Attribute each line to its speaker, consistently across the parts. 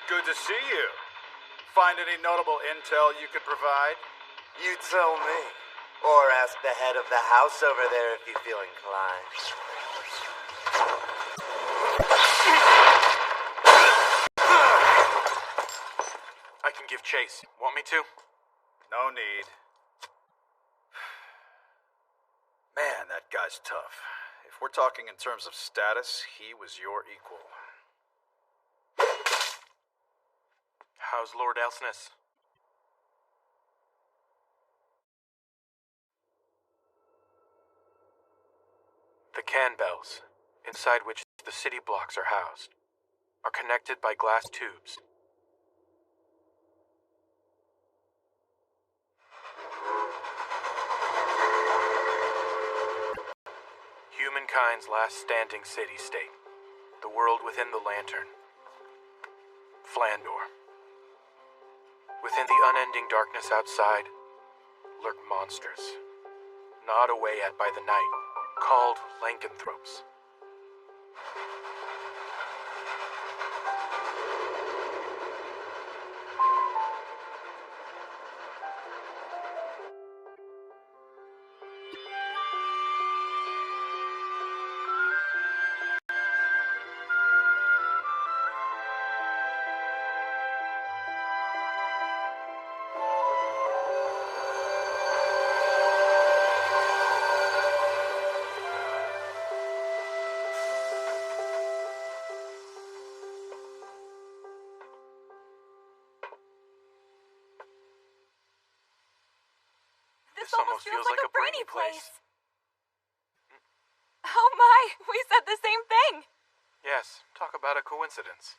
Speaker 1: Good to see you. Find any notable intel you could provide?
Speaker 2: You tell me. Or ask the head of the house over there if you feel inclined.
Speaker 3: I can give chase. Want me to?
Speaker 1: No need. Man, that guy's tough. If we're talking in terms of status, he was your equal.
Speaker 3: How's Lord Elsness? The can bells, inside which the city blocks are housed, are connected by glass tubes. Humankind's last standing city-state, the world within the lantern. Flandor. Within the unending darkness outside lurk monsters, gnawed away at by the night, called lankanthropes.
Speaker 4: This almost feels like a brainy place. Oh my, we said the same thing.
Speaker 3: Yes, talk about a coincidence.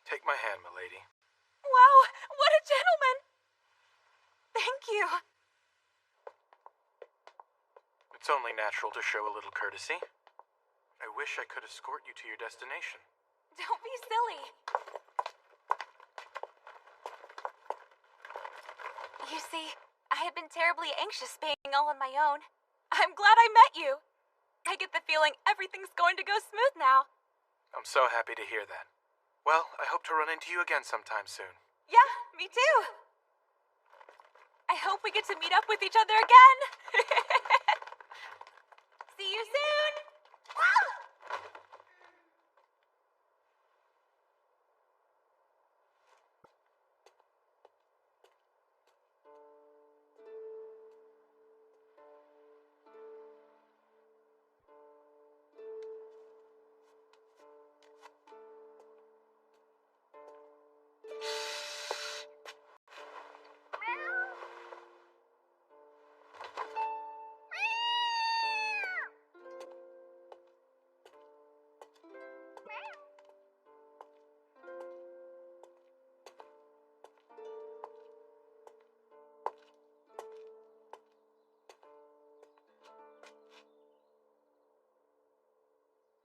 Speaker 3: Take my hand, milady.
Speaker 4: Wow, what a gentleman. Thank you.
Speaker 3: It's only natural to show a little courtesy. I wish I could escort you to your destination.
Speaker 4: Don't be silly. You see, I had been terribly anxious being all on my own. I'm glad I met you. I get the feeling everything's going to go smooth now.
Speaker 3: I'm so happy to hear that. Well, I hope to run into you again sometime soon.
Speaker 4: Yeah, me too. I hope we get to meet up with each other again. See you soon.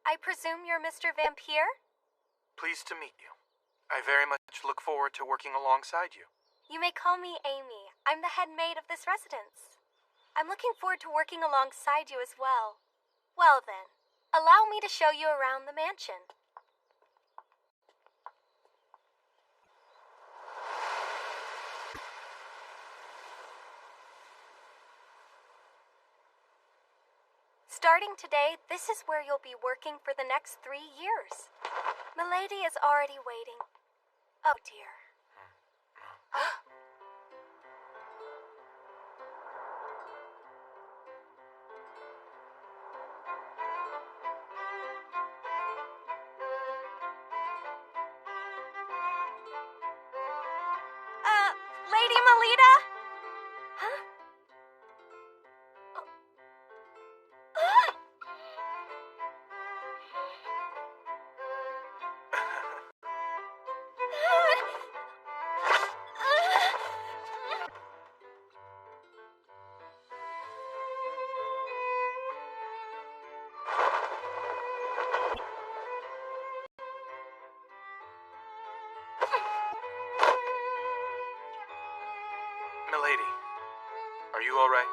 Speaker 5: I presume you're Mr. Vampire?
Speaker 3: Pleased to meet you. I very much look forward to working alongside you.
Speaker 5: You may call me Amy. I'm the head maid of this residence. I'm looking forward to working alongside you as well. Well then, allow me to show you around the mansion. Starting today, this is where you'll be working for the next 3 years. Milady is already waiting. Oh dear. Lady Melita? Huh?
Speaker 3: Milady, are you all right?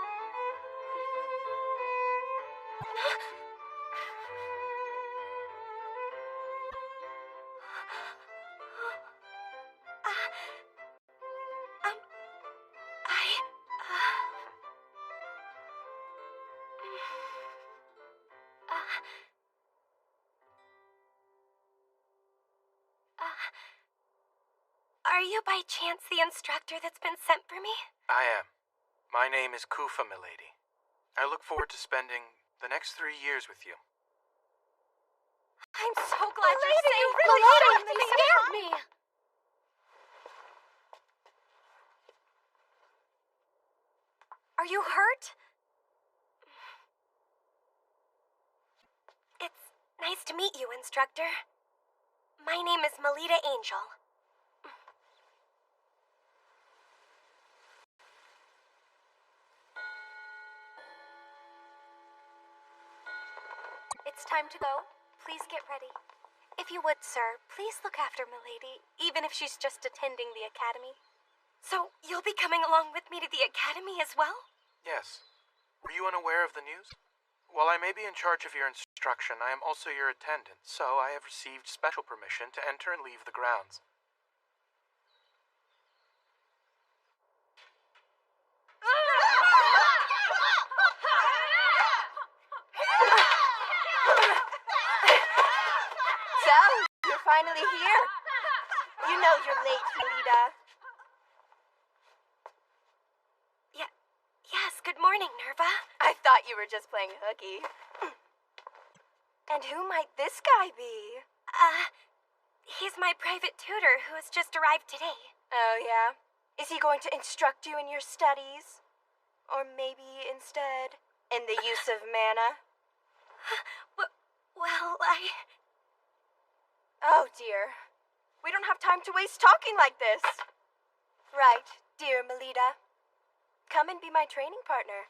Speaker 5: Are you by chance the instructor that's been sent for me?
Speaker 3: I am. My name is Kufa, milady. I look forward to spending the next 3 years with you.
Speaker 5: I'm so glad you're safe.
Speaker 4: You really
Speaker 5: You scared me. Are you hurt? It's nice to meet you, instructor. My name is Melita Angel. It's time to go. Please get ready. If you would, sir, please look after Milady, even if she's just attending the academy. So, you'll be coming along with me to the academy as well?
Speaker 3: Yes. Were you unaware of the news? While I may be in charge of your instruction, I am also your attendant, so I have received special permission to enter and leave the grounds.
Speaker 5: So, you're finally here. You know you're late, Melita. Yes, good morning, Nerva. I thought you were just playing hooky. And who might this guy be? He's my private tutor who has just arrived today. Oh, yeah? Is he going to instruct you in your studies? Or maybe instead in the use of mana? Well, Oh, dear. We don't have time to waste talking like this. Right, dear Melita. Come and be my training partner.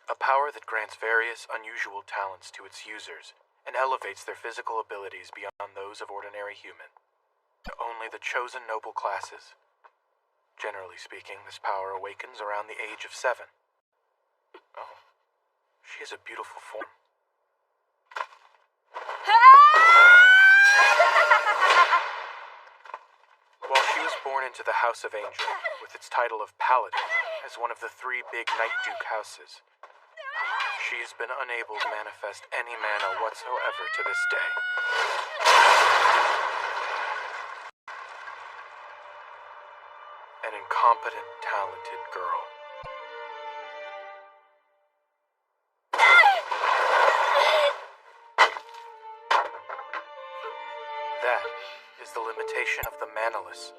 Speaker 3: A power that grants various unusual talents to its users and elevates their physical abilities beyond those of ordinary human. To only the chosen noble classes. Generally speaking, this power awakens around the age of 7. Oh, she has a beautiful form. While she was born into the House of Angel, with its title of Paladin, as one of the 3 big Night Duke houses, she has been unable to manifest any mana whatsoever to this day. An incompetent, talented girl. That is the limitation of the manaless,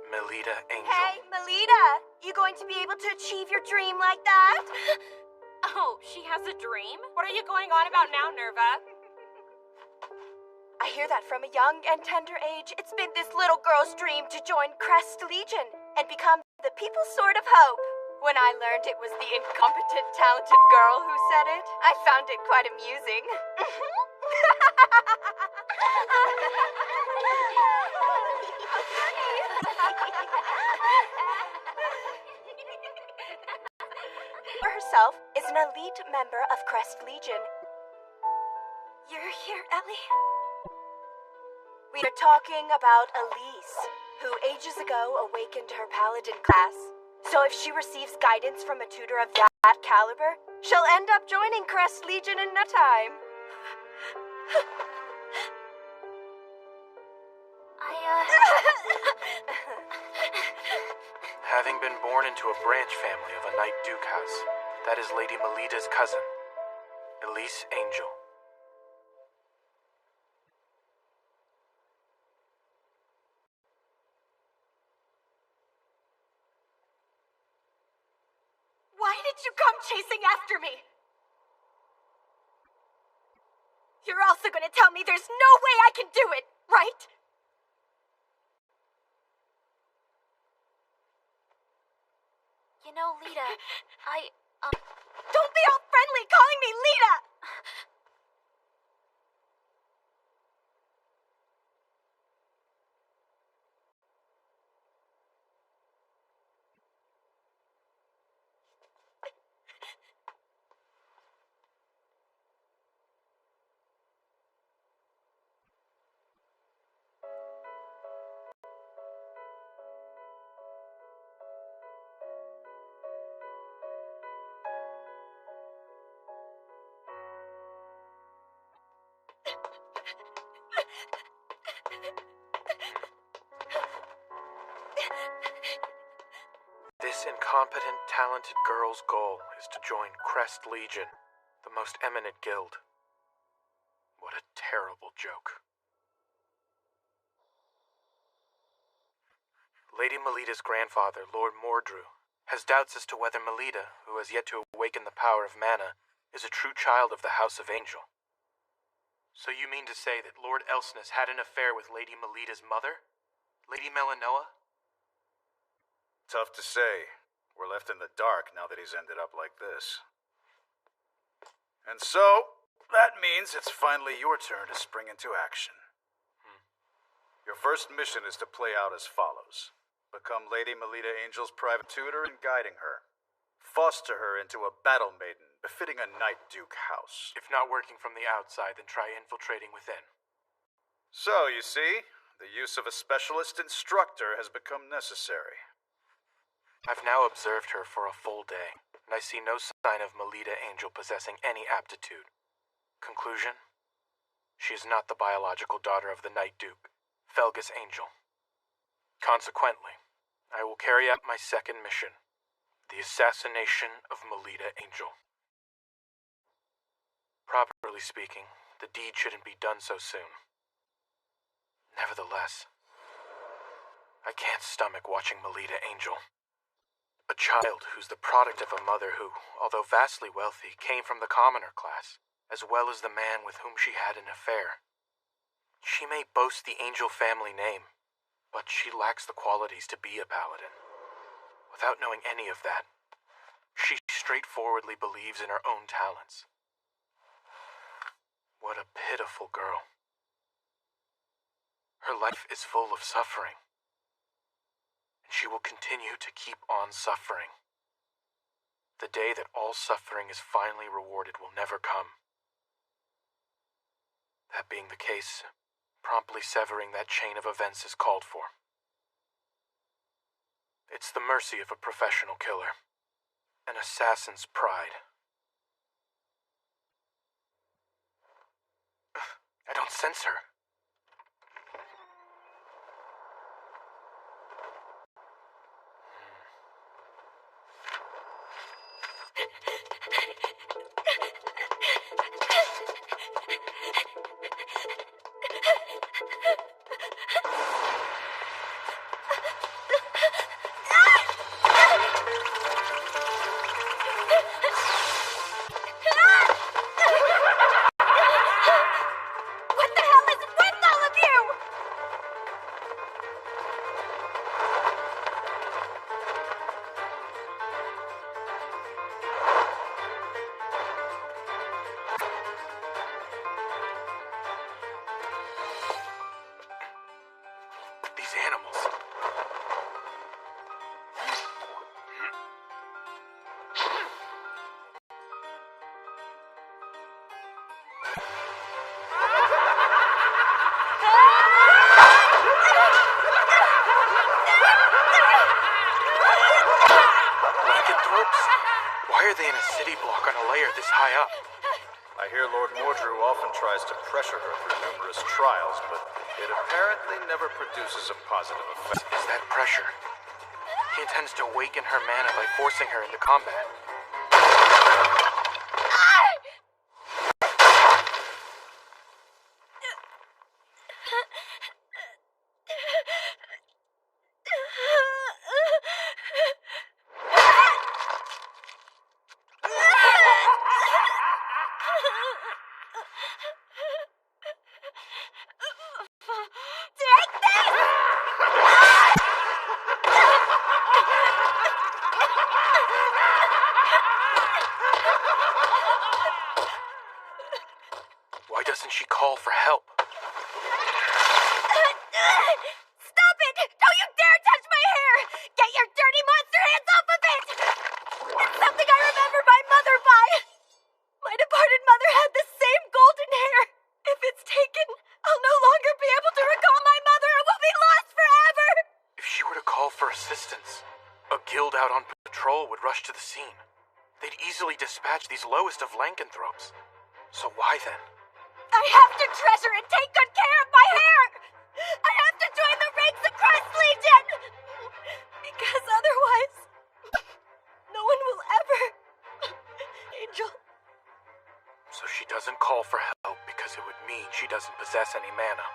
Speaker 3: Melita Angel.
Speaker 5: Hey, Melita! You going to be able to achieve your dream like that?
Speaker 4: Oh, she has a dream? What are you going on about now, Nerva?
Speaker 5: I hear that from a young and tender age, it's been this little girl's dream to join Crest Legion and become the people's sword of hope. When I learned it was the incompetent, talented girl who said it, I found it quite amusing. Herself is an elite member of Crest Legion. You're here, Ellie? We are talking about Elise, who ages ago awakened her paladin class. So if she receives guidance from a tutor of that caliber, she'll end up joining Crest Legion in no time.
Speaker 3: Having been born into a branch family of a Night Duke house, that is Lady Melita's cousin, Elise Angel.
Speaker 5: Why did you come chasing after me? You're also gonna tell me there's no way I can do it, right?
Speaker 4: You know, Lita,
Speaker 5: Don't be all friendly calling me Lita!
Speaker 3: This incompetent, talented girl's goal is to join Crest Legion, the most eminent guild. What a terrible joke. Lady Melida's grandfather, Lord Mordru, has doubts as to whether Melida, who has yet to awaken the power of mana, is a true child of the House of Angel. So you mean to say that Lord Elsness had an affair with Lady Melida's mother? Lady Melanoa?
Speaker 1: Tough to say. We're left in the dark now that he's ended up like this. And so, that means it's finally your turn to spring into action. Your first mission is to play out as follows. Become Lady Melida Angel's private tutor in guiding her. Foster her into a battle maiden befitting a Night Duke house.
Speaker 3: If not working from the outside, then try infiltrating within.
Speaker 1: So, you see, the use of a specialist instructor has become necessary.
Speaker 3: I've now observed her for a full day, and I see no sign of Melida Angel possessing any aptitude. Conclusion? She is not the biological daughter of the Night Duke, Felgus Angel. Consequently, I will carry out my second mission, the assassination of Melida Angel. Properly speaking, the deed shouldn't be done so soon. Nevertheless, I can't stomach watching Melida Angel. A child who's the product of a mother who, although vastly wealthy, came from the commoner class, as well as the man with whom she had an affair. She may boast the Angel family name, but she lacks the qualities to be a paladin. Without knowing any of that, she straightforwardly believes in her own talents. What a pitiful girl. Her life is full of suffering, and she will continue to keep on suffering. The day that all suffering is finally rewarded will never come. That being the case, promptly severing that chain of events is called for. It's the mercy of a professional killer, an assassin's pride. I don't sense her.
Speaker 5: What the hell is with all of you?
Speaker 3: These animals. Lankanthropes? Why are they in a city block on a layer this high up?
Speaker 1: I hear Lord Mordru often tries to pressure her through numerous trials, but it apparently never produces a positive effect.
Speaker 3: Is that pressure? He intends to awaken her mana by forcing her into combat.
Speaker 5: Take this!
Speaker 3: Why doesn't she call for help?
Speaker 5: Stop it! Don't you dare touch my hair! Get your dirty monster hands off of it! It's something I remember my mother by. My departed mother had the same golden hair. If it's taken, I'll no longer be able to recall my mother and will be lost forever!
Speaker 3: If she were to call for assistance, a guild out on patrol would rush to the scene. They'd easily dispatch these lowest of lankanthropes. So why then?
Speaker 5: I have to treasure and take good care of my hair! I have to join the ranks of Crest Legion! Because otherwise,
Speaker 3: mean she doesn't possess any mana.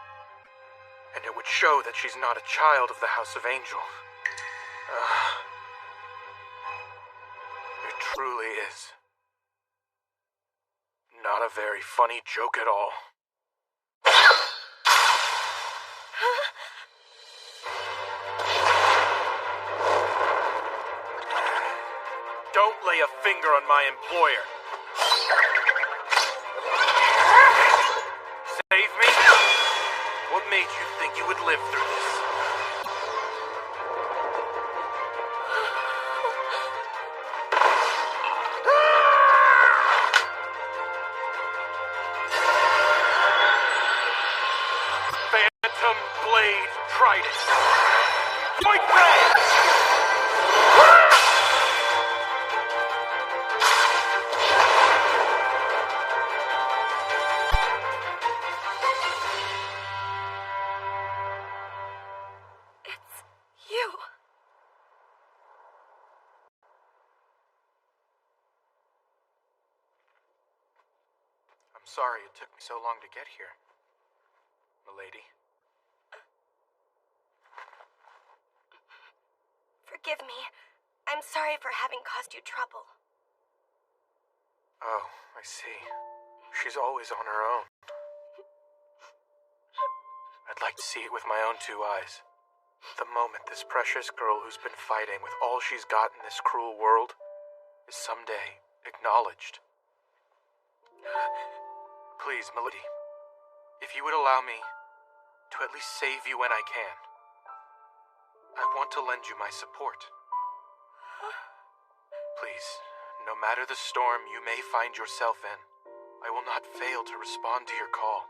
Speaker 3: And it would show that she's not a child of the House of Angel. It truly is not a very funny joke at all. Don't lay a finger on my employer. Save me? What made you think you would live through this? Phantom Blade Trident. Point blank! I'm sorry it took me so long to get here, milady.
Speaker 5: Forgive me. I'm sorry for having caused you trouble.
Speaker 3: Oh, I see. She's always on her own. I'd like to see it with my own two eyes. The moment this precious girl who's been fighting with all she's got in this cruel world is someday acknowledged. Please, milady, if you would allow me to at least save you when I can, I want to lend you my support. Please, no matter the storm you may find yourself in, I will not fail to respond to your call.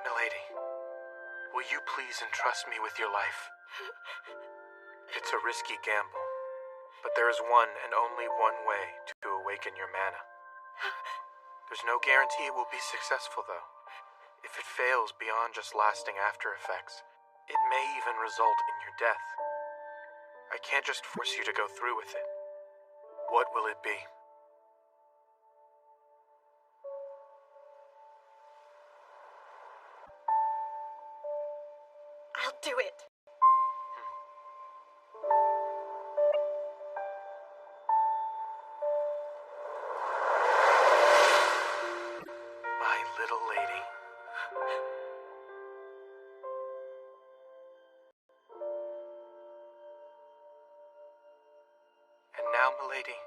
Speaker 3: Milady, will you please entrust me with your life? It's a risky gamble, but there is one and only one way to awaken your mana. There's no guarantee it will be successful, though. If it fails beyond just lasting after effects, it may even result in your death. I can't just force you to go through with it. What will it be?
Speaker 5: I'll do it.
Speaker 3: My little lady. And now, milady,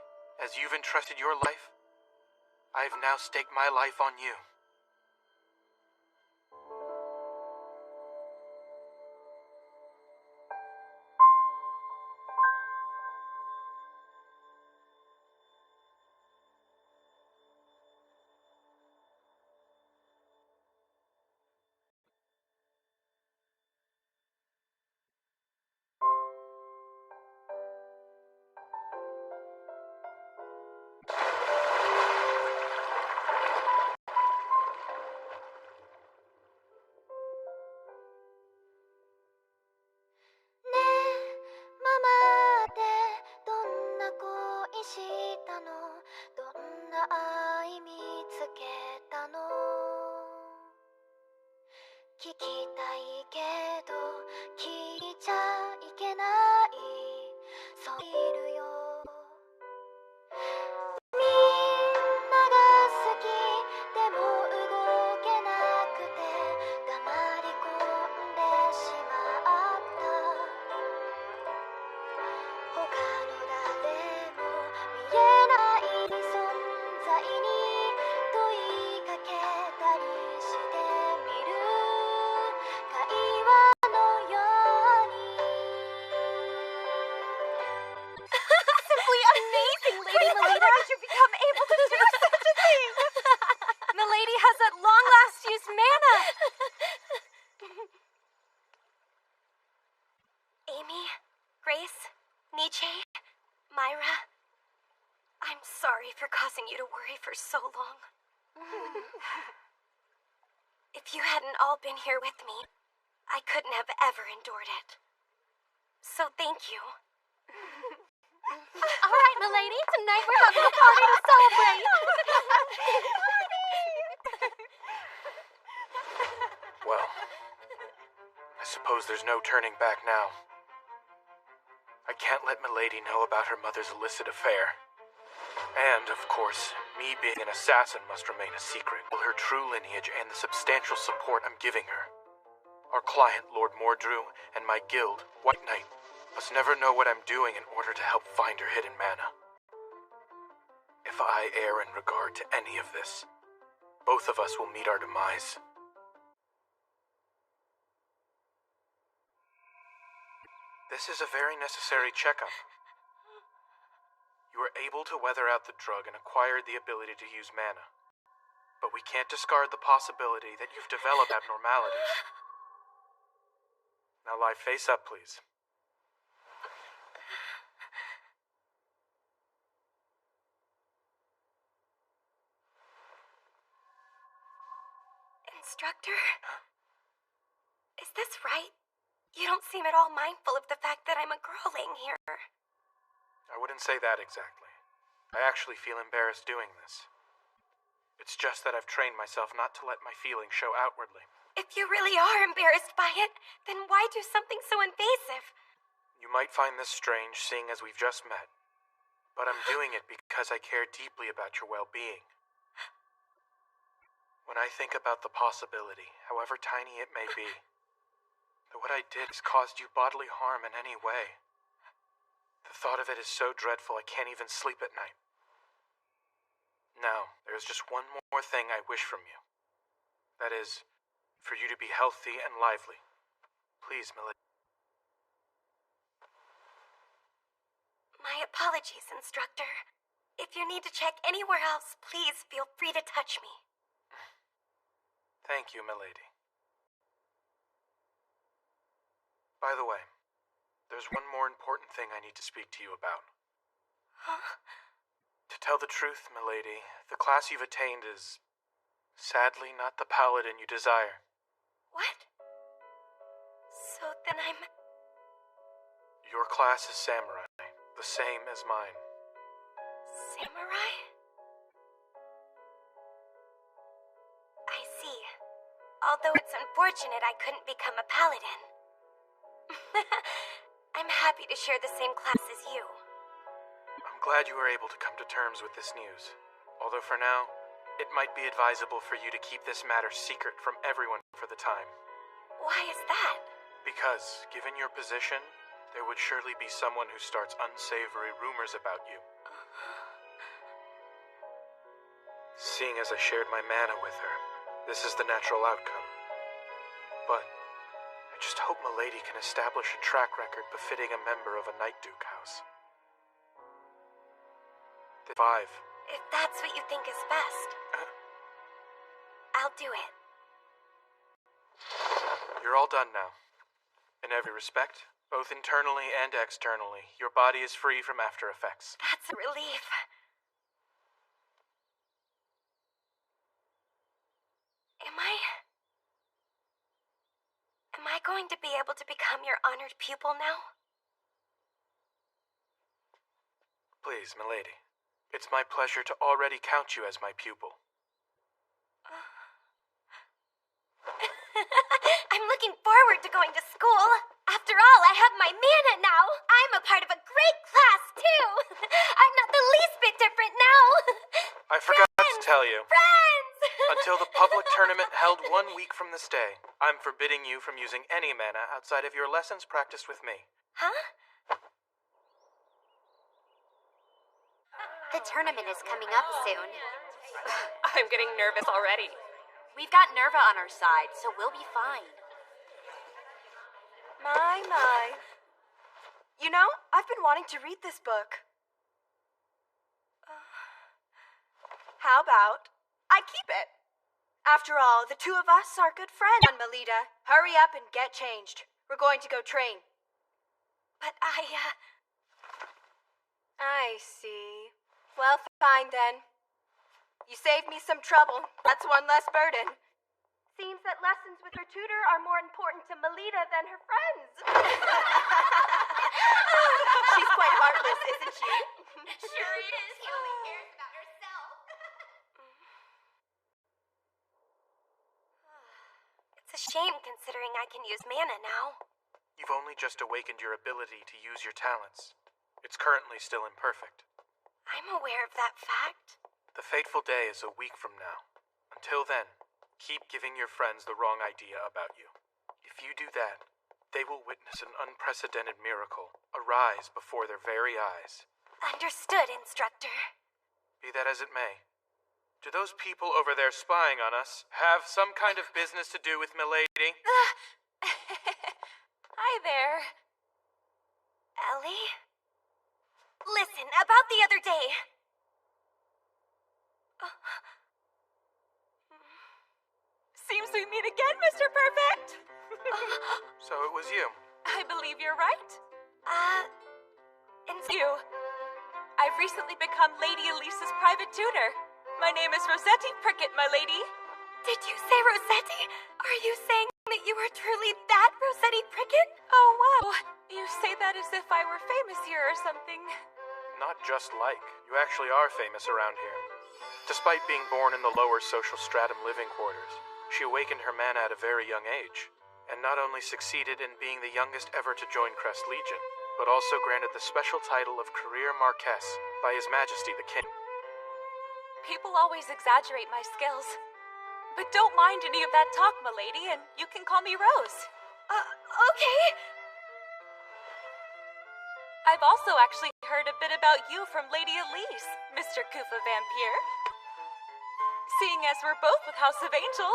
Speaker 3: as you've entrusted your life, I've now staked my life on you.
Speaker 5: For so long. If you hadn't all been here with me, I couldn't have ever endured it. So thank you. milady. Tonight we're having a party to celebrate.
Speaker 3: Well, I suppose there's no turning back now. I can't let Milady know about her mother's illicit affair. And, of course, me being an assassin must remain a secret, while her true lineage and the substantial support I'm giving her. Our client, Lord Mordrew, and my guild, White Knight, must never know what I'm doing in order to help find her hidden mana. If I err in regard to any of this, both of us will meet our demise. This is a very necessary checkup. You were able to weather out the drug and acquired the ability to use mana. But we can't discard the possibility that you've developed abnormalities. Now lie face up, please.
Speaker 5: Instructor? Is this right? You don't seem at all mindful of the fact that I'm a girl laying here.
Speaker 3: I wouldn't say that exactly. I actually feel embarrassed doing this. It's just that I've trained myself not to let my feelings show outwardly.
Speaker 5: If you really are embarrassed by it, then why do something so invasive?
Speaker 3: You might find this strange, seeing as we've just met. But I'm doing it because I care deeply about your well-being. When I think about the possibility, however tiny it may be, that what I did has caused you bodily harm in any way, the thought of it is so dreadful I can't even sleep at night. Now, there's just one more thing I wish from you. That is, for you to be healthy and lively. Please, Milady.
Speaker 5: My apologies, Instructor. If you need to check anywhere else, please feel free to touch me.
Speaker 3: Thank you, Milady. By the way, there's one more important thing I need to speak to you about.
Speaker 5: Huh?
Speaker 3: To tell the truth, Milady, the class you've attained is, sadly, not the paladin you desire.
Speaker 5: What? So then I'm...
Speaker 3: Your class is samurai, the same as mine.
Speaker 5: Samurai? I see. Although it's unfortunate I couldn't become a paladin. I'm happy to share the same class as you.
Speaker 3: I'm glad you were able to come to terms with this news. Although for now, it might be advisable for you to keep this matter secret from everyone for the time.
Speaker 5: Why is that?
Speaker 3: Because, given your position, there would surely be someone who starts unsavory rumors about you. Seeing as I shared my mana with her, this is the natural outcome. But I just hope Milady can establish a track record befitting a member of a Night Duke house. 5.
Speaker 5: If that's what you think is best, I'll do it.
Speaker 3: You're all done now. In every respect, both internally and externally, your body is free from after effects.
Speaker 5: That's a relief. Am I going to be able to become your honored pupil now?
Speaker 3: Please, Milady. It's my pleasure to already count you as my pupil.
Speaker 5: I'm looking forward to going to school. After all, I have my mana now. I'm a part of a great class, too. I'm not the least bit different now.
Speaker 3: I forgot to tell you.
Speaker 5: Friends!
Speaker 3: Until the public tournament held 1 week from this day, I'm forbidding you from using any mana outside of your lessons practiced with me.
Speaker 5: Huh?
Speaker 6: The tournament is coming up soon.
Speaker 7: I'm getting nervous already.
Speaker 6: We've got Nerva on our side, so we'll be fine.
Speaker 5: My.
Speaker 8: You know, I've been wanting to read this book. How about I keep it? After all, the two of us are good friends. Come on, Melita, hurry up and get changed. We're going to go train.
Speaker 5: But
Speaker 8: I see. Well, fine then. You saved me some trouble. That's one less burden. Seems that lessons with her tutor are more important to Melita than her friends. She's quite heartless, isn't she?
Speaker 6: Sure is. She only cares about herself.
Speaker 5: It's a shame considering I can use mana now.
Speaker 3: You've only just awakened your ability to use your talents. It's currently still imperfect.
Speaker 5: I'm aware of that fact.
Speaker 3: The fateful day is a week from now. Until then, keep giving your friends the wrong idea about you. If you do that, they will witness an unprecedented miracle arise before their very eyes.
Speaker 5: Understood, instructor.
Speaker 3: Be that as it may, do those people over there spying on us have some kind of business to do with Milady?
Speaker 4: Hi there.
Speaker 5: Ellie? Listen, about the other day.
Speaker 4: Seems we meet again, Mr. Perfect.
Speaker 3: So it was you.
Speaker 4: I believe you're right.
Speaker 5: And
Speaker 4: You. I've recently become Lady Elise's private tutor. My name is Rossetti Prickett, my lady.
Speaker 5: did you say Rossetti? Are you saying that you are truly that Rossetti Prickett?
Speaker 4: Oh, wow. You say that as if I were famous here or something.
Speaker 3: Not just like. You actually are famous around here. Despite being born in the lower social stratum living quarters, she awakened her mana at a very young age, and not only succeeded in being the youngest ever to join Crest Legion, but also granted the special title of Career Marquess by His Majesty the King.
Speaker 4: People always exaggerate my skills. But don't mind any of that talk, milady, and you can call me Rose.
Speaker 5: Okay.
Speaker 4: I've also actually heard a bit about you from Lady Elise, Mr. Koopa Vampire. Seeing as we're both with House of Angel,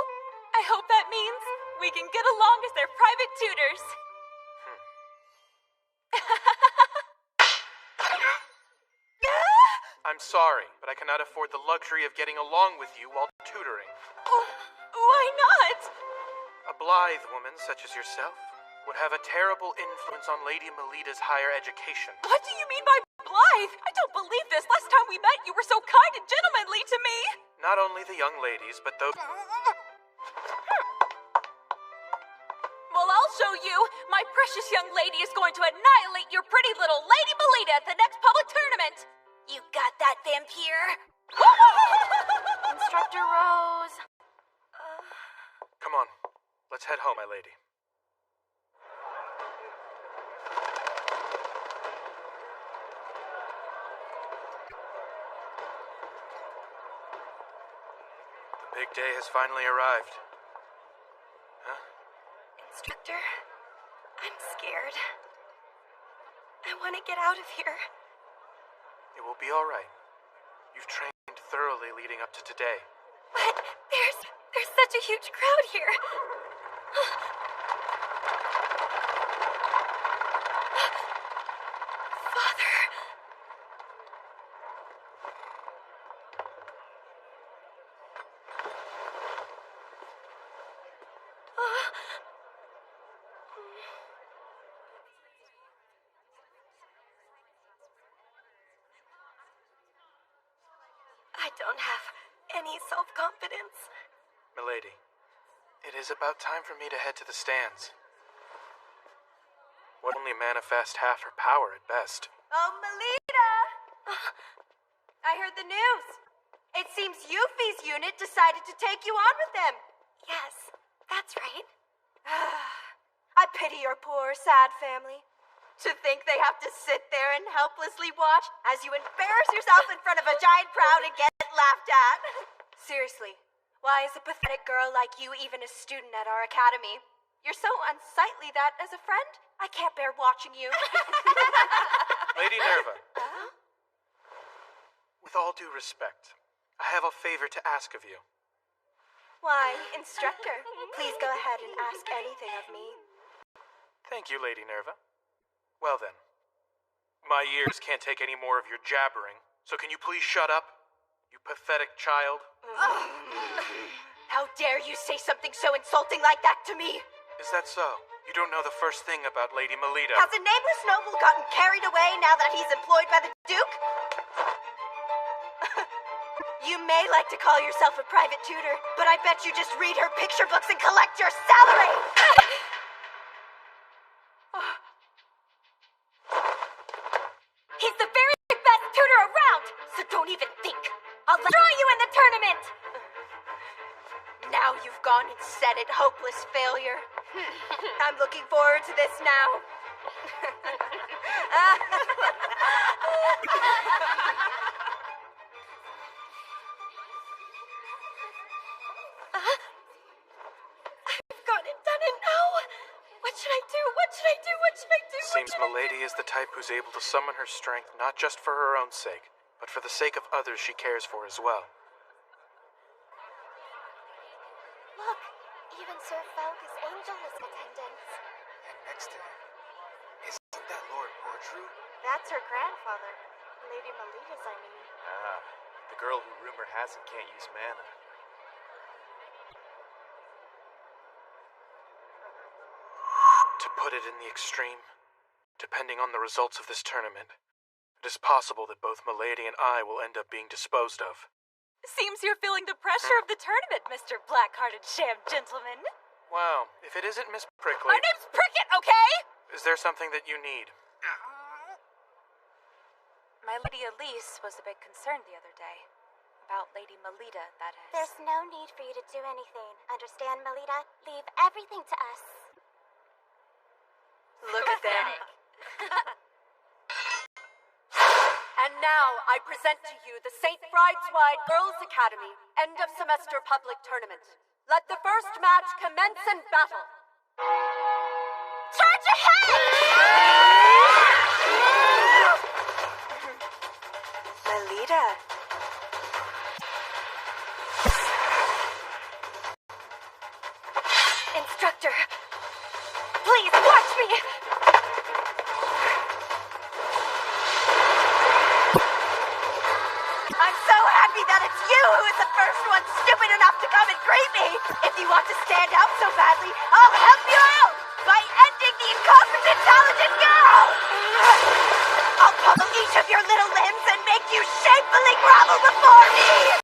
Speaker 4: I hope that means we can get along as their private tutors.
Speaker 3: I'm sorry, but I cannot afford the luxury of getting along with you while tutoring.
Speaker 4: Why not?
Speaker 3: A blithe woman such as yourself would have a terrible influence on Lady Melida's higher education.
Speaker 4: What do you mean by blithe? I don't believe this. Last time we met, you were so kind and gentlemanly to me.
Speaker 3: Not only the young ladies, but those...
Speaker 4: Well, I'll show you. My precious young lady is going to annihilate your pretty little Lady Melida at the next public tournament.
Speaker 5: You got that, vampire?
Speaker 6: Instructor Rose.
Speaker 3: Come on, let's head home, my lady. The big day has finally arrived. Huh?
Speaker 5: Instructor, I'm scared. I want to get out of here.
Speaker 3: It will be all right. You've trained thoroughly leading up to today.
Speaker 5: But there's such a huge crowd here. Father. I don't have any self-confidence.
Speaker 3: Milady, it is about time for me to head to the stands. What only manifest half her power at best.
Speaker 8: Oh, Melita! I heard the news. It seems Yuffie's unit decided to take you on with them.
Speaker 5: Yes, that's right.
Speaker 8: I pity your poor, sad family. To think they have to sit there and helplessly watch as you embarrass yourself in front of a giant crowd and get laughed at. Seriously, why is a pathetic girl like you even a student at our academy? You're so unsightly that, as a friend, I can't bear watching you.
Speaker 3: Lady Nerva, with all due respect, I have a favor to ask of you.
Speaker 8: Why, instructor, please go ahead and ask anything of me.
Speaker 3: Thank you, Lady Nerva. Well then, my ears can't take any more of your jabbering, so can you please shut up, you pathetic child?
Speaker 8: How dare you say something so insulting like that to me?
Speaker 3: Is that so? You don't know the first thing about Lady Melida.
Speaker 8: Has a nameless noble gotten carried away now that he's employed by the Duke? You may like to call yourself a private tutor, but I bet you just read her picture books and collect your salary! don't even think. I'll throw you in the tournament! Now you've gone and said it, hopeless failure. I'm looking forward to this now. I've gone and done it now. What should I do? What should I do? What should I do?
Speaker 3: Seems Milady is the type who's able to summon her strength not just for her own sake, but for the sake of others she cares for as well.
Speaker 6: Look, even Sir Falcus Angel is in attendance.
Speaker 9: And next to him, isn't that Lord Bortru?
Speaker 6: That's her grandfather. Lady Melida's, I mean.
Speaker 9: Ah, the girl who rumor has it can't use mana.
Speaker 3: To put it in the extreme, depending on the results of this tournament, it is possible that both Milady and I will end up being disposed of.
Speaker 4: Seems you're feeling the pressure of the tournament, Mr. Black-Hearted Sham Gentleman.
Speaker 3: Well, if it isn't Miss Prickly...
Speaker 4: My name's Prickett, okay?
Speaker 3: Is there something that you need?
Speaker 4: My Lady Elise was a bit concerned the other day. About Lady Melida, that is.
Speaker 6: There's no need for you to do anything. Understand, Melida? Leave everything to us.
Speaker 8: Look at them. And now I present to you the St. Brideswide Girls Academy end of semester public tournament. Let the first match commence in battle. Charge ahead! Melida. Instructor, please watch me! I'm so happy that it's you who is the first one stupid enough to come and greet me! If you want to stand out so badly, I'll help you out by ending the incompetent talented girl! I'll pummel each of your little limbs and make you shamefully grovel before me!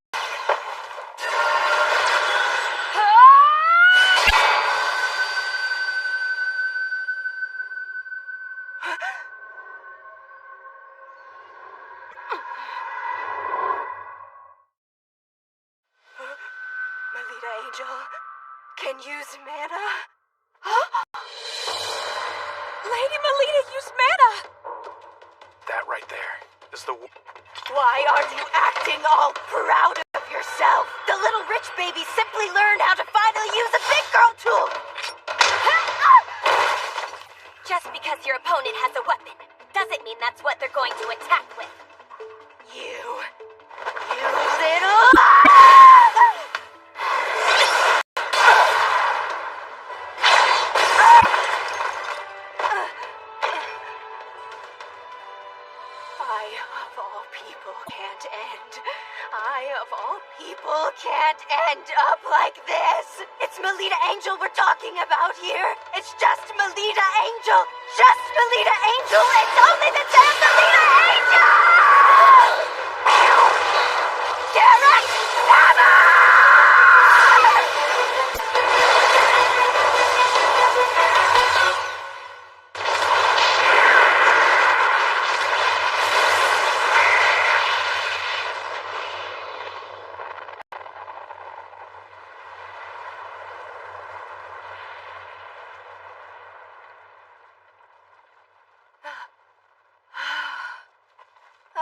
Speaker 8: Melida Angel can use mana? Lady Melida used mana!
Speaker 3: That right there is the...
Speaker 8: Why are you acting all proud of yourself? The little rich baby simply learned how to finally use a big girl tool!
Speaker 6: Just because your opponent has a weapon doesn't mean that's what they're going to attack with.
Speaker 8: You little... I, of all people, can't end up like this. It's Melida Angel we're talking about here. It's just Melida Angel. Just Melida Angel. It's only the damn Melida Angel! Garrett, hammer!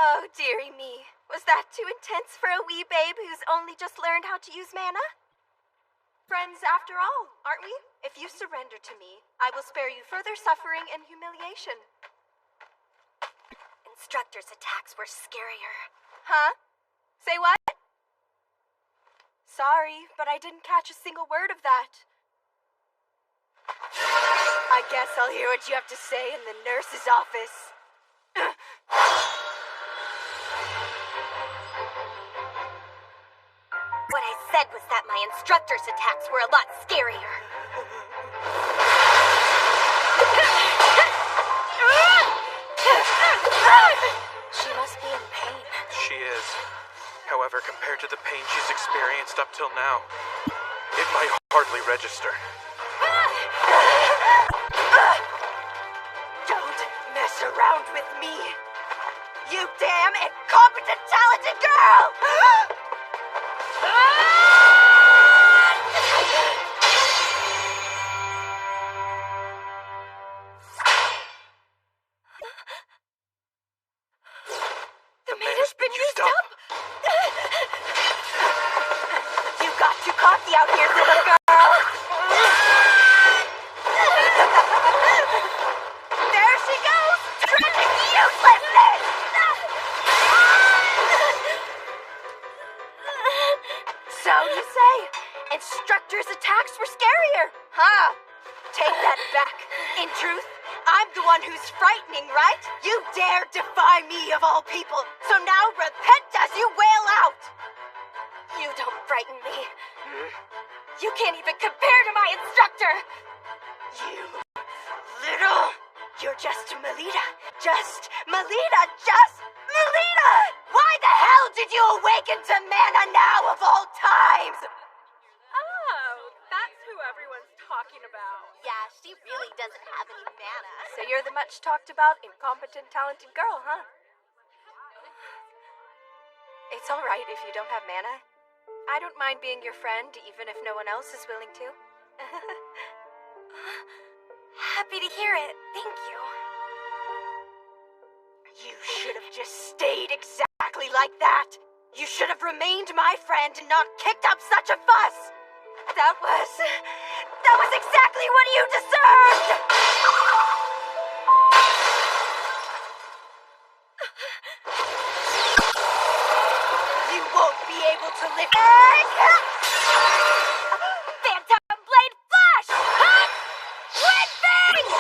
Speaker 8: Oh, dearie me. Was that too intense for a wee babe who's only just learned how to use mana? Friends after all, aren't we? If you surrender to me, I will spare you further suffering and humiliation.
Speaker 6: Instructor's attacks were scarier.
Speaker 8: Huh? Say what? Sorry, but I didn't catch a single word of that. I guess I'll hear what you have to say in the nurse's office.
Speaker 6: What I said was that my instructor's attacks were a lot scarier.
Speaker 4: She must be in pain.
Speaker 3: She is. However, compared to the pain she's experienced up till now, it might hardly register.
Speaker 8: Don't mess around with me. You damn incompetent, talented girl!
Speaker 3: The man has been used up.
Speaker 8: You got too cocky out here, little girl. There she goes, trending uselessness. So you say, instructors' attacks were scarier, huh? Take that back. In truth, I'm the one who's frightening, right? You dare defy me of all people, so now repent as you wail out!
Speaker 6: You don't frighten me. You can't even compare to my instructor!
Speaker 8: You little... You're just Melita. Just Melita. Just Melita! Why the hell did you awaken to mana now of all times?
Speaker 7: Oh, that's who everyone's talking about.
Speaker 6: Yeah, she really doesn't have any mana.
Speaker 5: So you're the much talked about, incompetent, talented girl, huh? It's alright if you don't have mana. I don't mind being your friend, even if no one else is willing to.
Speaker 6: Happy to hear it. Thank you.
Speaker 8: You should have just stayed exactly like that. You should have remained my friend and not kicked up such a fuss. That was exactly what you deserved! You won't be able to live...
Speaker 6: Phantom Blade Flash! Grimfish!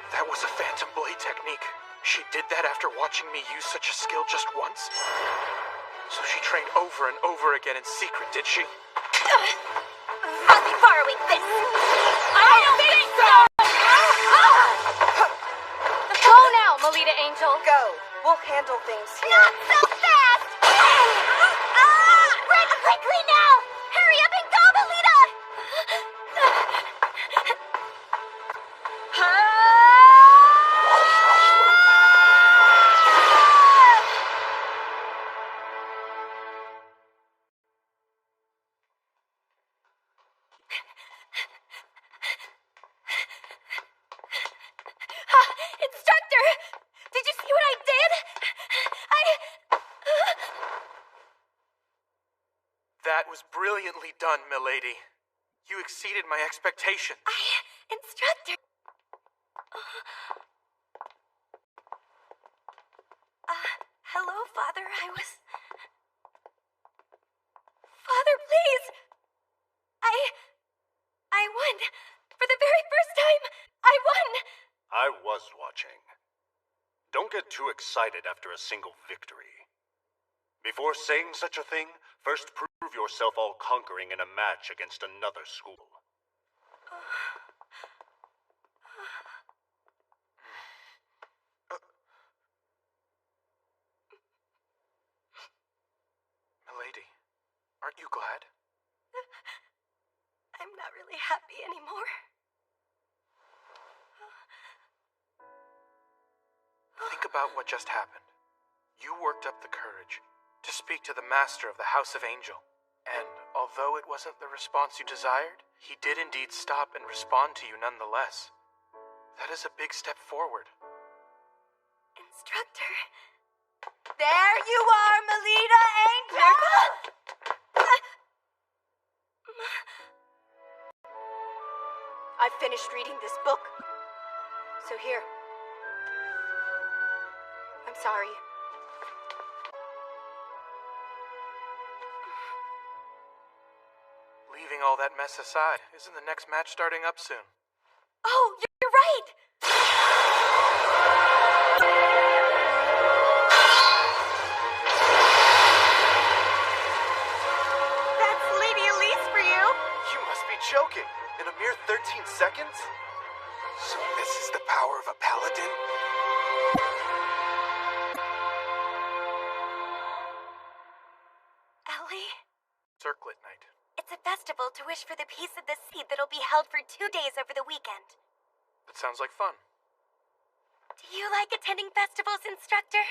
Speaker 3: That was a Phantom Blade technique. She did that after watching me use such a skill just once? So she trained over and over again in secret, did she?
Speaker 6: I'll be borrowing this. I don't think so!
Speaker 7: Go now, Melita Angel.
Speaker 5: Go. We'll handle things here.
Speaker 6: Not so fast! Run quickly now! Hurry up and go, Melita! Instructor! Did you see what I did?
Speaker 3: That was brilliantly done, milady. You exceeded my expectations.
Speaker 6: Instructor... hello, Father. Father, please! I won. For the very first time, I won!
Speaker 10: I was watching. Don't get too excited after a single victory. Before saying such a thing, first prove yourself all-conquering in a match against another school.
Speaker 3: Milady, aren't you glad?
Speaker 6: I'm not really happy anymore.
Speaker 3: Think about what just happened. You worked up the courage to speak to the master of the House of Angel. And although it wasn't the response you desired, he did indeed stop and respond to you nonetheless. That is a big step forward.
Speaker 6: Instructor...
Speaker 8: There you are, Melita Angel! I've finished reading this book. So here. I'm sorry.
Speaker 3: Leaving all that mess aside, isn't the next match starting up soon?
Speaker 6: Oh, you're right!
Speaker 8: That's Lady Elise for you!
Speaker 9: You must be joking. In a mere 13 seconds? So this is the power of a paladin?
Speaker 3: Circlet Night.
Speaker 6: It's a festival to wish for the peace of the sea that'll be held for 2 days over the weekend.
Speaker 3: That sounds like fun.
Speaker 6: Do you like attending festivals, instructor?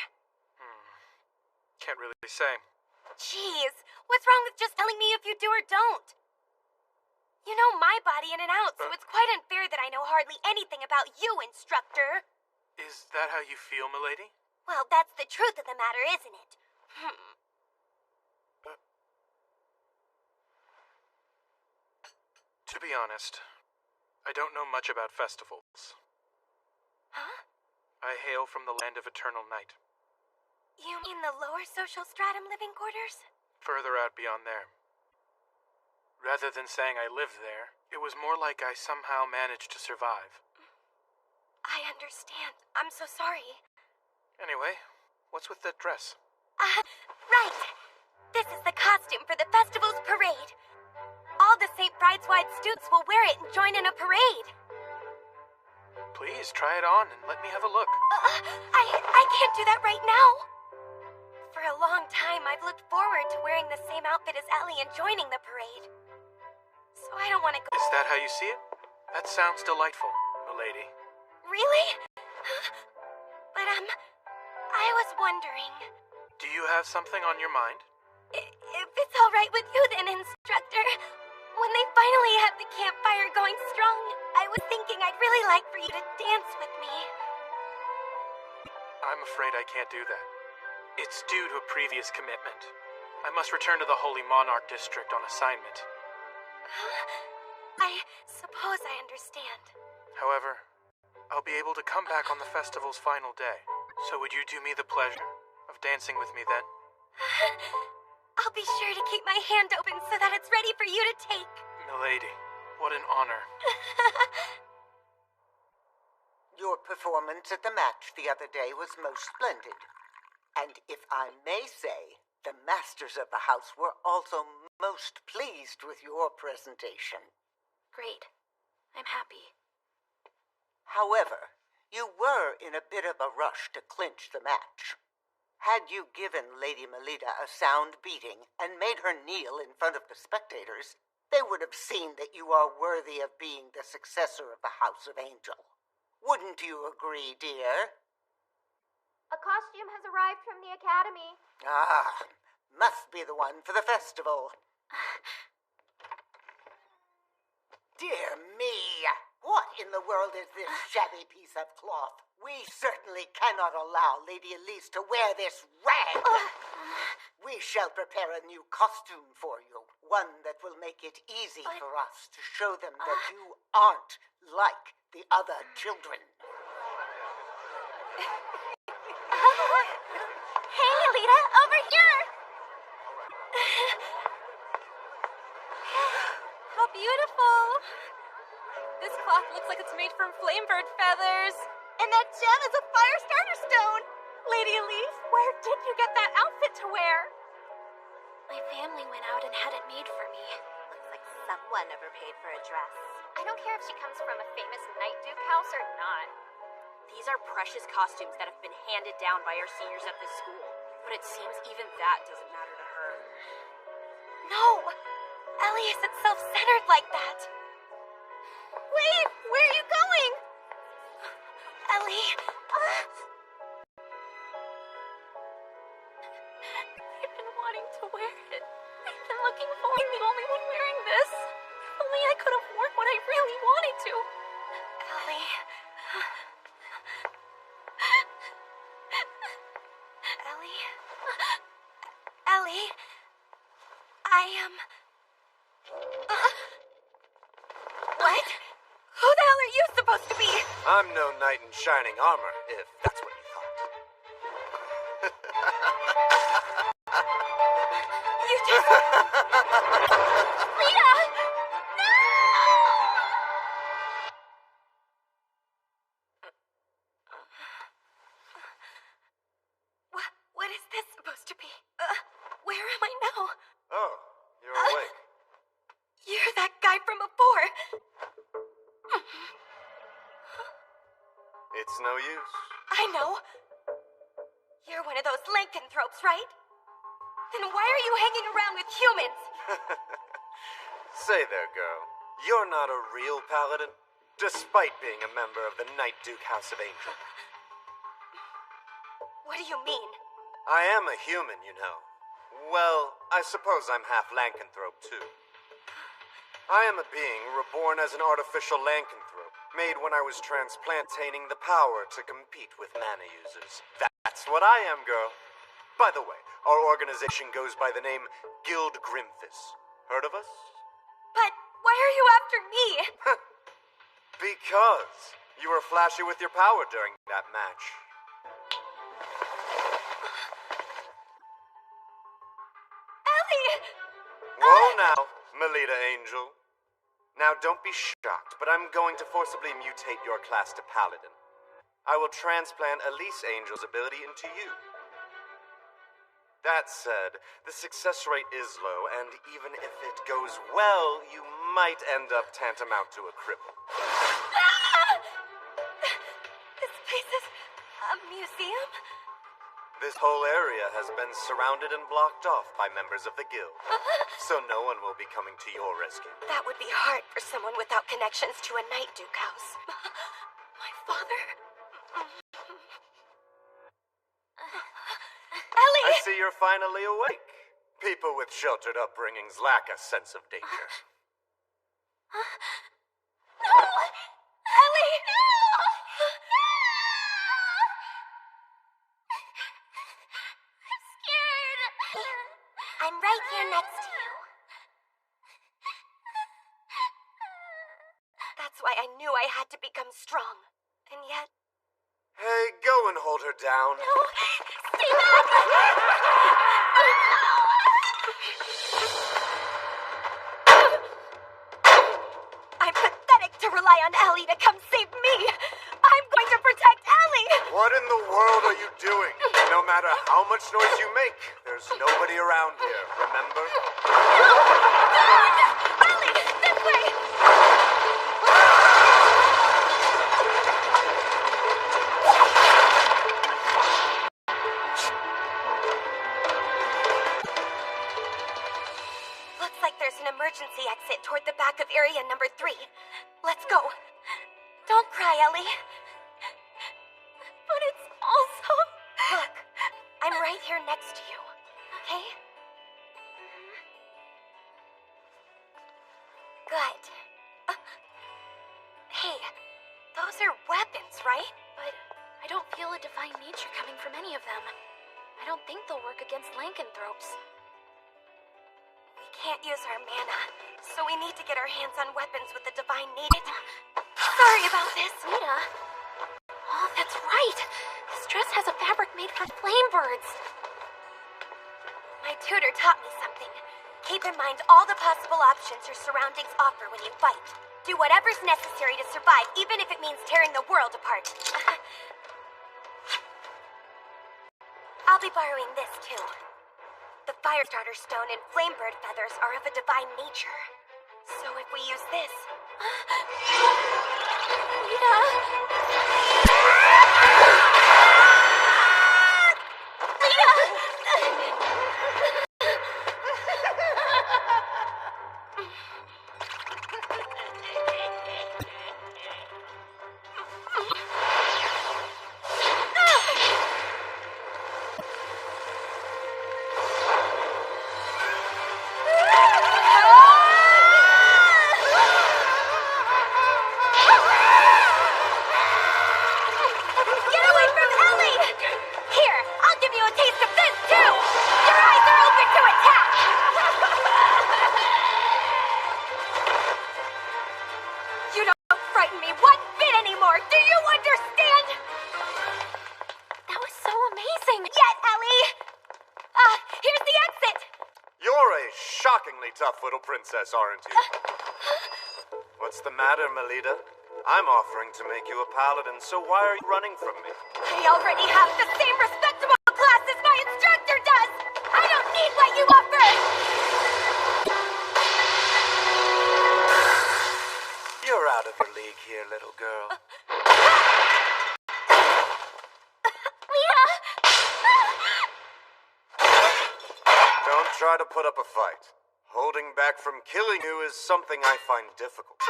Speaker 3: Can't really say.
Speaker 6: Jeez, what's wrong with just telling me if you do or don't? You know my body in and out, so it's quite unfair that I know hardly anything about you, instructor.
Speaker 3: Is that how you feel, milady?
Speaker 6: Well, that's the truth of the matter, isn't it?
Speaker 3: To be honest, I don't know much about festivals.
Speaker 6: Huh?
Speaker 3: I hail from the land of eternal night.
Speaker 6: You mean the lower social stratum living quarters?
Speaker 3: Further out beyond there. Rather than saying I lived there, it was more like I somehow managed to survive.
Speaker 6: I understand. I'm so sorry.
Speaker 3: Anyway, what's with that dress?
Speaker 6: Right. This is the costume for the festival's parade. All the St. Brideswide students will wear it and join in a parade.
Speaker 3: Please, try it on and let me have a look.
Speaker 6: I can't do that right now. For a long time, I've looked forward to wearing the same outfit as Ellie and joining the parade. So I don't want to go.
Speaker 3: Is that how you see it? That sounds delightful, milady.
Speaker 6: Really? But, I was wondering.
Speaker 3: Do you have something on your mind?
Speaker 6: If it's all right with you then, instructor. When they finally have the campfire going strong, I was thinking I'd really like for you to dance with me.
Speaker 3: I'm afraid I can't do that. It's due to a previous commitment. I must return to the Holy Monarch District on assignment.
Speaker 6: I suppose I understand.
Speaker 3: However, I'll be able to come back on the festival's final day. So would you do me the pleasure of dancing with me then?
Speaker 6: I'll be sure to keep my hand open so that it's ready for you to take.
Speaker 3: Milady, what an honor.
Speaker 11: Your performance at the match the other day was most splendid. And if I may say, the masters of the house were also most pleased with your presentation.
Speaker 6: Great. I'm happy.
Speaker 11: However, you were in a bit of a rush to clinch the match. Had you given Lady Melita a sound beating and made her kneel in front of the spectators, they would have seen that you are worthy of being the successor of the House of Angel. Wouldn't you agree, dear?
Speaker 7: A costume has arrived from the academy.
Speaker 11: Ah, must be the one for the festival. Dear me, what in the world is this shabby piece of cloth? We certainly cannot allow Lady Elise to wear this rag. We shall prepare a new costume for you, one that will make it easy for us to show them that you aren't like the other children.
Speaker 6: Hey, Alita, over here!
Speaker 4: How beautiful! This cloth looks like it's made from flamebird feathers.
Speaker 8: And that gem is a fire starter stone!
Speaker 4: Lady Elise, where did you get that outfit to wear?
Speaker 6: My family went out and had it made for me.
Speaker 8: Looks like someone overpaid for a dress.
Speaker 7: I don't care if she comes from a famous Night Duke house or not.
Speaker 12: These are precious costumes that have been handed down by our seniors at this school. But it seems even that doesn't matter to her.
Speaker 6: No! Ellie isn't self-centered like that.
Speaker 8: Wait! Where are you going?
Speaker 6: Ellie...
Speaker 4: I've been wanting to wear it. I've been looking for the only one wearing this. If only I could have worn what I really wanted to.
Speaker 6: Ellie... Ellie, I am... What? Who the hell are you supposed to be?
Speaker 9: I'm no knight in shining armor, if that's what you thought.
Speaker 6: You just... Lita! No! What is this supposed to be? Where am I now?
Speaker 9: Oh, you're awake.
Speaker 6: You're that guy from before.
Speaker 9: It's no use.
Speaker 6: I know. You're one of those lankanthropes, right? Then why are you hanging around with humans?
Speaker 2: Say there, girl. You're not a real paladin, despite being a member of the Night Duke House of Angel.
Speaker 5: What do you mean?
Speaker 2: I am a human, you know. Well, I suppose I'm half lankanthrope, too. I am a being reborn as an artificial lankanthrope, made when I was transplantating the power to compete with mana users. That's what I am, girl. By the way, our organization goes by the name Guild Grimfish. Heard of us?
Speaker 5: But why are you after me?
Speaker 2: Because you were flashy with your power during that match.
Speaker 5: Ellie!
Speaker 2: Whoa now, Melita Angel. Now don't be shocked, but I'm going to forcibly mutate your class to Paladin. I will transplant Elise Angel's ability into you. That said, the success rate is low, and even if it goes well, you might end up tantamount to a cripple.
Speaker 5: This place is a museum?
Speaker 2: This whole area has been surrounded and blocked off by members of the guild, so no one will be coming to your rescue.
Speaker 5: That would be hard for someone without connections to a Night Duke house. My father? Ellie!
Speaker 2: I see you're finally awake. People with sheltered upbringings lack a sense of danger.
Speaker 5: No! Ellie! No!
Speaker 6: I'm scared. I'm right here next to you.
Speaker 5: That's why I knew I had to become strong. And yet...
Speaker 2: Hey, go and hold her down.
Speaker 5: No! Stay back! I'm pathetic to rely on Ellie to come save me. I'm going to protect Ellie.
Speaker 2: What in the world are you doing? No matter how much noise you make, there's nobody around here, remember?
Speaker 5: Ellie, this way! Looks like there's an emergency exit toward the back of area number 3. Let's go. Don't cry, Ellie.
Speaker 6: But it's also...
Speaker 5: Look, I'm right here next to you, okay? Good. Hey, those are weapons, right?
Speaker 12: But I don't feel a divine nature coming from any of them. I don't think they'll work against lankanthropes.
Speaker 5: We can't use our mana, so we need to get our hands on weapons with the divine nature. Sorry about this.
Speaker 12: Lita? Oh, that's right. This dress has a fabric made from flame birds.
Speaker 5: My tutor taught me something. Keep in mind all the possible options your surroundings offer when you fight. Do whatever's necessary to survive, even if it means tearing the world apart. I'll be borrowing this, too. The Firestarter Stone and Flamebird Feathers are of a divine nature. So if we use this...
Speaker 12: Lita!
Speaker 2: Shockingly tough little princess, aren't you? What's the matter, Melita? I'm offering to make you a paladin, so why are you running from me?
Speaker 5: I already have the same respectable class as my instructor does! I don't need what you offer!
Speaker 2: You're out of your league here, little girl.
Speaker 5: Lita!
Speaker 2: Don't try to put up a fight. Holding back from killing you is something I find difficult.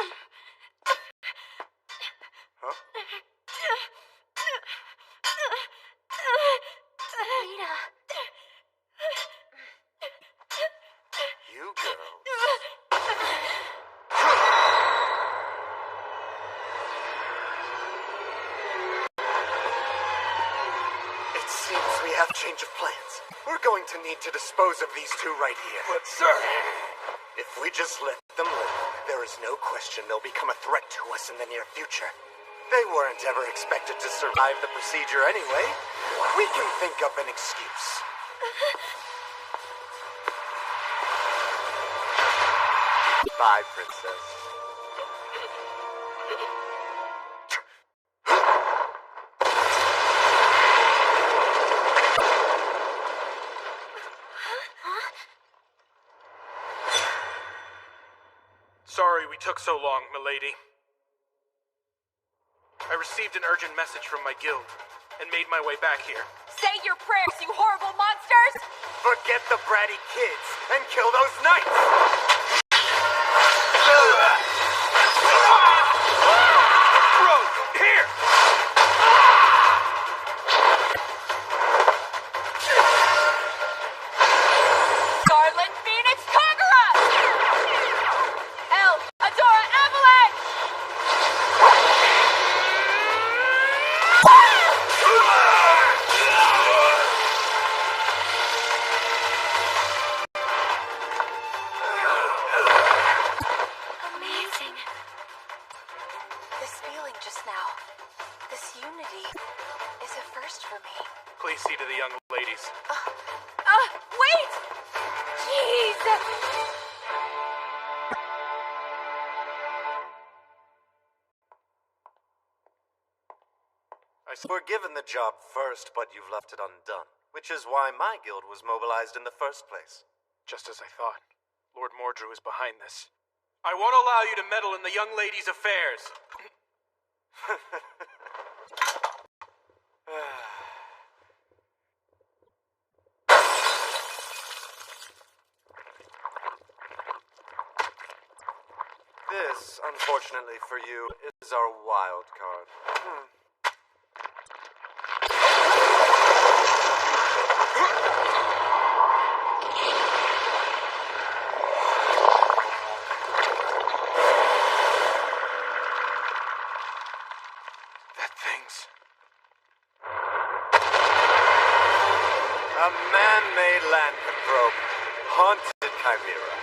Speaker 2: Huh?
Speaker 6: Lita.
Speaker 2: You girls. It seems we have change of plans. We're going to need to dispose of these two right here.
Speaker 9: But, sir...
Speaker 2: If we just let them live, there is no question they'll become a threat to us in the near future. They weren't ever expected to survive the procedure anyway. We can think up an excuse. Bye, Princess.
Speaker 3: Sorry we took so long, milady. I received an urgent message from my guild and made my way back here.
Speaker 4: Say your prayers, you horrible monsters!
Speaker 2: Forget the bratty kids and kill those knights!
Speaker 3: Rogue, here!
Speaker 4: Garland Phoenix Kagura! El Adora Avalanche!
Speaker 6: Amazing.
Speaker 5: This feeling just now, this unity, is a first for me.
Speaker 3: Please see to the young ladies.
Speaker 4: Wait! Jeez!
Speaker 2: We're given the job first, but you've left it undone. Which is why my guild was mobilized in the first place.
Speaker 3: Just as I thought. Lord Mordrew is behind this. I won't allow you to meddle in the young lady's affairs.
Speaker 2: This, unfortunately for you, is our wild card.
Speaker 3: That thing's...
Speaker 2: A man-made lankanthrope, haunted chimera.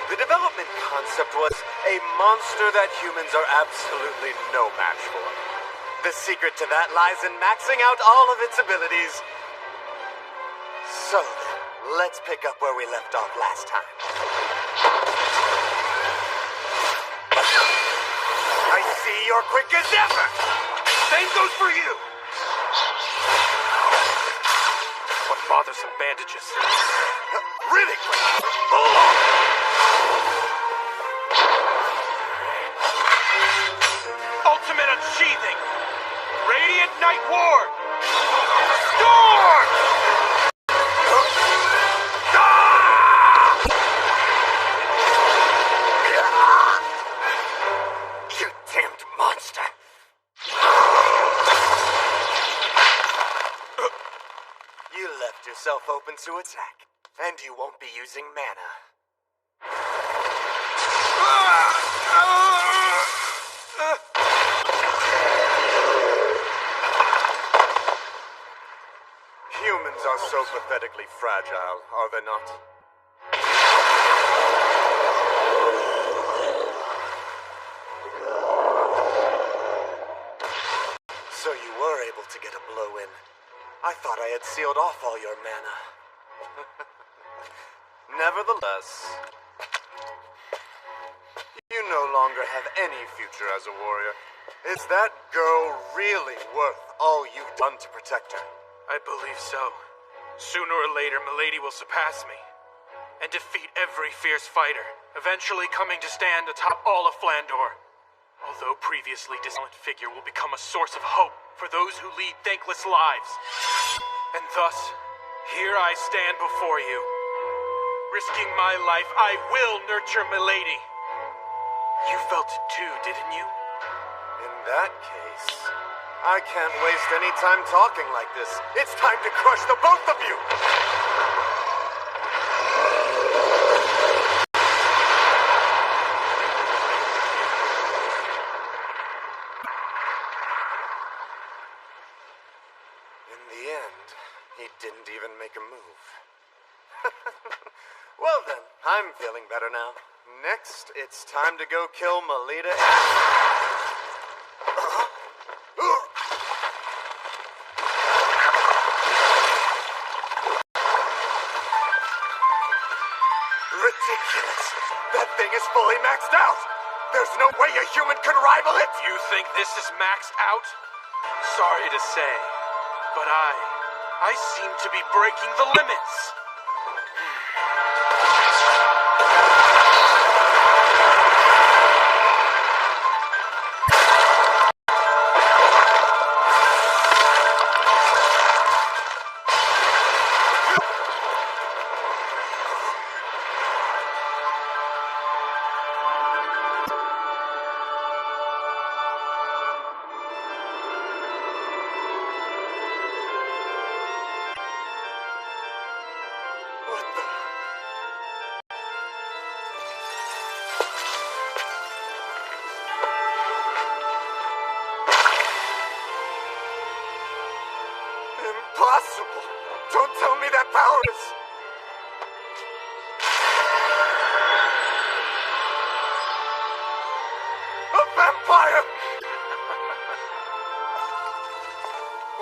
Speaker 2: The development concept was a monster that humans are absolutely no match for. The secret to that lies in maxing out all of its abilities. So then, let's pick up where we left off last time. I see you're quick as ever! Same goes for you!
Speaker 3: What bothersome bandages.
Speaker 2: Really quick! Hold on!
Speaker 3: Ultimate unsheathing! Radiant Night Ward! Storm!
Speaker 2: You damned monster! You left yourself open to attack, and you won't be using mana. Humans are so pathetically fragile, are they not? So you were able to get a blow in. I thought I had sealed off all your mana. Nevertheless, you no longer have any future as a warrior. Is that girl really worth all you've done to protect her?
Speaker 3: I believe so. Sooner or later, Milady will surpass me and defeat every fierce fighter, eventually coming to stand atop all of Flandor. Although previously dissolute figure will become a source of hope for those who lead thankless lives. And thus, here I stand before you, Risking my life, I will nurture Milady. You felt it too, didn't you?
Speaker 2: In that case, I can't waste any time talking like this. It's time to crush the both of you! In the end, he didn't even make a move. Well then, I'm feeling better now. Next, it's time to go kill Melita. Ridiculous! That thing is fully maxed out! There's no way a human could rival it!
Speaker 3: You think this is maxed out? Sorry to say, but I seem to be breaking the limits.
Speaker 2: What the... Impossible! Don't tell me that power is... a vampire!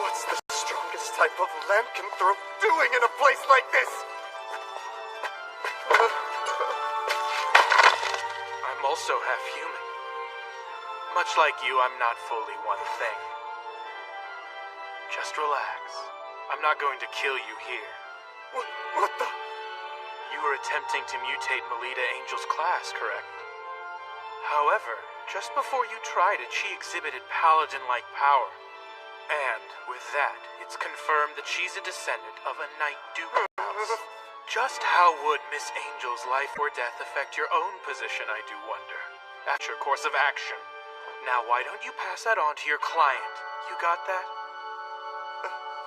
Speaker 2: What's the strongest type of lankanthrope doing in a place like this?
Speaker 3: I'm also half human. Much like you, I'm not fully one thing. Just relax. I'm not going to kill you here.
Speaker 2: What the...
Speaker 3: You were attempting to mutate Melita Angel's class, correct? However, just before you tried it, she exhibited paladin-like power. And, with that, it's confirmed that she's a descendant of a Knight Duke house. Just how would Miss Angel's life or death affect your own position, I do wonder. That's your course of action. Now, why don't you pass that on to your client? You got that?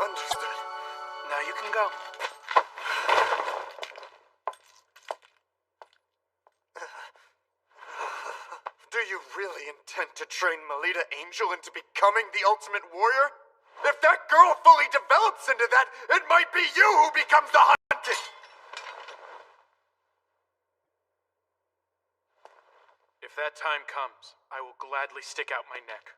Speaker 2: Understood.
Speaker 3: Now you can go.
Speaker 2: Do you really intend to train Melita Angel into becoming the ultimate warrior? If that girl fully develops into that, it might be you who becomes the hunted!
Speaker 3: If that time comes, I will gladly stick out my neck.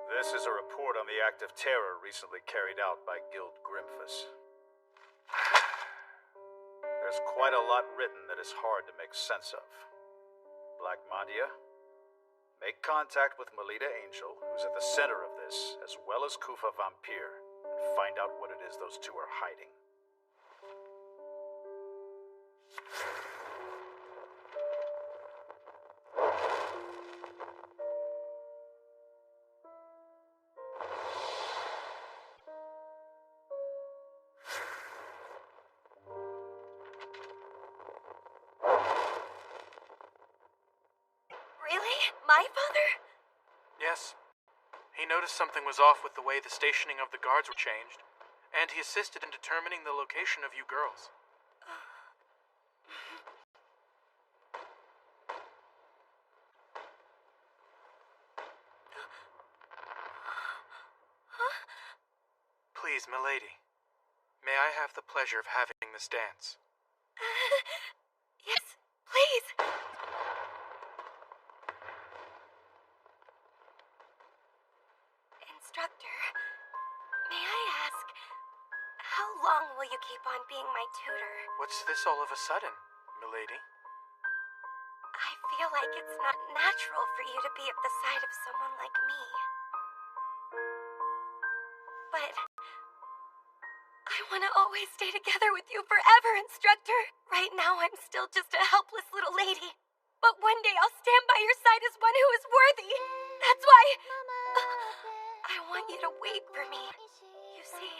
Speaker 1: This is a report on the act of terror recently carried out by Guild Grimfish. There's quite a lot written that is hard to make sense of. Black Mandia, make contact with Melita Angel, who's at the center of this, as well as Kufa Vampire, and find out what it is those two are hiding.
Speaker 6: Really? My father?
Speaker 3: Yes. He noticed something was off with the way the stationing of the guards were changed, and he assisted in determining the location of you girls. Please, milady, may I have the pleasure of having this dance?
Speaker 6: Yes, please. Instructor, may I ask, how long will you keep on being my tutor?
Speaker 3: What's this all of a sudden, milady?
Speaker 6: I feel like it's not natural for you to be at the side of someone like me. But I want to always stay together with you forever, Instructor. Right now, I'm still just a helpless little lady. But one day, I'll stand by your side as one who is worthy. That's why I want you to wait for me. You see?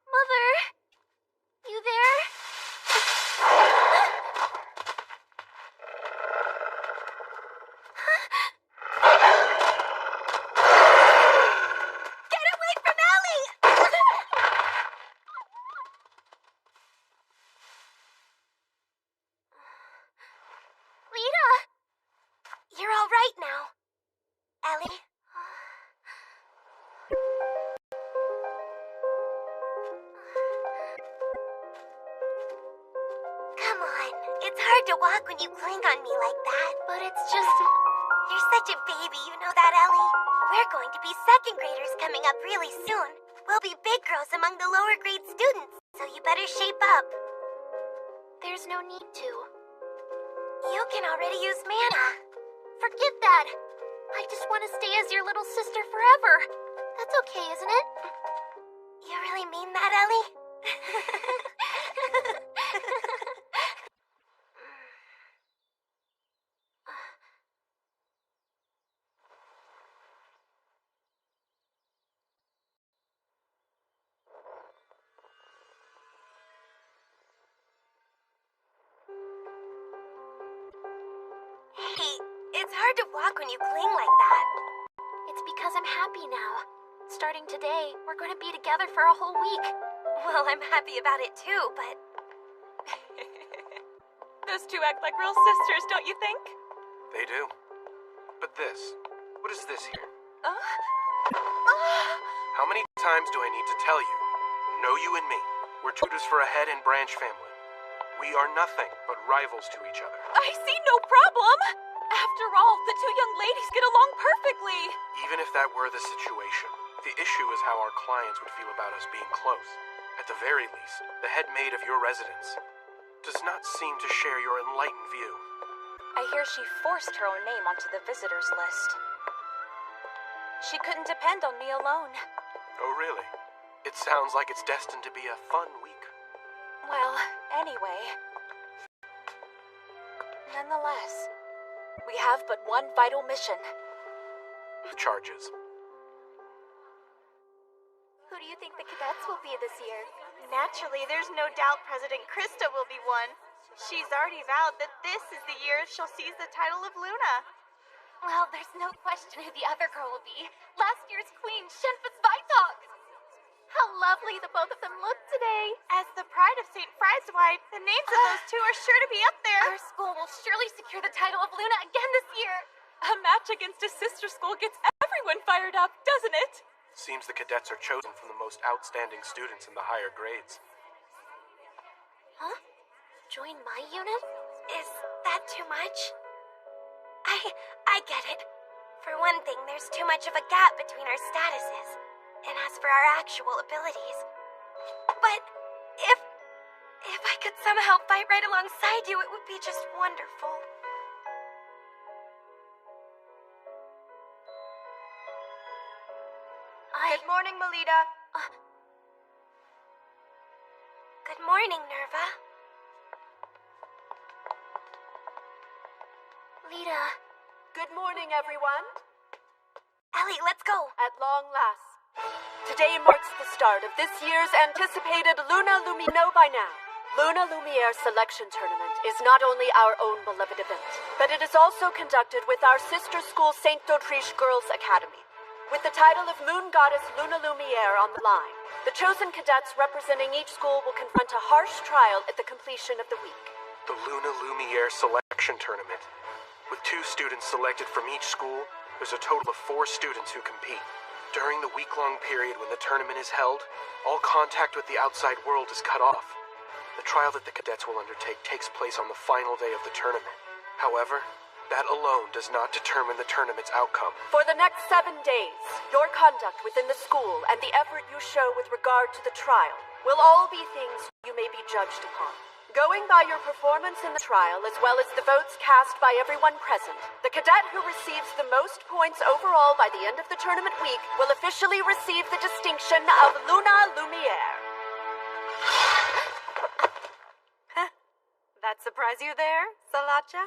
Speaker 6: Mother? You there? Get away from Ellie! Lita! You're all right now. Ellie? Come on. It's hard to walk when you cling on me like that, but it's just... You're such a baby, you know that, Ellie? We're going to be second graders coming up really soon. We'll be big girls among the lower grade students, so you better shape up. There's no need to. You can already use mana. Forget that. I just want to stay as your little sister forever. That's okay, isn't it? You really mean that, Ellie? Hey, it's hard to walk when you cling like that. It's because I'm happy now. Starting today, we're going to be together for a whole week. Well, I'm happy about it too, but...
Speaker 4: Those two act like real sisters, don't you think?
Speaker 3: They do. But this, what is this here? How many times do I need to tell you? Know you and me. We're tutors for a head and branch family. We are nothing but rivals to each other.
Speaker 4: I see no problem. After all, the two young ladies get along perfectly.
Speaker 3: Even if that were the situation, the issue is how our clients would feel about us being close. At the very least, the head maid of your residence does not seem to share your enlightened view.
Speaker 4: I hear she forced her own name onto the visitors list. She couldn't depend on me alone.
Speaker 3: Oh, really? It sounds like it's destined to be a fun week.
Speaker 4: Well, anyway. Nonetheless, we have but one vital mission.
Speaker 3: Charges.
Speaker 6: Who do you think the cadets will be this year?
Speaker 8: Naturally, there's no doubt President Krista will be one. She's already vowed that this is the year she'll seize the title of Luna.
Speaker 6: Well, there's no question who the other girl will be. Last year's queen, Shenfus Vitox. How lovely the both of them look today.
Speaker 8: As the pride of St. Frieswide, the names of those two are sure to be up there.
Speaker 6: Our school will surely secure the title of Luna again this year.
Speaker 4: A match against a sister school gets everyone fired up, doesn't it?
Speaker 3: Seems the cadets are chosen from the most outstanding students in the higher grades.
Speaker 6: Huh? Join my unit?
Speaker 8: Is that too much? I get it. For one thing, there's too much of a gap between our statuses. And as for our actual abilities... But if I
Speaker 6: could somehow fight right alongside you, it would be just wonderful.
Speaker 8: Good morning, Melita.
Speaker 6: Good morning, Nerva. Lita.
Speaker 8: Good morning, everyone.
Speaker 6: Ellie, let's go.
Speaker 8: At long last. Today marks the start of this year's anticipated Luna Lumino by now. Luna Lumiere Selection Tournament is not only our own beloved event, but it is also conducted with our sister school St. d'Autriche Girls Academy. With the title of Moon Goddess Luna Lumiere on the line, the chosen cadets representing each school will confront a harsh trial at the completion of the week.
Speaker 3: The Luna Lumiere Selection Tournament. With 2 students selected from each school, there's a total of 4 students who compete. During the week-long period when the tournament is held, all contact with the outside world is cut off. The trial that the cadets will undertake takes place on the final day of the tournament. However, that alone does not determine the tournament's outcome.
Speaker 8: For the next 7 days, your conduct within the school and the effort you show with regard to the trial will all be things you may be judged upon. Going by your performance in the trial, as well as the votes cast by everyone present, the cadet who receives the most points overall by the end of the tournament week will officially receive the distinction of Luna Lumiere. That surprise you there, Salacha?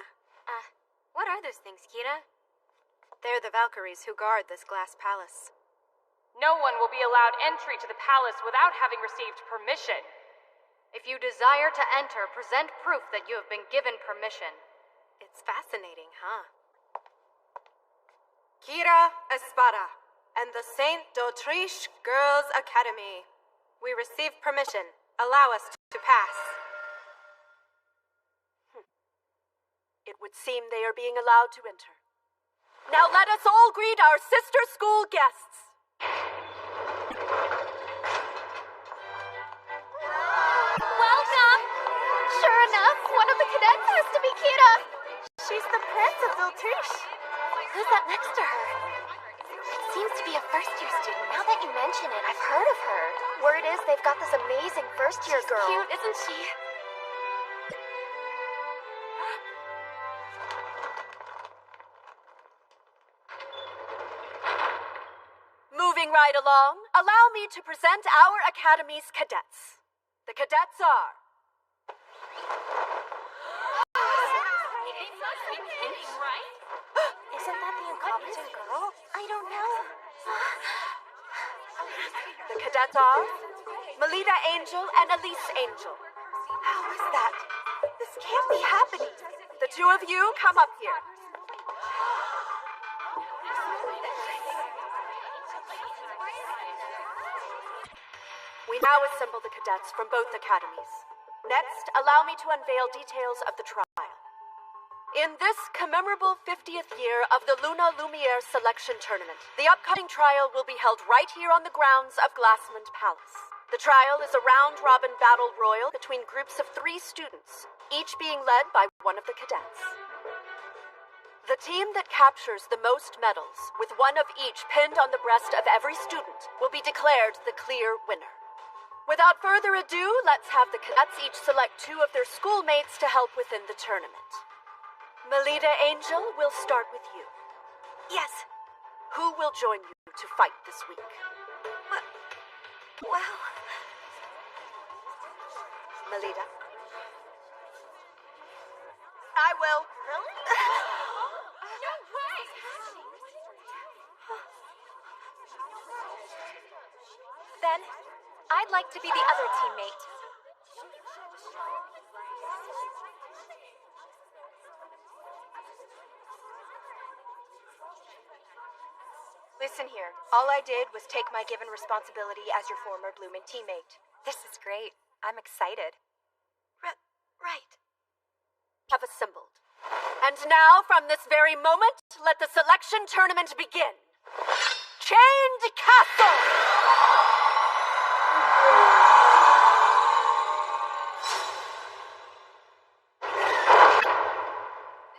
Speaker 6: What are those things, Kira?
Speaker 8: They're the Valkyries who guard this glass palace.
Speaker 7: No one will be allowed entry to the palace without having received permission.
Speaker 13: If you desire to enter, present proof that you have been given permission.
Speaker 8: It's fascinating, huh? Kira Espada and the St. d'Autriche Girls Academy. We receive permission. Allow us to pass. It would seem they are being allowed to enter. Now let us all greet our sister school guests.
Speaker 6: Welcome! Sure enough, one of the cadets has to be Kira. She's the prince of d'Autriche. Who's that next to her? It seems to be a first-year student. Now that you mention it, I've heard of her. Word is they've got this amazing first-year girl. Cute, isn't she?
Speaker 8: Moving right along, allow me to present our Academy's cadets. The cadets are...
Speaker 6: Isn't that the incompetent girl? I don't know.
Speaker 8: The cadets are Melita Angel and Elise Angel. How is that? This can't be happening. The 2 of you come up here. We now assemble the cadets from both academies. Next, allow me to unveil details of the trial. In this commemorable 50th year of the Luna Lumiere Selection Tournament, the upcoming trial will be held right here on the grounds of Glassmond Palace. The trial is a round-robin battle royal between groups of 3 students, each being led by one of the cadets. The team that captures the most medals, with one of each pinned on the breast of every student, will be declared the clear winner. Without further ado, let's have the cadets each select 2 of their schoolmates to help within the tournament. Melita Angel, we'll start with you.
Speaker 6: Yes.
Speaker 8: Who will join you to fight this week?
Speaker 6: Well...
Speaker 8: Melita? I will.
Speaker 6: Really?
Speaker 7: No way!
Speaker 6: Then, I'd like to be the other teammate.
Speaker 8: Listen here. All I did was take my given responsibility as your former Bloomin' teammate.
Speaker 6: This is great. I'm excited. Right.
Speaker 8: Have assembled. And now, from this very moment, let the selection tournament begin. Chained Castle!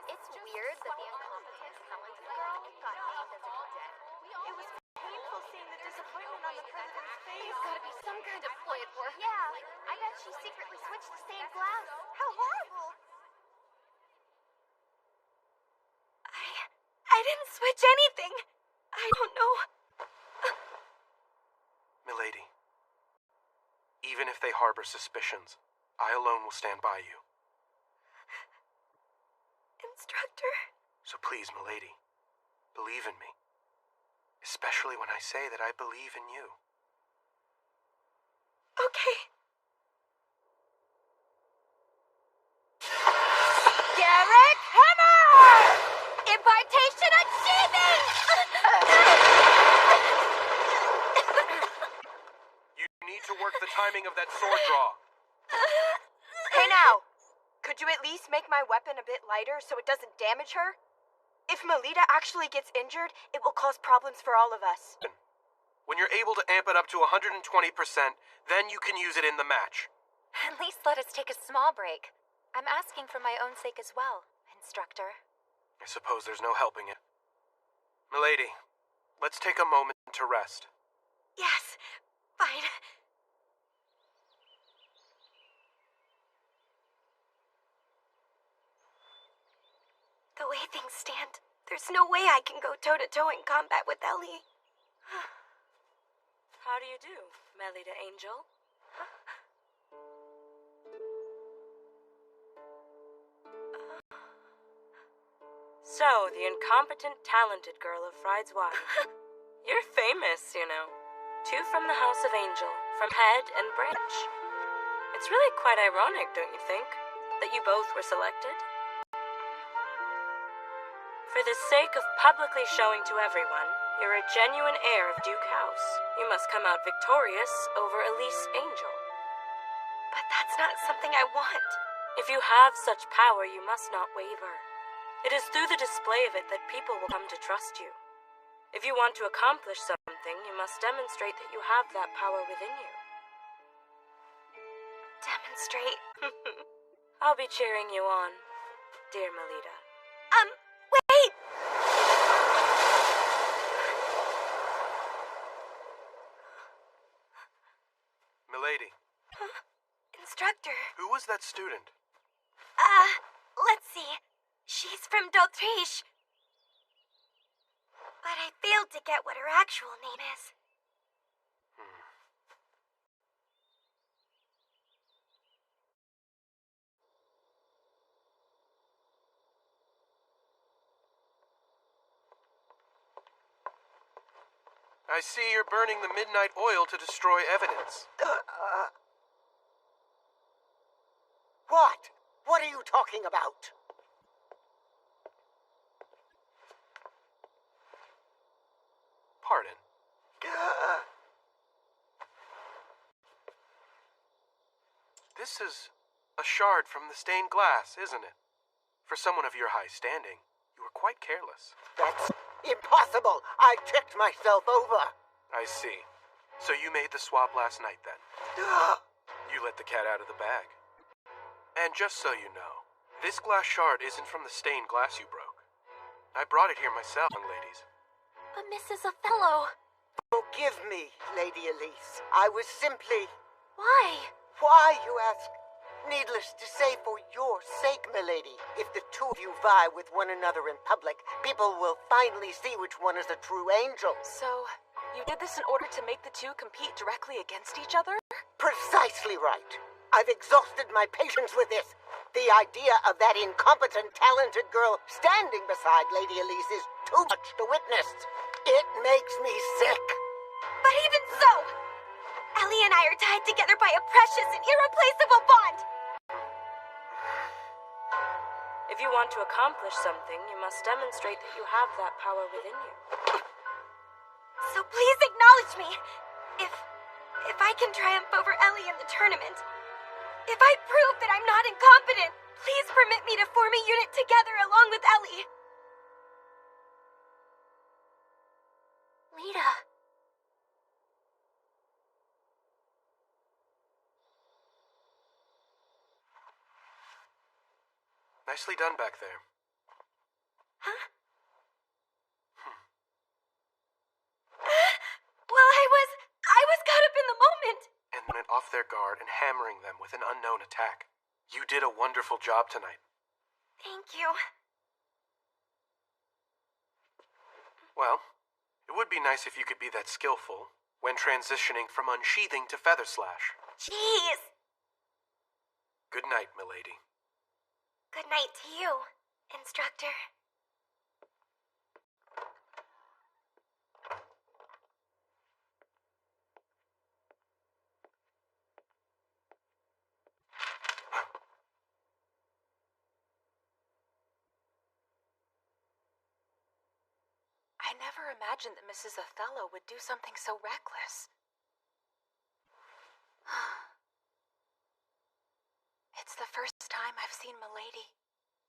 Speaker 6: It's weird that the incompetent talented girl got named as a cadet.
Speaker 8: It was painful seeing the disappointment on the president's face.
Speaker 6: There's gotta be some kind of ploy at work. Yeah, I bet she secretly switched to stay in
Speaker 8: glass. How horrible.
Speaker 5: I didn't switch anything. I don't know.
Speaker 3: Milady, even if they harbor suspicions, I alone will stand by you.
Speaker 5: Instructor?
Speaker 3: So please, Milady, believe in me. Especially when I say that I believe in you.
Speaker 5: Okay.
Speaker 8: Garrick Hammer! Impartation achieving!
Speaker 3: You need to work the timing of that sword draw.
Speaker 8: Hey now, could you at least make my weapon a bit lighter so it doesn't damage her? If Melita actually gets injured, it will cause problems for all of us.
Speaker 3: When you're able to amp it up to 120%, then you can use it in the match.
Speaker 4: At least let us take a small break. I'm asking for my own sake as well, Instructor.
Speaker 3: I suppose there's no helping it. Milady, let's take a moment to rest.
Speaker 5: Yes, fine. The way things stand, there's no way I can go toe-to-toe in combat with Ellie.
Speaker 8: How do you do, Melita Angel? So, the incompetent, talented girl of Rivalry. You're famous, you know. 2 from the House of Angel, from Head and Branch. It's really quite ironic, don't you think, that you both were selected? For the sake of publicly showing to everyone, you're a genuine heir of Duke House. You must come out victorious over Elise Angel.
Speaker 5: But that's not something I want.
Speaker 8: If you have such power, you must not waver. It is through the display of it that people will come to trust you. If you want to accomplish something, you must demonstrate that you have that power within you.
Speaker 5: Demonstrate?
Speaker 8: I'll be cheering you on, dear Melita.
Speaker 5: Wait!
Speaker 3: Milady.
Speaker 5: Instructor.
Speaker 3: Who was that student?
Speaker 5: Let's see. She's from d'Autriche. But I failed to get what her actual name is.
Speaker 3: I see you're burning the midnight oil to destroy evidence.
Speaker 11: What? What are you talking about?
Speaker 3: Pardon. This is a shard from the stained glass, isn't it? For someone of your high standing, you were quite careless.
Speaker 11: That's impossible. I checked myself over.
Speaker 3: I see. So you made the swap last night, then? You let the cat out of the bag. And just so you know, this glass shard isn't from the stained glass you broke. I brought it here myself, young ladies.
Speaker 5: But Mrs. Othello...
Speaker 11: Forgive me, Lady Elise. I was simply...
Speaker 5: Why?
Speaker 11: Why, you ask? Needless to say, for your sake, milady. If the two of you vie with one another in public, people will finally see which one is a true angel.
Speaker 8: So, you did this in order to make the two compete directly against each other?
Speaker 11: Precisely right. I've exhausted my patience with this. The idea of that incompetent, talented girl standing beside Lady Elise is too much to witness. It makes me sick.
Speaker 5: But even so, Ellie and I are tied together by a precious and irreplaceable bond.
Speaker 8: If you want to accomplish something, you must demonstrate that you have that power within you.
Speaker 5: So please acknowledge me. If I can triumph over Ellie in the tournament, if I prove that I'm not incompetent, please permit me to form a unit together along with Ellie. Lita.
Speaker 3: Nicely done back there.
Speaker 5: Huh? Well, I was caught up in the moment.
Speaker 3: And went off their guard and hammering them with an unknown attack. You did a wonderful job tonight.
Speaker 6: Thank you.
Speaker 3: Well, it would be nice if you could be that skillful when transitioning from unsheathing to feather slash.
Speaker 6: Jeez.
Speaker 3: Good night, milady.
Speaker 6: Good night to you, instructor.
Speaker 4: I never imagined that Mrs. Othello would do something so reckless. It's the first time I've seen Milady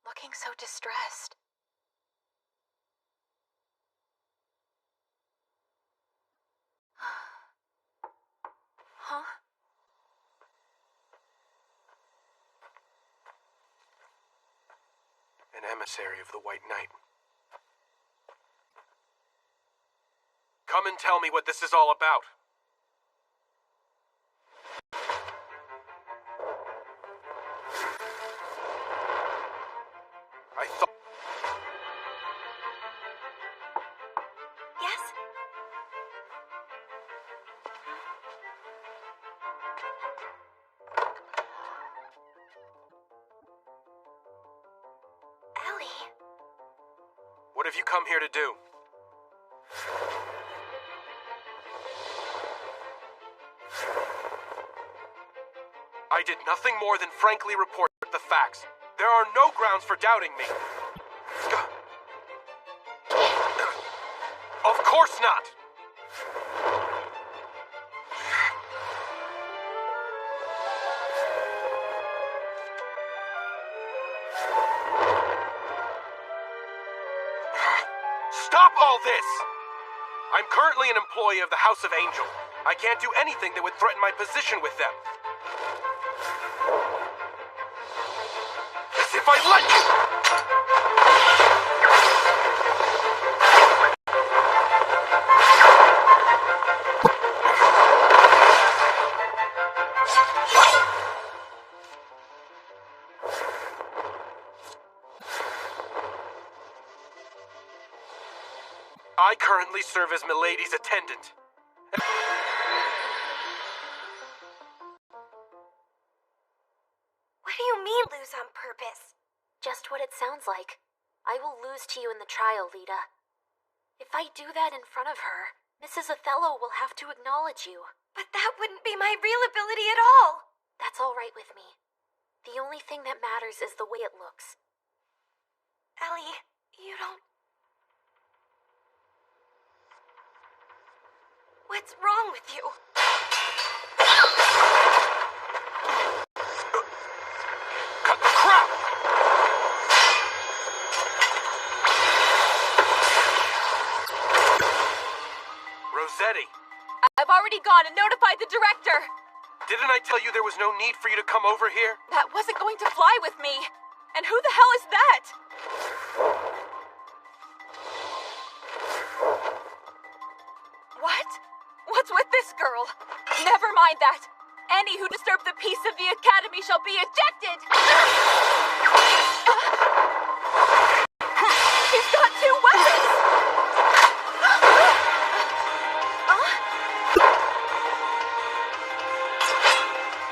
Speaker 4: looking so distressed. Huh?
Speaker 3: An emissary of the White Knight. Come and tell me what this is all about. I thought...
Speaker 6: Yes? Ellie?
Speaker 3: What have you come here to do? I did nothing more than frankly report the facts. There are no grounds for doubting me. Of course not! Stop all this! I'm currently an employee of the House of Angel. I can't do anything that would threaten my position with them. As if I let you! I currently serve as Milady's attendant.
Speaker 6: What do you mean, lose on purpose?
Speaker 12: Just what it sounds like. I will lose to you in the trial, Lita. If I do that in front of her, Mrs. Othello will have to acknowledge you.
Speaker 6: But that wouldn't be my real ability at all.
Speaker 12: That's all right with me. The only thing that matters is the way it looks.
Speaker 6: Ellie, you don't... What's wrong with you?
Speaker 3: Cut the crap! Rossetti!
Speaker 4: I've already gone and notified the director.
Speaker 3: Didn't I tell you there was no need for you to come over here?
Speaker 4: That wasn't going to fly with me. And who the hell is that? What? What's with this girl? Never mind that. Any who disturb the peace of the Academy shall be ejected! He's got two weapons!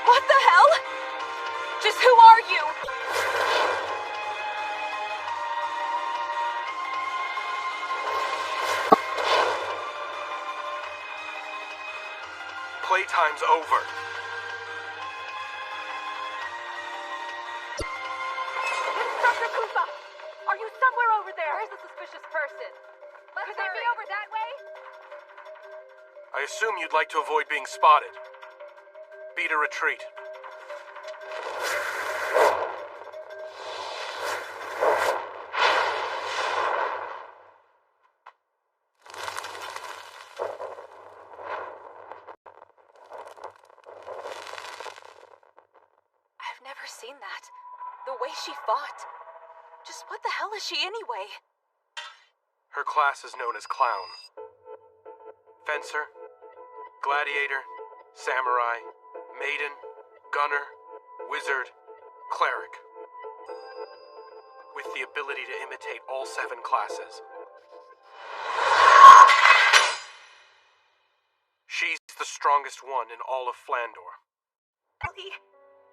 Speaker 4: What the hell? Just who are you?
Speaker 3: Playtime's over.
Speaker 7: Instructor Koopa, are you somewhere over there? Where's the suspicious person? Could they be over that way?
Speaker 3: I assume you'd like to avoid being spotted. Beat a retreat.
Speaker 4: I've never seen that. The way she fought. Just what the hell is she anyway?
Speaker 3: Her class is known as Clown. Fencer, Gladiator, Samurai, Maiden, Gunner, Wizard, Cleric. With the ability to imitate all 7 classes. She's the strongest one in all of Flandor.
Speaker 8: Ellie,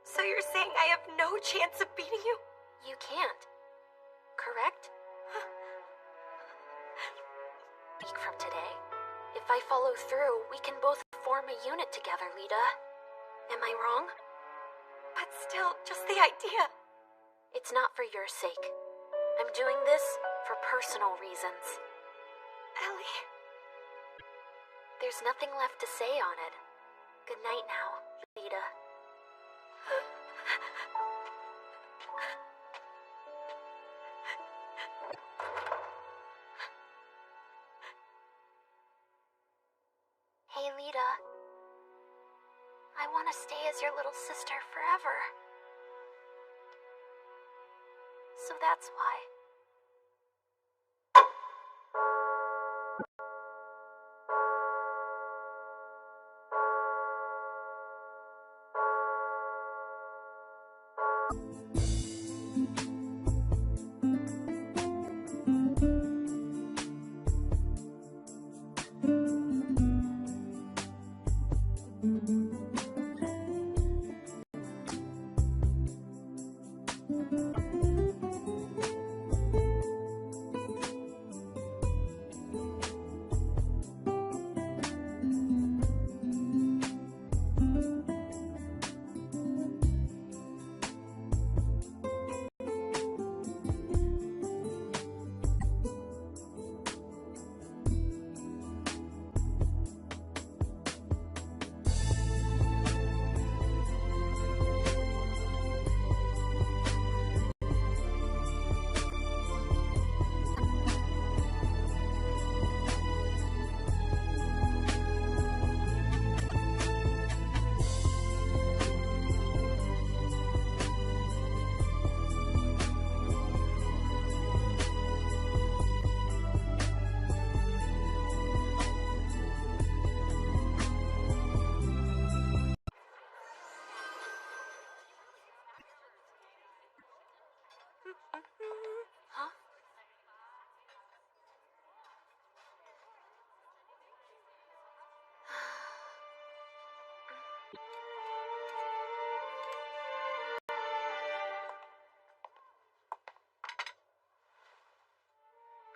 Speaker 8: so you're saying I have no chance of beating you?
Speaker 12: You can't. Correct? Week from today, if I follow through, we can both form a unit together, Lita. Am I wrong?
Speaker 8: But still, just the idea.
Speaker 12: It's not for your sake. I'm doing this for personal reasons.
Speaker 8: Ellie.
Speaker 12: There's nothing left to say on it. Good night now, Lita. Hey, Lita. I want to stay as your little sister forever. So that's why. Huh?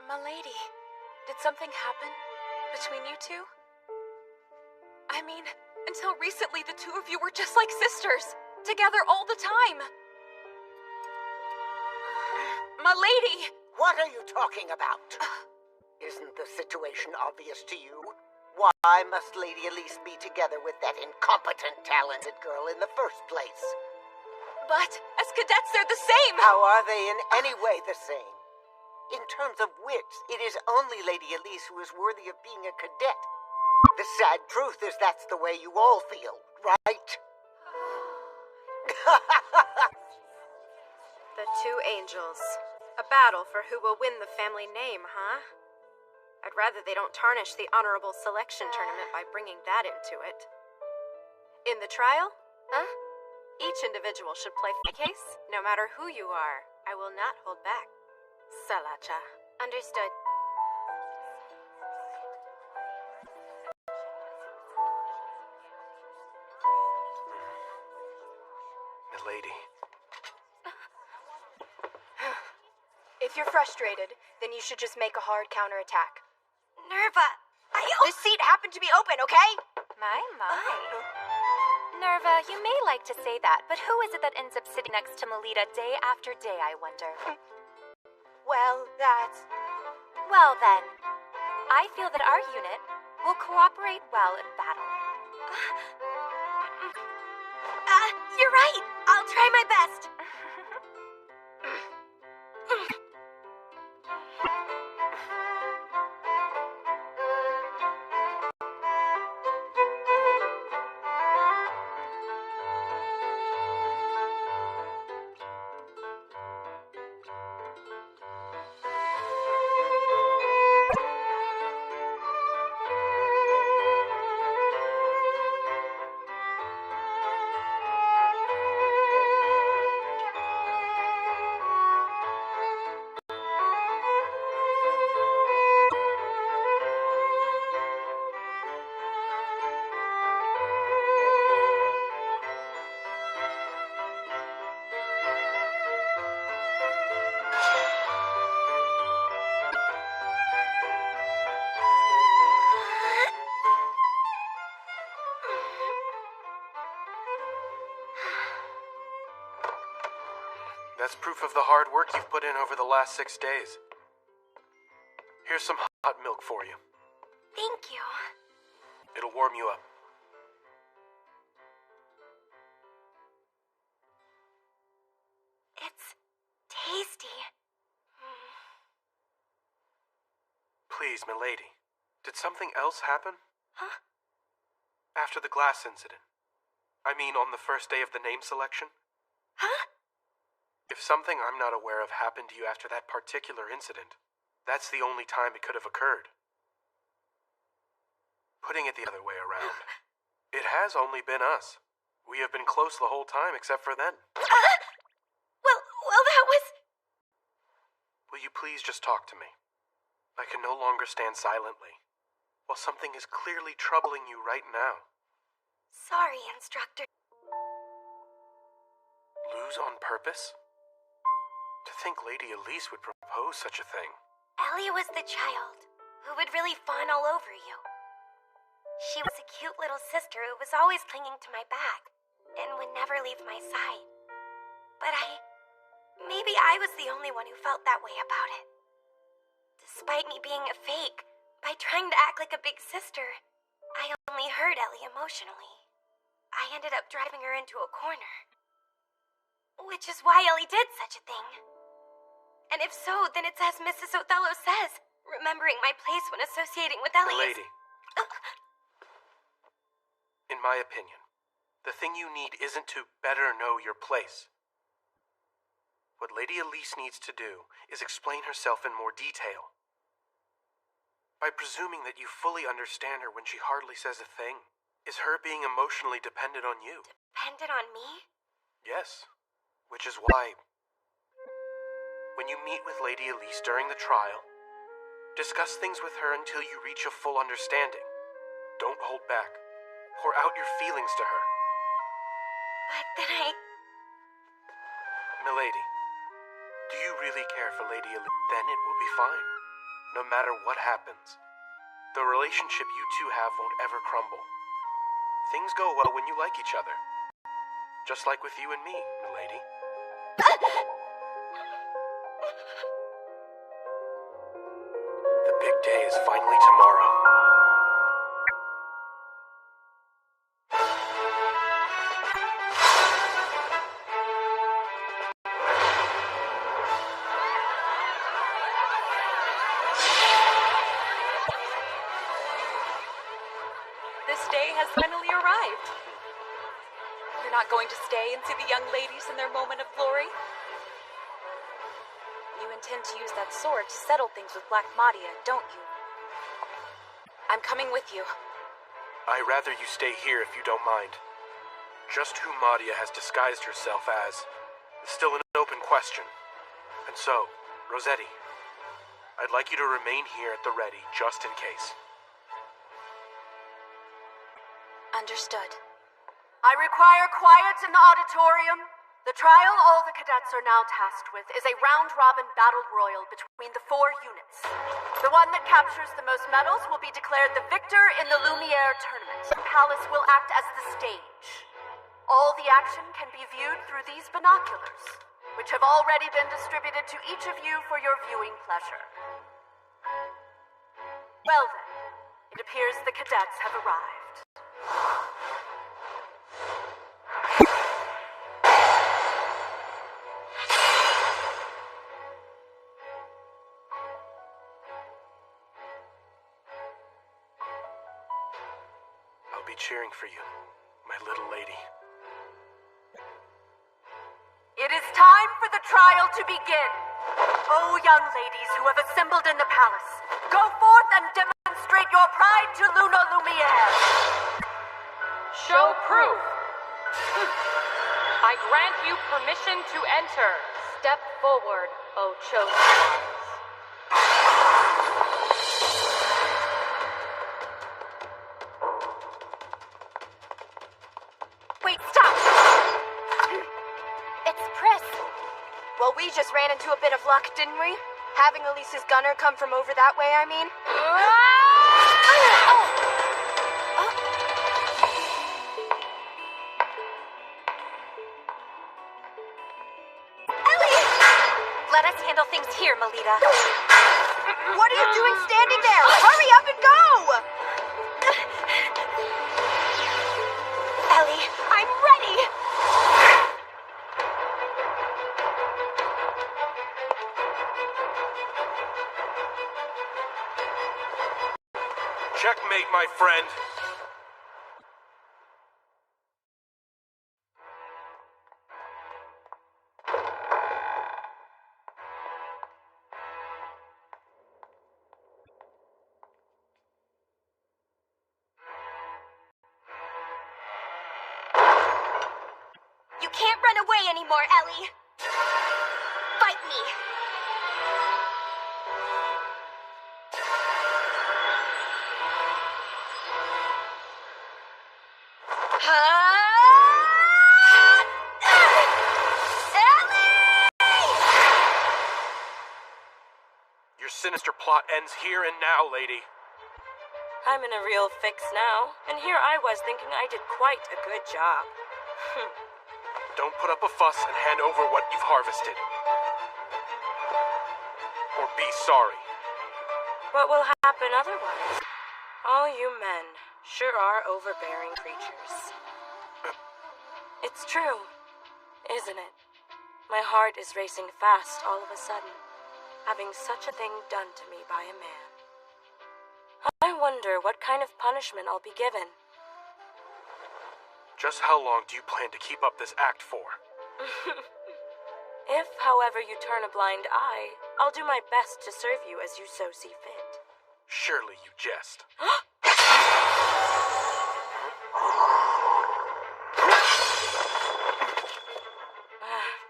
Speaker 4: Milady, did something happen between you two? I mean, until recently the two of you were just like sisters, together all the time. Milady!
Speaker 11: What are you talking about? Isn't the situation obvious to you? Why must Lady Elise be together with that incompetent, talented girl in the first place?
Speaker 4: But as cadets, they're the same!
Speaker 11: How are they in any way the same? In terms of wits, it is only Lady Elise who is worthy of being a cadet. The sad truth is that's the way you all feel, right?
Speaker 14: The two angels. A battle for who will win the family name, huh? I'd rather they don't tarnish the honorable selection tournament by bringing that into it. In the trial? Huh? Each individual should play my case, no matter who you are. I will not hold back. Salacha. Understood.
Speaker 3: Milady.
Speaker 14: If you're frustrated, then you should just make a hard counterattack.
Speaker 8: Nerva,
Speaker 14: This seat happened to be open, okay?
Speaker 4: My. Nerva, you may like to say that, but who is it that ends up sitting next to Melita day after day, I wonder?
Speaker 8: well, that's...
Speaker 4: Well then, I feel that our unit will cooperate well in battle.
Speaker 8: You're right. I'll try my best.
Speaker 3: That's proof of the hard work you've put in over the last 6 days. Here's some hot milk for you.
Speaker 6: Thank you.
Speaker 3: It'll warm you up.
Speaker 6: It's tasty.
Speaker 3: Please, milady, did something else happen?
Speaker 6: Huh?
Speaker 3: After the glass incident. I mean, on the first day of the name selection?
Speaker 6: Huh?
Speaker 3: If something I'm not aware of happened to you after that particular incident, that's the only time it could have occurred. Putting it the other way around, it has only been us. We have been close the whole time except for then.
Speaker 6: Well, that was...
Speaker 3: Will you please just talk to me? I can no longer stand silently, while something is clearly troubling you right now.
Speaker 6: Sorry, Instructor.
Speaker 3: Lose on purpose? To think Lady Elise would propose such a thing.
Speaker 6: Ellie was the child who would really fawn all over you. She was a cute little sister who was always clinging to my back and would never leave my side. But maybe I was the only one who felt that way about it. Despite me being a fake, by trying to act like a big sister, I only hurt Ellie emotionally. I ended up driving her into a corner. Which is why Ellie did such a thing. And if so, then it's as Mrs. Othello says, remembering my place when associating with Ellie
Speaker 3: Milady. In my opinion, the thing you need isn't to better know your place. What Lady Elise needs to do is explain herself in more detail. By presuming that you fully understand her when she hardly says a thing, is her being emotionally dependent on you.
Speaker 6: Dependent on me?
Speaker 3: Yes, which is why, when you meet with Lady Elise during the trial, discuss things with her until you reach a full understanding. Don't hold back. Pour out your feelings to her.
Speaker 6: But then
Speaker 3: Milady, do you really care for Lady Elise? Then it will be fine. No matter what happens, the relationship you two have won't ever crumble. Things go well when you like each other. Just like with you and me, milady. The big day is finally tomorrow.
Speaker 4: This day has finally arrived. You're not going to stay and see the young ladies in their moment of glory? You intend to use that sword to settle things with Black Madia, don't you? I'm coming with you.
Speaker 3: I'd rather you stay here if you don't mind. Just who Madia has disguised herself as is still an open question. And so, Rossetti, I'd like you to remain here at the ready just in case.
Speaker 4: Understood.
Speaker 13: I require quiet in the auditorium. The trial all the cadets are now tasked with is a round-robin battle royal between the 4 units. The one that captures the most medals will be declared the victor in the Lumiere tournament. The palace will act as the stage. All the action can be viewed through these binoculars, which have already been distributed to each of you for your viewing pleasure. Well then, it appears the cadets have arrived.
Speaker 3: I'll be cheering for you, my little lady.
Speaker 13: It is time for the trial to begin. Oh, young ladies who have assembled in the palace, go forth and demonstrate your pride to Luna Lumiere.
Speaker 7: Show proof. I grant you permission to enter. Step forward, O chosen ones.
Speaker 14: Wait, stop! It's Pris. Well, we just ran into a bit of luck, didn't we? Having Elise's gunner come from over that way, I mean.
Speaker 6: Ellie!
Speaker 12: Let us handle things here, Melita.
Speaker 8: What are you doing standing there? Hurry up and go! Ellie, I'm ready!
Speaker 3: Checkmate, my friend.
Speaker 8: You can't run away anymore, Ellie. Fight me.
Speaker 3: Your sinister plot ends here and now, lady.
Speaker 4: I'm in a real fix now, and here I was thinking I did quite a good job.
Speaker 3: Don't put up a fuss and hand over what you've harvested. Or be sorry.
Speaker 4: What will happen otherwise? All you men sure are overbearing creatures. It's true, isn't it? My heart is racing fast all of a sudden, having such a thing done to me by a man. I wonder what kind of punishment I'll be given.
Speaker 3: Just how long do you plan to keep up this act for?
Speaker 4: If, however, you turn a blind eye, I'll do my best to serve you as you so see fit.
Speaker 3: Surely you jest.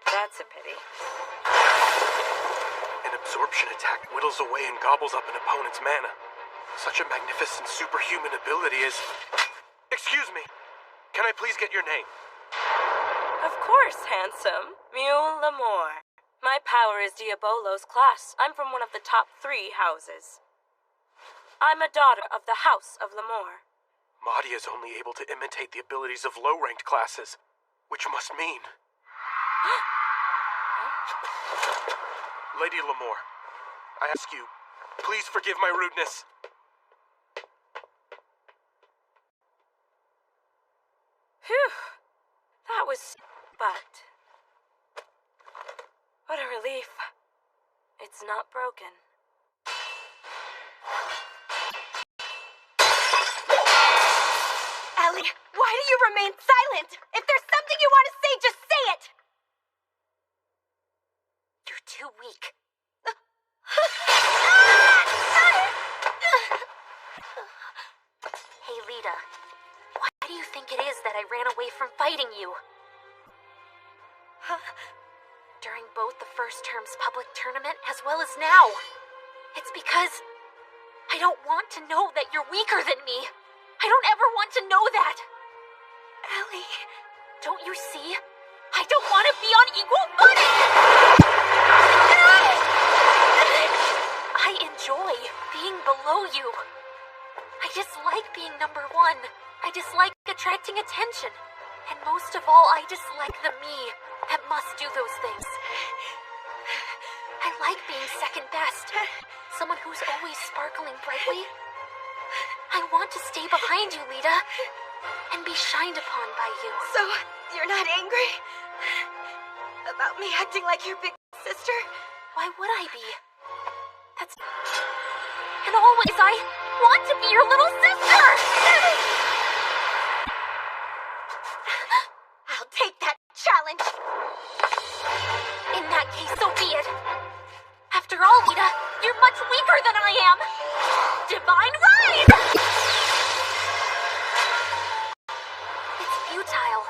Speaker 4: That's a pity.
Speaker 3: An absorption attack whittles away and gobbles up an opponent's mana. Such a magnificent superhuman ability is... Excuse me. Can I please get your name?
Speaker 4: Of course, handsome. Mule Lamore. My power is Diabolo's class. I'm from one of the top 3 houses. I'm a daughter of the House of Lamore.
Speaker 3: Mahdi is only able to imitate the abilities of low-ranked classes, which must mean... Lady Lamore, I ask you, please forgive my rudeness.
Speaker 4: Phew. That was... but... what a relief. It's not broken.
Speaker 8: Ellie, why do you remain silent? If there's something you want to say, just say it!
Speaker 12: You're too weak. Hey, Lita. Why do you think it is that I ran away from fighting you? During both the first term's public tournament as well as now. It's because I don't want to know that you're weaker than me. I don't ever want to know that.
Speaker 8: Ellie.
Speaker 12: Don't you see? I don't want to be on equal footing! I enjoy being below you. I dislike being number 1. I dislike attracting attention. And most of all, I dislike the me that must do those things. I like being second best. Someone who's always sparkling brightly. I want to stay behind you, Lita, and be shined upon by you.
Speaker 8: So, you're not angry? About me acting like your big sister?
Speaker 12: Why would I be? That's... And always I want to be your little sister!
Speaker 8: I'll take that challenge!
Speaker 12: In that case, so be it. After all, Lita, you're much weaker than I am. Divine Ride! It's futile.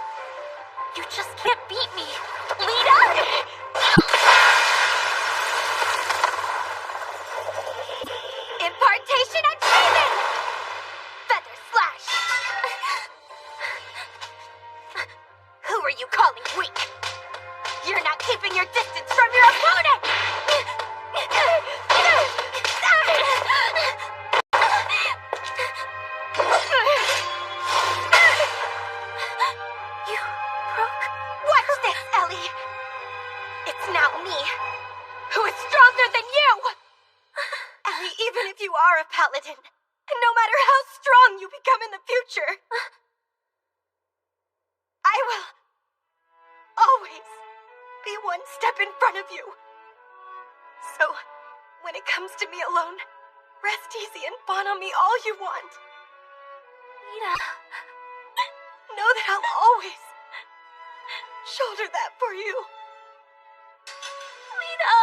Speaker 12: You just can't beat me. Lita!
Speaker 8: Impartation achievement! Feather slash! Who are you calling weak? You're not keeping your distance from your opponent! You broke... Watch this, Ellie! It's now me who is stronger than you! Ellie, even if you are a paladin, and no matter how strong you become in the future, I will always be one step in front of you. So, when it comes to me alone, rest easy and fawn on me all you want.
Speaker 6: Lita.
Speaker 8: Know that I'll always shoulder that for you.
Speaker 6: Lita.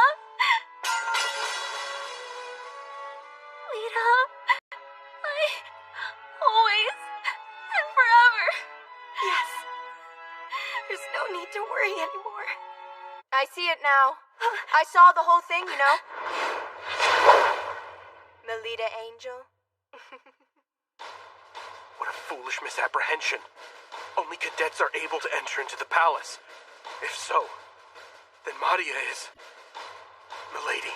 Speaker 6: Lita. I always and forever.
Speaker 8: Yes. There's no need to worry anymore.
Speaker 14: I see it now. I saw the whole thing, you know. Melita Angel.
Speaker 3: What a foolish misapprehension. Only cadets are able to enter into the palace. If so, then Madia is... Milady.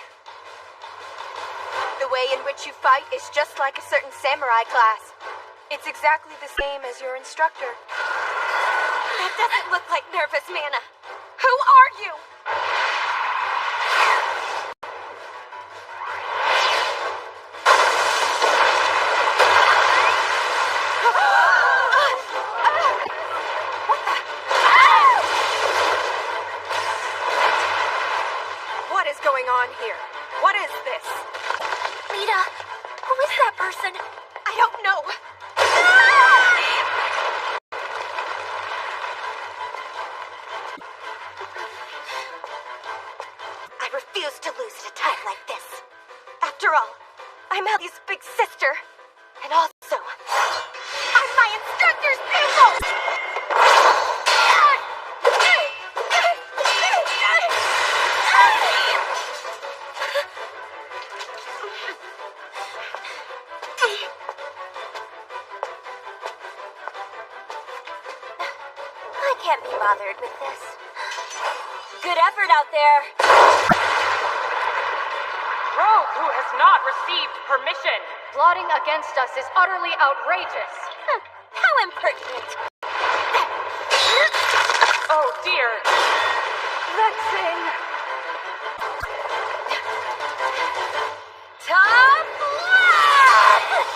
Speaker 14: The way in which you fight is just like a certain samurai class. It's exactly the same as your instructor.
Speaker 8: That doesn't look like nervous Mana. Who are you?
Speaker 14: What is going on here? What is this?
Speaker 6: Lita, who is that person?
Speaker 8: I don't know. I refuse to lose at a time like this. After all, I'm Ellie's big sister. And also, I'm my instructor's pupil!
Speaker 6: I can't be bothered with this. Good effort out there.
Speaker 7: Rogue who has not received permission. Plotting against us is utterly outrageous.
Speaker 6: How impertinent.
Speaker 7: Oh dear. Vexing.
Speaker 6: Top left!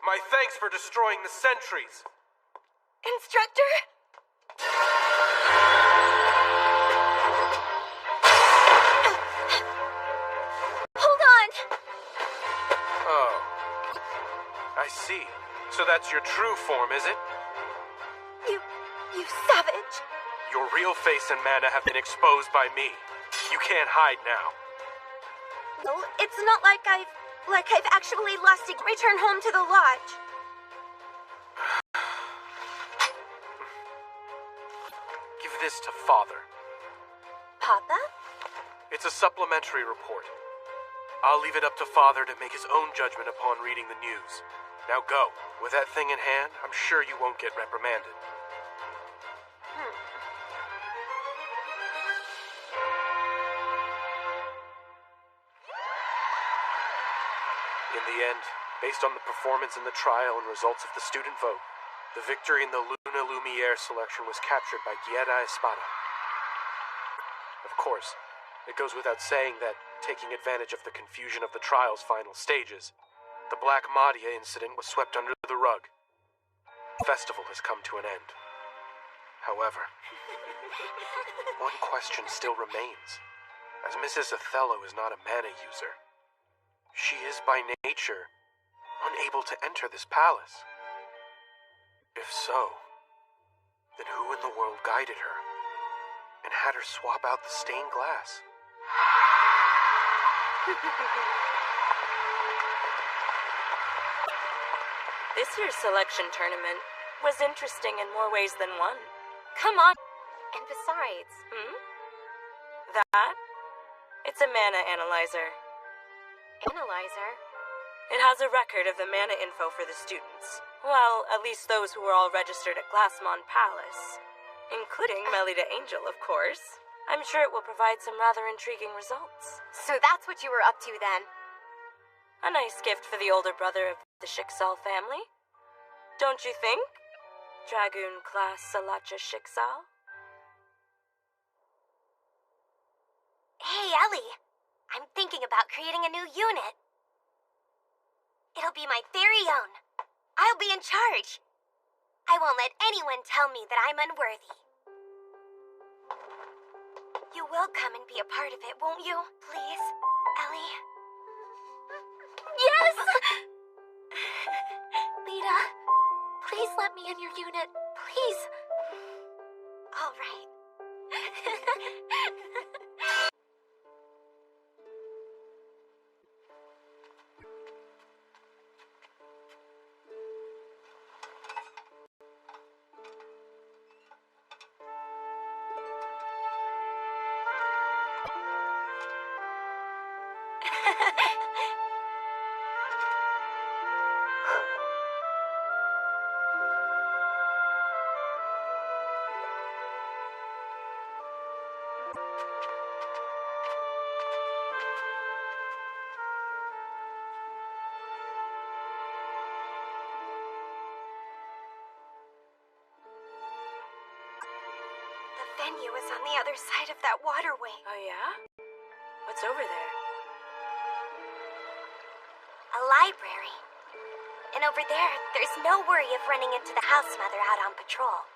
Speaker 3: My thanks for destroying the sentries.
Speaker 8: Instructor?
Speaker 6: Hold on.
Speaker 3: Oh. I see. So that's your true form, is it?
Speaker 8: You savage.
Speaker 3: Your real face and mana have been exposed by me. You can't hide now.
Speaker 8: No, it's not like I've actually lost it. Return home to the lodge.
Speaker 3: Give this to Father.
Speaker 8: Papa?
Speaker 3: It's a supplementary report. I'll leave it up to Father to make his own judgment upon reading the news. Now go. With that thing in hand, I'm sure you won't get reprimanded. In the end, based on the performance in the trial and results of the student vote, the victory in the Luna Lumiere selection was captured by Guerra Espada. Of course, it goes without saying that, taking advantage of the confusion of the trial's final stages, the Black Madia incident was swept under the rug. The festival has come to an end. However, one question still remains. As Mrs. Othello is not a mana user, she is by nature unable to enter this palace. If so, then who in the world guided her and had her swap out the stained glass?
Speaker 4: This year's selection tournament was interesting in more ways than one. Come on.
Speaker 14: And besides...
Speaker 4: That? It's a mana analyzer.
Speaker 14: Analyzer?
Speaker 4: It has a record of the mana info for the students. Well, at least those who were all registered at Glassmon Palace. Including Melida Angel, of course. I'm sure it will provide some rather intriguing results.
Speaker 14: So that's what you were up to then?
Speaker 4: A nice gift for the older brother of the Shiksal family. Don't you think? Dragoon class Salacha Shiksal?
Speaker 6: about creating a new unit. It'll be my very own. I'll be in charge. I won't let anyone tell me that I'm unworthy. You will come and be a part of it, won't you? Please, Ellie?
Speaker 12: Yes! Lita, please let me in your unit. Please.
Speaker 6: All right. The venue is on the other side of that waterway.
Speaker 14: Oh, yeah? What's over there?
Speaker 6: A library. And over there, there's no worry of running into the house mother out on patrol.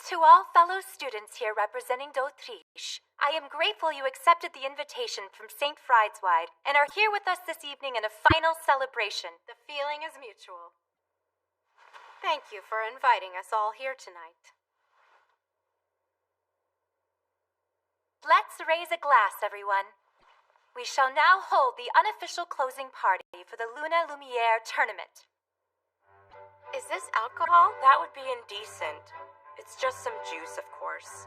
Speaker 4: To all fellow students here representing d'Autriche, I am grateful you accepted the invitation from St. Friedeswide and are here with us this evening in a final celebration.
Speaker 14: The feeling is mutual. Thank you for inviting us all here tonight.
Speaker 4: Let's raise a glass, everyone. We shall now hold the unofficial closing party for the Luna Lumiere tournament.
Speaker 14: Is this alcohol? That would be indecent. It's just some juice, of course.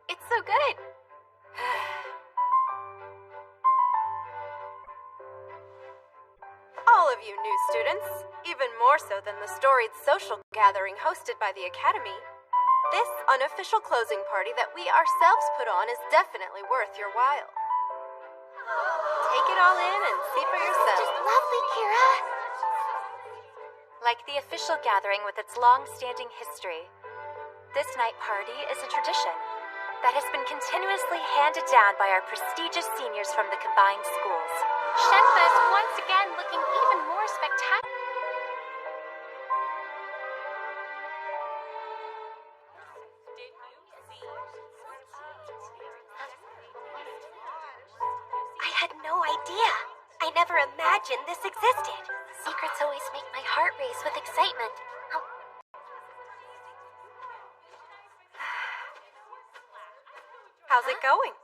Speaker 4: It's so good.
Speaker 14: All of you new students, even more so than the storied social gathering hosted by the Academy, this unofficial closing party that we ourselves put on is definitely worth your while. Take it all in and see for yourself.
Speaker 6: Just lovely, Kira.
Speaker 4: Like the official gathering with its long-standing history, this night party is a tradition that has been continuously handed down by our prestigious seniors from the combined schools.
Speaker 12: Shenpa is once again looking even more spectacular.
Speaker 6: I had no idea. I never imagined this existed.
Speaker 12: Secrets always make my heart race with excitement.
Speaker 14: How's it going?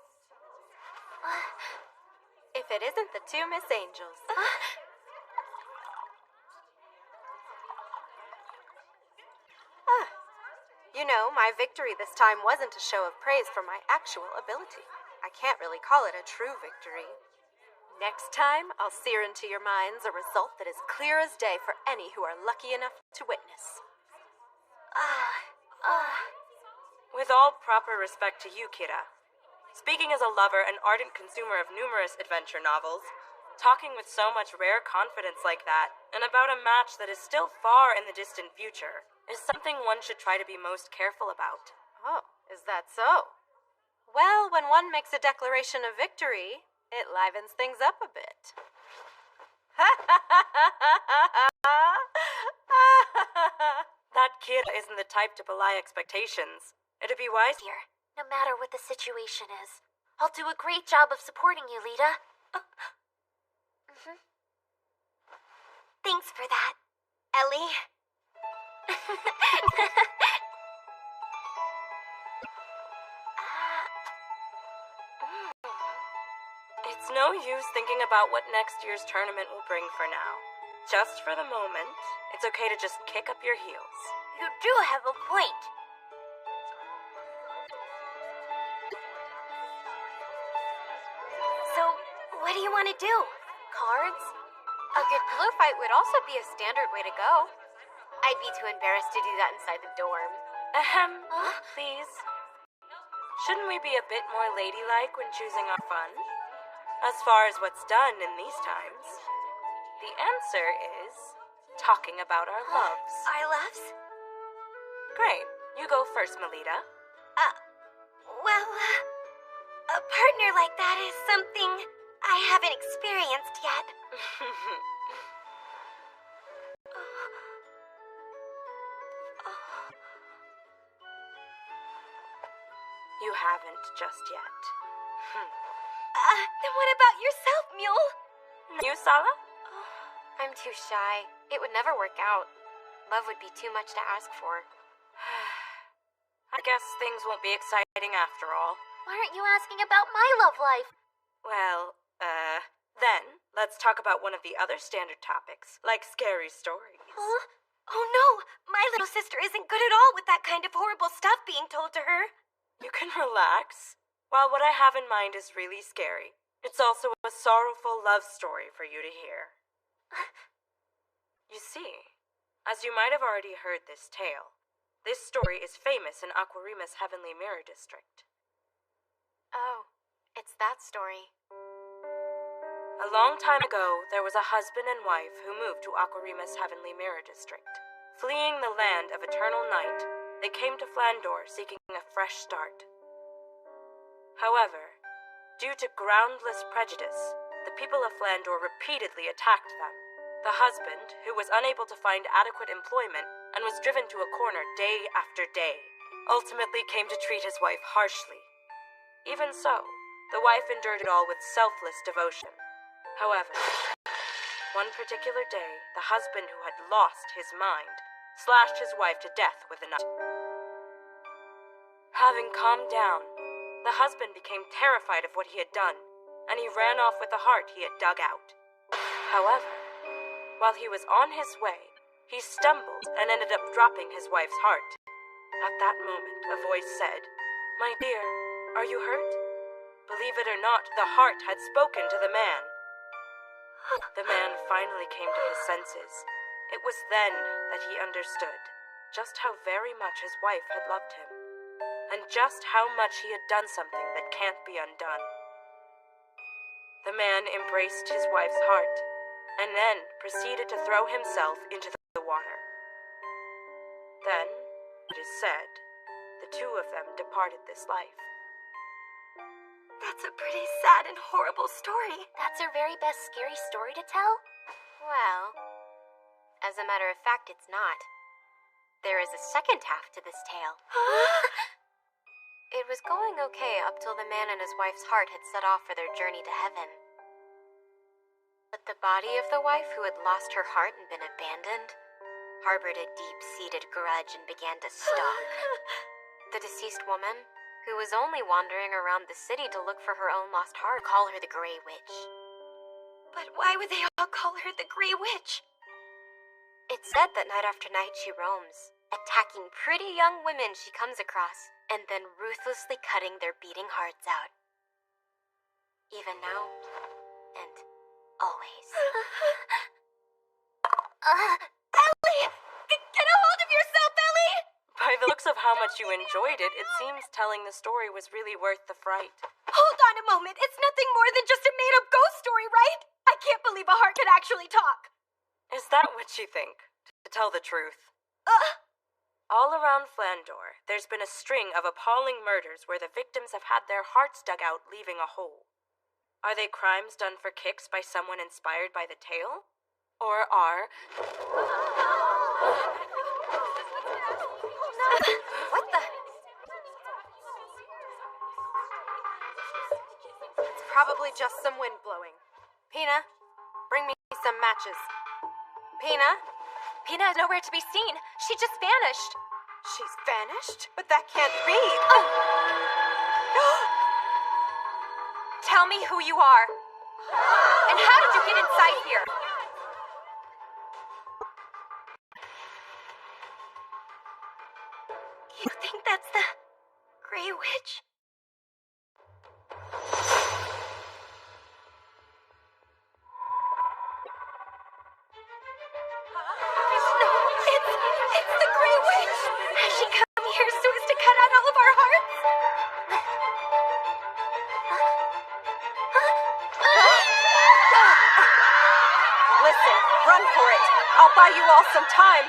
Speaker 14: If it isn't the two Miss Angels. You know, my victory this time wasn't a show of praise for my actual ability. I can't really call it a true victory. Next time, I'll sear into your minds a result that is clear as day for any who are lucky enough to witness.
Speaker 15: With all proper respect to you, Kira, speaking as a lover and ardent consumer of numerous adventure novels, talking with so much rare confidence like that, and about a match that is still far in the distant future, is something one should try to be most careful about.
Speaker 14: Oh, is that so? Well, when one makes a declaration of victory, it livens things up a bit.
Speaker 15: That Kira isn't the type to belie expectations. It'd be wise here.
Speaker 12: No matter what the situation is, I'll do a great job of supporting you, Lita.
Speaker 6: Thanks for that, Ellie.
Speaker 15: It's no use thinking about what next year's tournament will bring for now. Just for the moment, it's okay to just kick up your heels.
Speaker 6: You do have a point. do you want to do? Cards?
Speaker 12: A good pillow fight would also be a standard way to go.
Speaker 6: I'd be too embarrassed to do that inside the dorm.
Speaker 15: Please. Shouldn't we be a bit more ladylike when choosing our fun? As far as what's done in these times, the answer is talking about our loves.
Speaker 6: Our loves?
Speaker 15: Great. You go first, Melita.
Speaker 6: Well, a partner like that is something I haven't experienced yet.
Speaker 15: You haven't just yet.
Speaker 6: Then what about yourself, Mule?
Speaker 15: You, Sala?
Speaker 12: I'm too shy. It would never work out. Love would be too much to ask for.
Speaker 15: I guess things won't be exciting after all.
Speaker 6: Why aren't you asking about my love life?
Speaker 15: Well, then, let's talk about one of the other standard topics, like scary stories.
Speaker 6: Huh? Oh no! My little sister isn't good at all with that kind of horrible stuff being told to her.
Speaker 15: You can relax. While what I have in mind is really scary, it's also a sorrowful love story for you to hear. You see, as you might have already heard this tale, this story is famous in Aquarima's Heavenly Mirror District.
Speaker 12: Oh, it's that story.
Speaker 15: A long time ago, there was a husband and wife who moved to Aquarima's Heavenly Mirror District. Fleeing the land of eternal night, they came to Flandor seeking a fresh start. However, due to groundless prejudice, the people of Flandor repeatedly attacked them. The husband, who was unable to find adequate employment and was driven to a corner day after day, ultimately came to treat his wife harshly. Even so, the wife endured it all with selfless devotion. However, one particular day, the husband who had lost his mind slashed his wife to death with a knife. Having calmed down, the husband became terrified of what he had done, and he ran off with the heart he had dug out. However, while he was on his way, he stumbled and ended up dropping his wife's heart. At that moment, a voice said, "My dear, are you hurt?" Believe it or not, the heart had spoken to the man. The man finally came to his senses. It was then that he understood just how very much his wife had loved him, and just how much he had done something that can't be undone. The man embraced his wife's heart, and then proceeded to throw himself into the water. Then, it is said, the two of them departed this life.
Speaker 6: That's a pretty sad and horrible story.
Speaker 12: That's our very best scary story to tell? Well, as a matter of fact, it's not. There is a second half to this tale. It was going okay up till the man and his wife's heart had set off for their journey to heaven. But the body of the wife who had lost her heart and been abandoned harbored a deep-seated grudge and began to stalk. The deceased woman, who was only wandering around the city to look for her own lost heart, call her the Grey Witch.
Speaker 6: But why would they all call her the Grey Witch?
Speaker 12: It's said that night after night she roams, attacking pretty young women she comes across, and then ruthlessly cutting their beating hearts out. Even now, and always.
Speaker 6: Ellie! Get a hold of yourself, Ellie!
Speaker 15: By the looks of how much you enjoyed it, it seems telling the story was really worth the fright.
Speaker 6: Hold on a moment. It's nothing more than just a made-up ghost story, right? I can't believe a heart could actually talk.
Speaker 15: Is that what you think? To tell the truth. All around Flandor, there's been a string of appalling murders where the victims have had their hearts dug out, leaving a hole. Are they crimes done for kicks by someone inspired by the tale? Or are...
Speaker 12: What the?
Speaker 14: It's probably just some wind blowing. Pina, bring me some matches. Pina?
Speaker 12: Pina is nowhere to be seen. She just vanished.
Speaker 14: She's vanished? But that can't be.
Speaker 12: Tell me who you are. And how did you get inside here?
Speaker 6: You think that's the Grey Witch?
Speaker 14: run for it. I'll buy you all some time.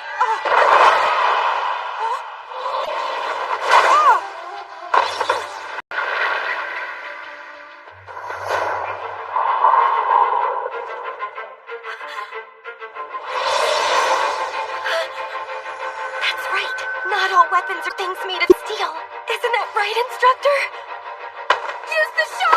Speaker 5: That's right. Not all weapons are things made of steel. Isn't that right, instructor? Use the show!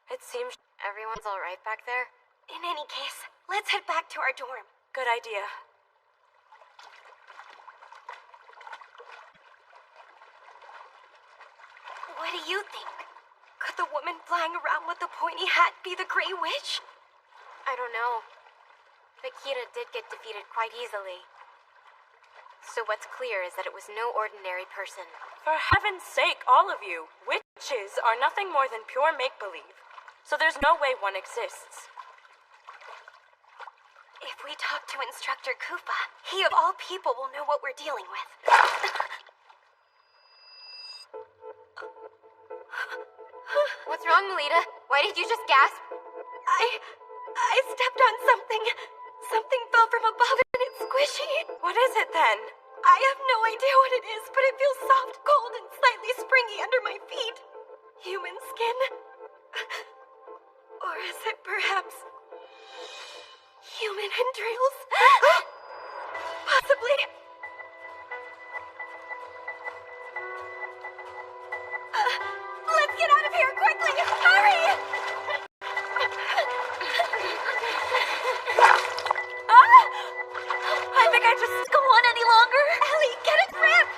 Speaker 14: It seems everyone's all right back there.
Speaker 5: In any case, let's head back to our dorm.
Speaker 14: Good idea.
Speaker 5: What do you think? Could the woman flying around with the pointy hat be the Grey Witch?
Speaker 14: I don't know. But Kira did get defeated quite easily. So what's clear is that it was no ordinary person.
Speaker 15: For heaven's sake, all of you, witches are nothing more than pure make-believe. So there's no way one exists.
Speaker 5: If we talk to Instructor Koopa, he of all people will know what we're dealing with.
Speaker 14: What's wrong, Melita? Why did you just gasp?
Speaker 5: I stepped on something. Something fell from above and it's squishy.
Speaker 15: What is it then?
Speaker 5: I have no idea what it is, but it feels soft, cold, and slightly springy under my feet. Human skin? Or is it perhaps human entrails? Possibly. Let's get out of here quickly! Hurry!
Speaker 15: I think I just
Speaker 14: Go on any longer?
Speaker 5: Ellie, get a grip!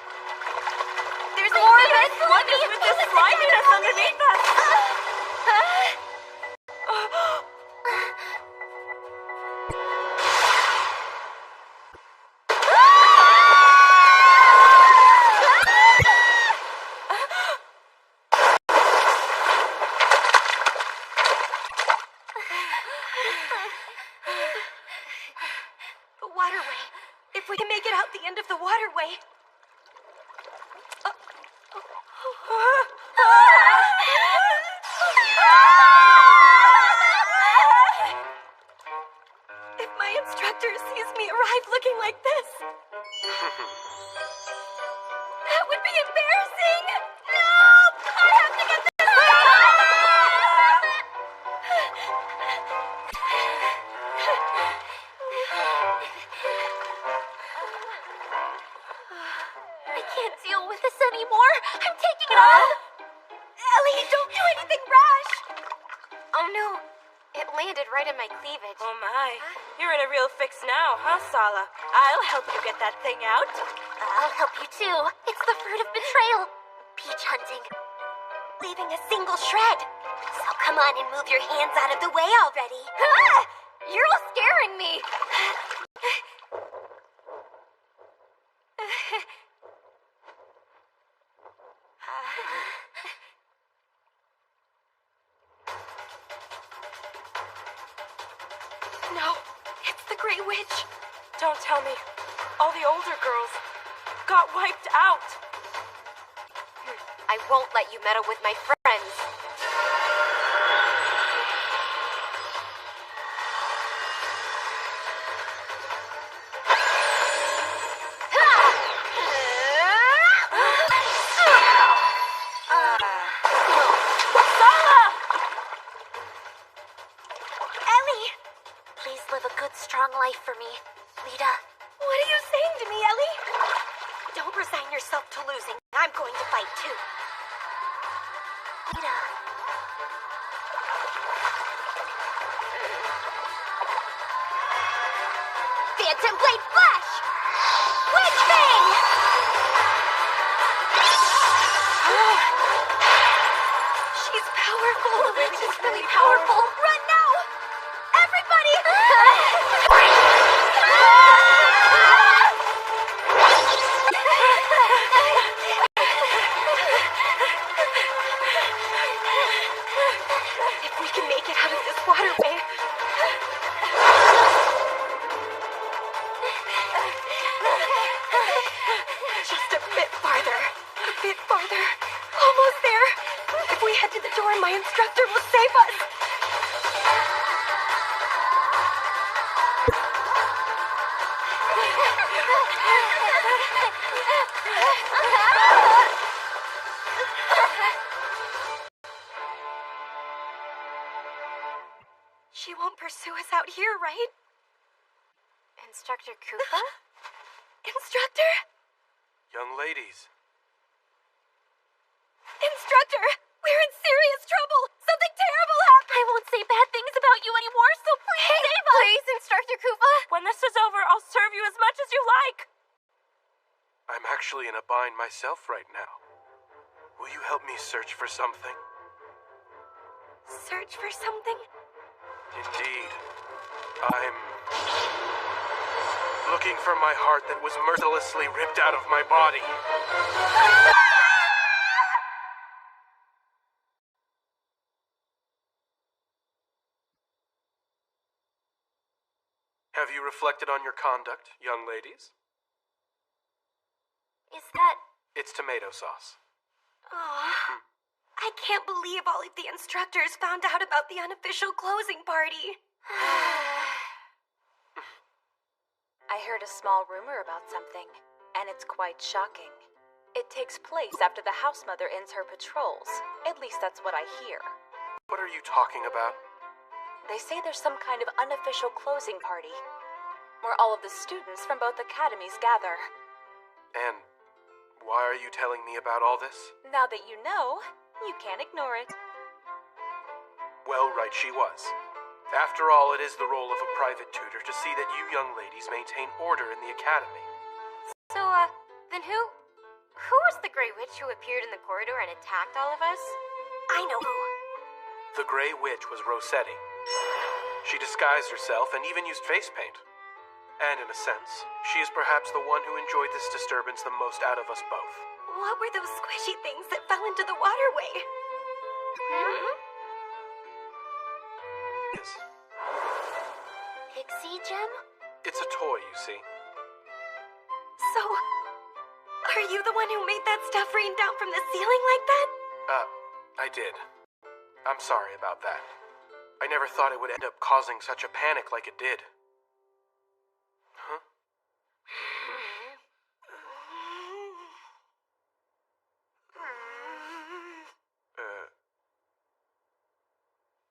Speaker 14: There's more of it!
Speaker 15: What is with this sliminess underneath us?
Speaker 5: The waterway. If we can make it out the end of the waterway. If my instructor sees me arrive looking like this, that would be embarrassing! No! I have to get this
Speaker 14: I can't deal with this anymore. I'm taking it off.
Speaker 5: Ellie, don't do anything rash!
Speaker 14: Oh no. It landed right in my cleavage.
Speaker 15: Oh my. You're in a real fix now, huh, Sala? I'll help you get that thing out.
Speaker 6: I'll help you too. It's the fruit of betrayal. Peach hunting.
Speaker 5: Leaving a single shred.
Speaker 6: So come on and move your hands out of the way already.
Speaker 14: Ah! You're all scaring me.
Speaker 5: No, it's the Grey Witch.
Speaker 15: Don't tell me. All the older girls got wiped out.
Speaker 14: I won't let you meddle with my friends.
Speaker 5: Ellie!
Speaker 6: Please live a good, strong life for me, Lita.
Speaker 5: What are you saying to me, Ellie? Don't resign yourself to losing. I'm going to fight too.
Speaker 6: Lita.
Speaker 5: Phantom Blade Flash! Witch Bang! She's powerful.
Speaker 14: The witch is really powerful.
Speaker 5: Run now! Everybody!
Speaker 14: We can make it out of this waterway. Just a bit farther. A bit farther. Almost there. If we head to the door, my instructor will save us. She won't pursue us out here, right?
Speaker 12: Instructor Koopa?
Speaker 14: Instructor?
Speaker 3: Young ladies.
Speaker 14: Instructor! We're in serious trouble! Something terrible happened!
Speaker 12: I won't say bad things about you anymore, so please save us!
Speaker 14: Please, Instructor Koopa!
Speaker 15: When this is over, I'll serve you as much as you like.
Speaker 3: I'm actually in a bind myself right now. Will you help me search for something?
Speaker 14: Search for something?
Speaker 3: Indeed. I'm looking for my heart that was mercilessly ripped out of my body. Have you reflected on your conduct, young ladies?
Speaker 12: Is that...
Speaker 3: It's tomato sauce.
Speaker 14: Oh, I can't believe all of the instructors found out about the unofficial closing party.
Speaker 16: I heard a small rumor about something, and it's quite shocking. It takes place after the house mother ends her patrols. At least that's what I hear.
Speaker 3: What are you talking about?
Speaker 16: They say there's some kind of unofficial closing party, where all of the students from both academies gather.
Speaker 3: And why are you telling me about all this?
Speaker 16: Now that you know, you can't ignore it.
Speaker 3: Well, right she was. After all, it is the role of a private tutor to see that you young ladies maintain order in the academy.
Speaker 12: So, then who was the Grey Witch who appeared in the corridor and attacked all of us?
Speaker 14: I know who.
Speaker 3: The Grey Witch was Rossetti. She disguised herself and even used face paint. And in a sense, she is perhaps the one who enjoyed this disturbance the most out of us both.
Speaker 14: What were those squishy things that fell into the waterway?
Speaker 3: Yes.
Speaker 12: Pixie gem?
Speaker 3: It's a toy, you see.
Speaker 14: So, are you the one who made that stuff rain down from the ceiling like that?
Speaker 3: I did. I'm sorry about that. I never thought it would end up causing such a panic like it did. Huh?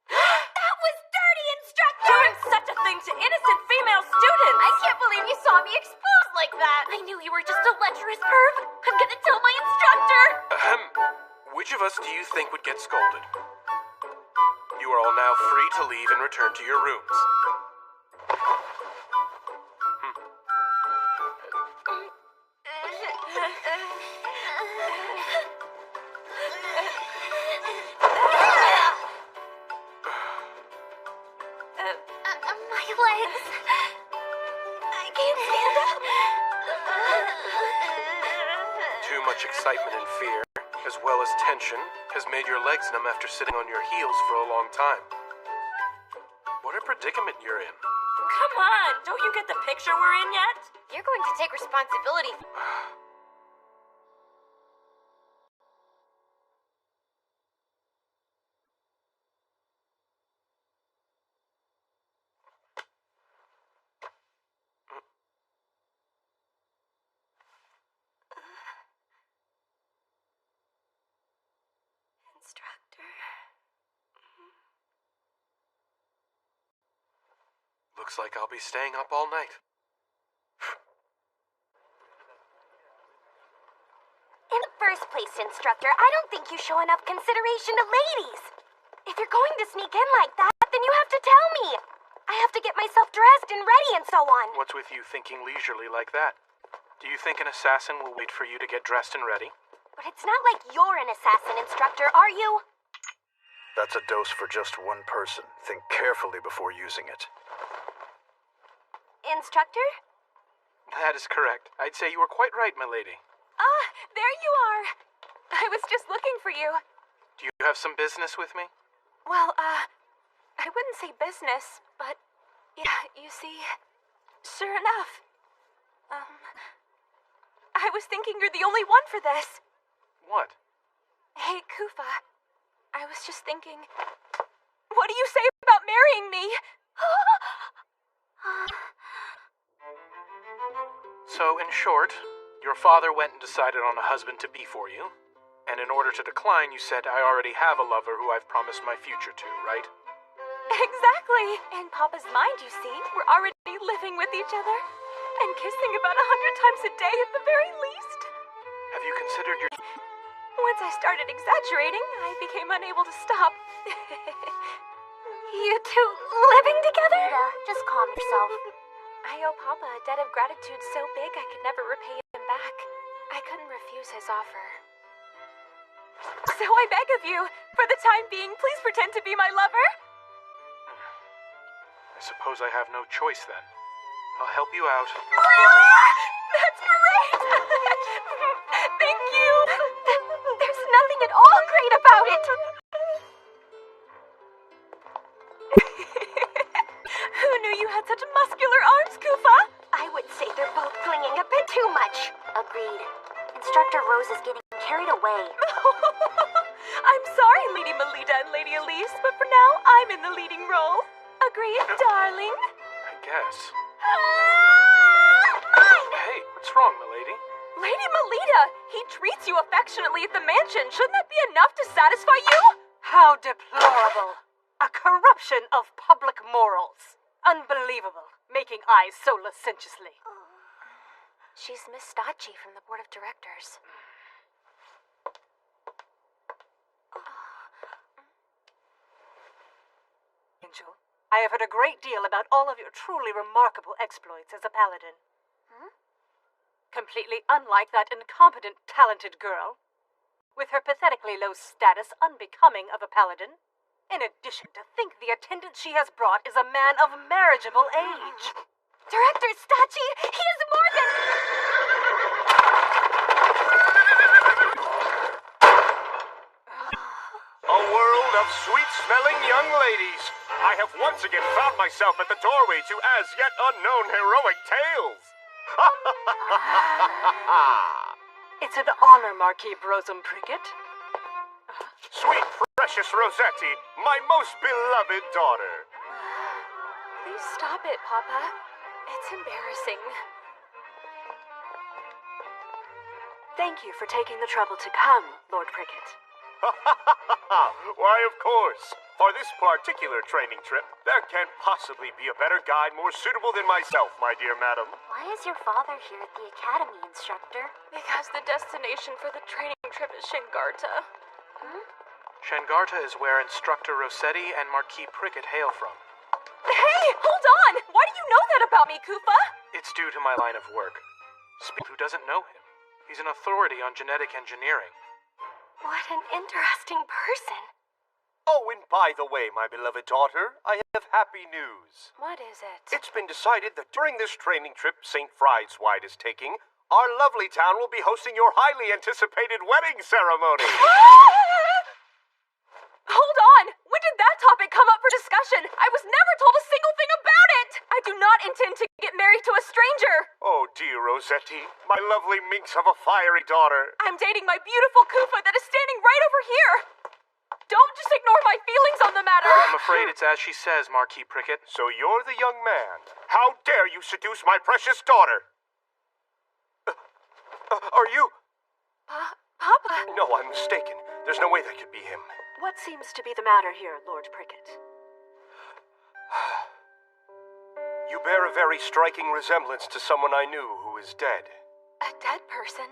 Speaker 14: That was dirty, instructor!
Speaker 15: Doing such a thing to innocent female students!
Speaker 12: I can't believe you saw me exposed like that! I knew you were just a lecherous perv! I'm gonna tell my instructor!
Speaker 3: Ahem. Which of us do you think would get scolded? You are all now free to leave and return to your rooms.
Speaker 12: My legs.
Speaker 14: I can't stand up.
Speaker 3: Too much excitement and fear, as well as tension, has made your legs numb after sitting on your heels for a long time. What a predicament you're in.
Speaker 15: Come on, don't you get the picture we're in yet?
Speaker 12: You're going to take responsibility.
Speaker 14: Instructor.
Speaker 3: Looks like I'll be staying up all night.
Speaker 5: In the first place, instructor, I don't think you show enough consideration to ladies. If you're going to sneak in like that, then you have to tell me. I have to get myself dressed and ready and so on.
Speaker 3: What's with you thinking leisurely like that? Do you think an assassin will wait for you to get dressed and ready?
Speaker 5: But it's not like you're an assassin, instructor, are you?
Speaker 1: That's a dose for just one person. Think carefully before using it.
Speaker 5: Instructor?
Speaker 3: That is correct. I'd say you were quite right, my lady.
Speaker 14: Ah, there you are. I was just looking for you.
Speaker 3: Do you have some business with me?
Speaker 14: Well,
Speaker 16: I wouldn't say business, but yeah, you see, sure enough. I was thinking you're the only one for this.
Speaker 3: What?
Speaker 16: Hey, Kufa. I was just thinking, what do you say about marrying me?
Speaker 3: So, in short, your father went and decided on a husband-to-be for you, and in order to decline, you said, I already have a lover who I've promised my future to, right?
Speaker 16: Exactly. In Papa's mind, you see, we're already living with each other, and kissing about 100 times a day at the very least.
Speaker 3: Have you considered your...
Speaker 16: Once I started exaggerating, I became unable to stop.
Speaker 6: You two living together? Rita, just calm yourself.
Speaker 16: I owe Papa a debt of gratitude so big I could never repay him back. I couldn't refuse his offer. So I beg of you, for the time being, please pretend to be my lover.
Speaker 3: I suppose I have no choice then. I'll help you out.
Speaker 16: Really? That's great! Thank you!
Speaker 6: There's nothing at all great about it!
Speaker 16: Who knew you had such muscular arms, Kufa?
Speaker 6: I would say they're both clinging a bit too much. Agreed. Instructor Rose is getting carried away.
Speaker 16: I'm sorry, Lady Melita and Lady Elise, but for now, I'm in the leading role. Agreed, darling?
Speaker 3: I guess.
Speaker 6: Mine!
Speaker 3: Hey, what's wrong, milady?
Speaker 16: Lady Melita, he treats you affectionately at the mansion. Shouldn't that be enough to satisfy you?
Speaker 7: How deplorable. A corruption of public morals. Unbelievable. Making eyes so licentiously.
Speaker 16: She's Miss Stachi from the board of directors.
Speaker 7: Angel, I have heard a great deal about all of your truly remarkable exploits as a paladin. Completely unlike that incompetent, talented girl, with her pathetically low status unbecoming of a paladin. In addition, to think the attendant she has brought is a man of marriageable age.
Speaker 6: Director Stachi, he is more than...
Speaker 10: A world of sweet-smelling young ladies. I have once again found myself at the doorway to as yet unknown heroic tales.
Speaker 7: It's an honor, Marquis Brosum Prickett.
Speaker 10: Sweet, precious Rossetti, my most beloved daughter.
Speaker 16: Please stop it, Papa. It's embarrassing.
Speaker 7: Thank you for taking the trouble to come, Lord Prickett.
Speaker 10: Why, of course. For this particular training trip, there can't possibly be a better guide more suitable than myself, my dear madam.
Speaker 6: Why is your father here at the academy, instructor?
Speaker 16: Because the destination for the training trip is Shengarta.
Speaker 3: Shengarta is where Instructor Rossetti and Marquis Prickett hail from.
Speaker 16: Hey, hold on! Why do you know that about me, Kufa?
Speaker 3: It's due to my line of work. Speak who doesn't know him. He's an authority on genetic engineering.
Speaker 6: What an interesting person.
Speaker 10: Oh, and by the way, my beloved daughter, I have happy news.
Speaker 16: What is it?
Speaker 10: It's been decided that during this training trip St. Frieswide is taking, our lovely town will be hosting your highly anticipated wedding ceremony.
Speaker 16: Hold on! When did that topic come up for discussion? I was never told a single thing about it! I do not intend to get married to a stranger!
Speaker 10: Oh, dear Rossetti, my lovely minx of a fiery daughter.
Speaker 16: I'm dating my beautiful Kufa that is standing right over here! Don't just ignore my feelings on the matter!
Speaker 3: I'm afraid it's as she says, Marquis Prickett.
Speaker 10: So you're the young man. How dare you seduce my precious daughter? Are you...
Speaker 16: Papa?
Speaker 10: No, I'm mistaken. There's no way that could be him.
Speaker 7: What seems to be the matter here, Lord Prickett?
Speaker 10: You bear a very striking resemblance to someone I knew who is dead.
Speaker 16: A dead person?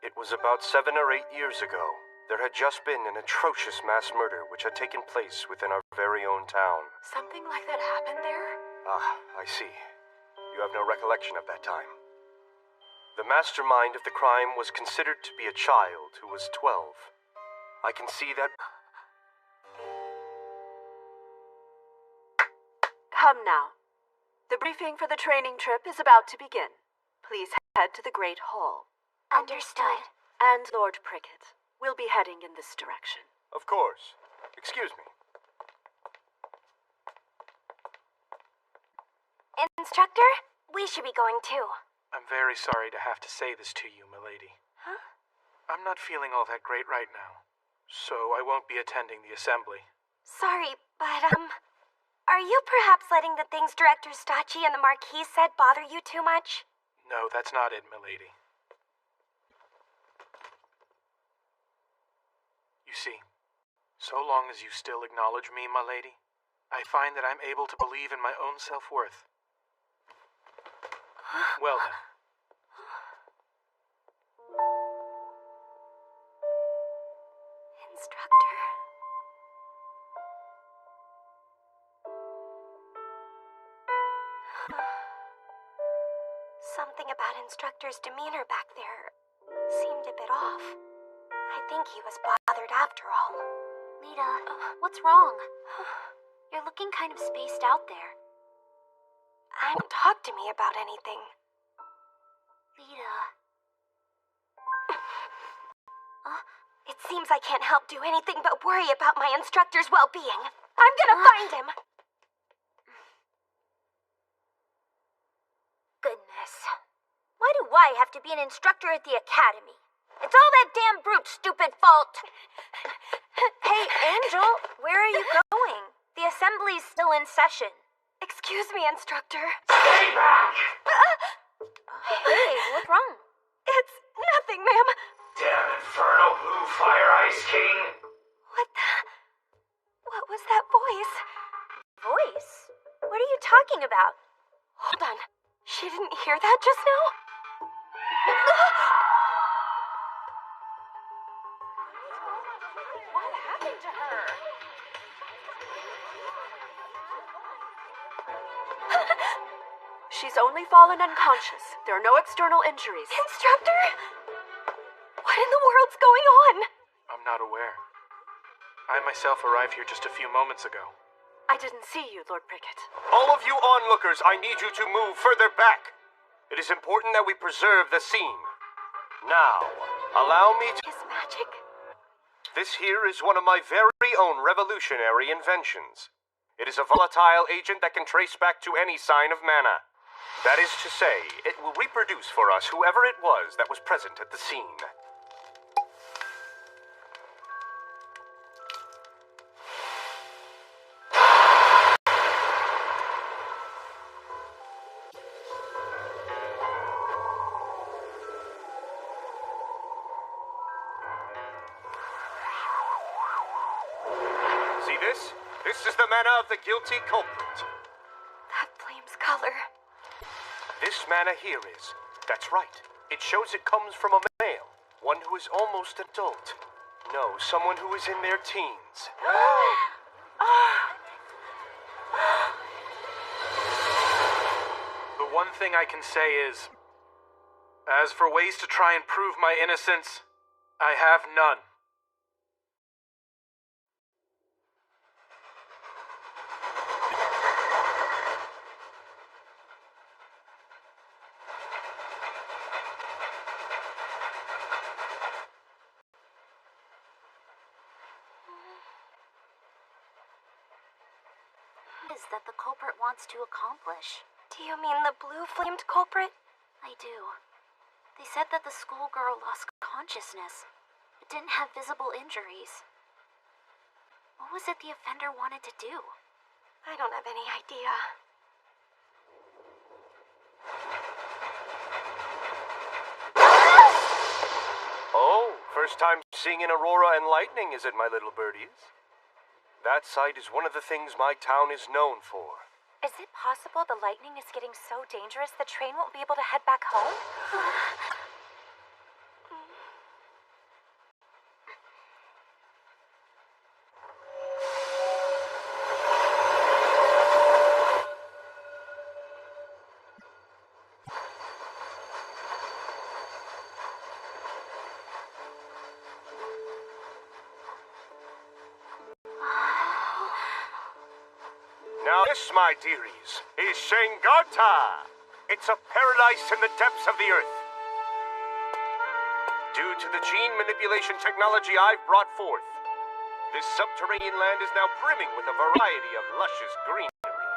Speaker 10: It was about 7 or 8 years ago. There had just been an atrocious mass murder which had taken place within our very own town.
Speaker 16: Something like that happened there?
Speaker 10: Ah, I see. You have no recollection of that time. The mastermind of the crime was considered to be a child who was 12. I can see that...
Speaker 7: Come now. The briefing for the training trip is about to begin. Please head to the Great Hall.
Speaker 6: Understood.
Speaker 7: And Lord Prickett, we'll be heading in this direction.
Speaker 10: Of course. Excuse me.
Speaker 6: instructor? We should be going too.
Speaker 3: I'm very sorry to have to say this to you, milady.
Speaker 6: Huh?
Speaker 3: I'm not feeling all that great right now, so I won't be attending the assembly.
Speaker 6: Sorry, but, are you perhaps letting the things Director Stacci and the Marquis said bother you too much?
Speaker 3: No, that's not it, milady. You see, so long as you still acknowledge me, my lady, I find that I'm able to believe in my own self-worth. Well then.
Speaker 6: Instructor. Something about Instructor's demeanor back there seemed a bit off. I think he was bothered after all.
Speaker 12: Lita, what's wrong? You're looking kind of spaced out there.
Speaker 6: Don't talk to me about anything.
Speaker 12: Lita.
Speaker 6: It seems I can't help do anything but worry about my instructor's well-being. I'm gonna find him!
Speaker 12: Goodness. Why do I have to be an instructor at the academy? It's all that damn brute's stupid fault. Hey, Angel, where are you going? The assembly's still in session.
Speaker 6: Excuse me, instructor.
Speaker 17: Stay back!
Speaker 12: Hey, what's wrong?
Speaker 6: It's nothing, ma'am.
Speaker 17: Damn infernal blue fire ice king!
Speaker 6: What was that voice?
Speaker 12: Voice? What are you talking about?
Speaker 6: Hold on. She didn't hear that just now?
Speaker 7: What happened to her?
Speaker 13: She's only fallen unconscious. There are no external injuries.
Speaker 6: Instructor? What in the world's going on?
Speaker 3: I'm not aware. I myself arrived here just a few moments ago.
Speaker 13: I didn't see you, Lord Prickett.
Speaker 10: All of you onlookers, I need you to move further back. It is important that we preserve the scene. Now, allow me to...
Speaker 6: Is magic?
Speaker 10: This here is one of my very own revolutionary inventions. It is a volatile agent that can trace back to any sign of mana. That is to say, it will reproduce for us whoever it was that was present at the scene. See this? This is the mana of the guilty culprit.
Speaker 6: That flame's color.
Speaker 10: This mana here is. That's right. It shows it comes from a male. One who is almost adult. No, someone who is in their teens.
Speaker 3: The one thing I can say is, as for ways to try and prove my innocence, I have none.
Speaker 12: Is that the culprit wants to accomplish?
Speaker 6: Do you mean the blue-flamed culprit?
Speaker 12: I do. They said that the schoolgirl lost consciousness, but didn't have visible injuries. What was it the offender wanted to do?
Speaker 6: I don't have any idea.
Speaker 10: Oh, first time seeing an aurora and lightning, is it, my little birdies? That sight is one of the things my town is known for.
Speaker 16: Is it possible the lightning is getting so dangerous the train won't be able to head back home?
Speaker 10: Now this, my dearies, is Shengata. It's a paradise in the depths of the earth. Due to the gene manipulation technology I've brought forth, this subterranean land is now brimming with a variety of luscious greenery.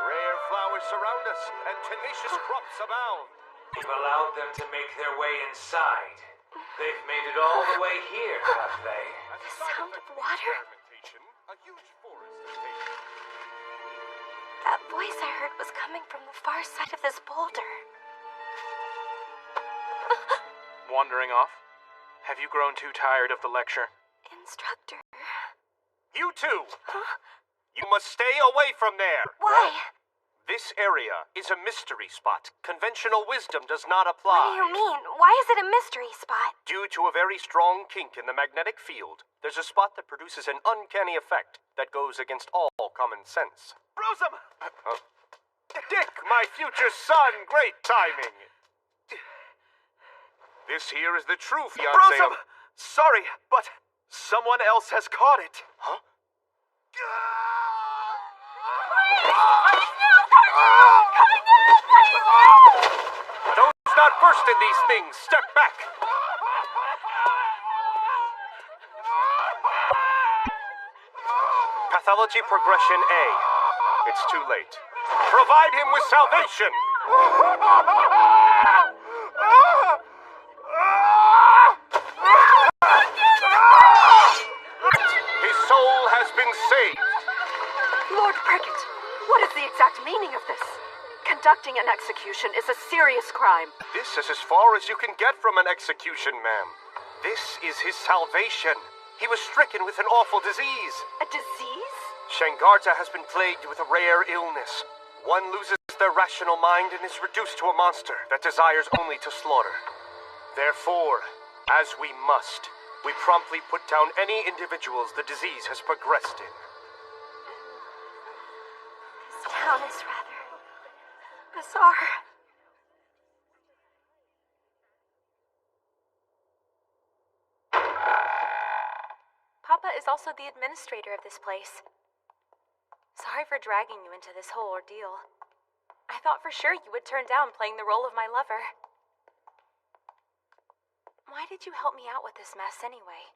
Speaker 10: Rare flowers flowers surround us, and tenacious crops abound.
Speaker 17: We've allowed them to make their way inside. They've made it all the way here, have they?
Speaker 6: The sound of water?
Speaker 10: A huge forest is taken.
Speaker 6: That voice I heard was coming from the far side of this boulder.
Speaker 3: Wandering off? Have you grown too tired of the lecture?
Speaker 6: Instructor.
Speaker 10: You two!
Speaker 6: Huh?
Speaker 10: You must stay away from there!
Speaker 6: Why?
Speaker 10: This area is a mystery spot. Conventional wisdom does not
Speaker 6: What
Speaker 10: apply.
Speaker 6: do you mean? Why is it a mystery spot?
Speaker 10: Due to a very strong kink in the magnetic field, there's a spot that produces an uncanny effect that goes against all common sense.
Speaker 9: Brosum!
Speaker 10: Dick, my future son, great timing! This here is the true fiancé
Speaker 9: Brosum!
Speaker 10: of...
Speaker 9: Sorry, but someone else has caught it.
Speaker 10: Huh? Those not versed in these things, step back! Pathology progression A. It's too late. Provide him with salvation! His soul has been saved.
Speaker 13: Lord Prickett, what is the exact meaning of this? Conducting an execution is a serious crime.
Speaker 10: This is as far as you can get from an execution, ma'am. This is his salvation. He was stricken with an awful disease.
Speaker 13: A disease?
Speaker 10: Shangarza has been plagued with a rare illness. One loses their rational mind and is reduced to a monster that desires only to slaughter. Therefore, as we must, we promptly put down any individuals the disease has progressed in.
Speaker 6: This town is rather bizarre.
Speaker 16: Papa is also the administrator of this place. Sorry for dragging you into this whole ordeal. I thought for sure you would turn down playing the role of my lover. Why did you help me out with this mess anyway?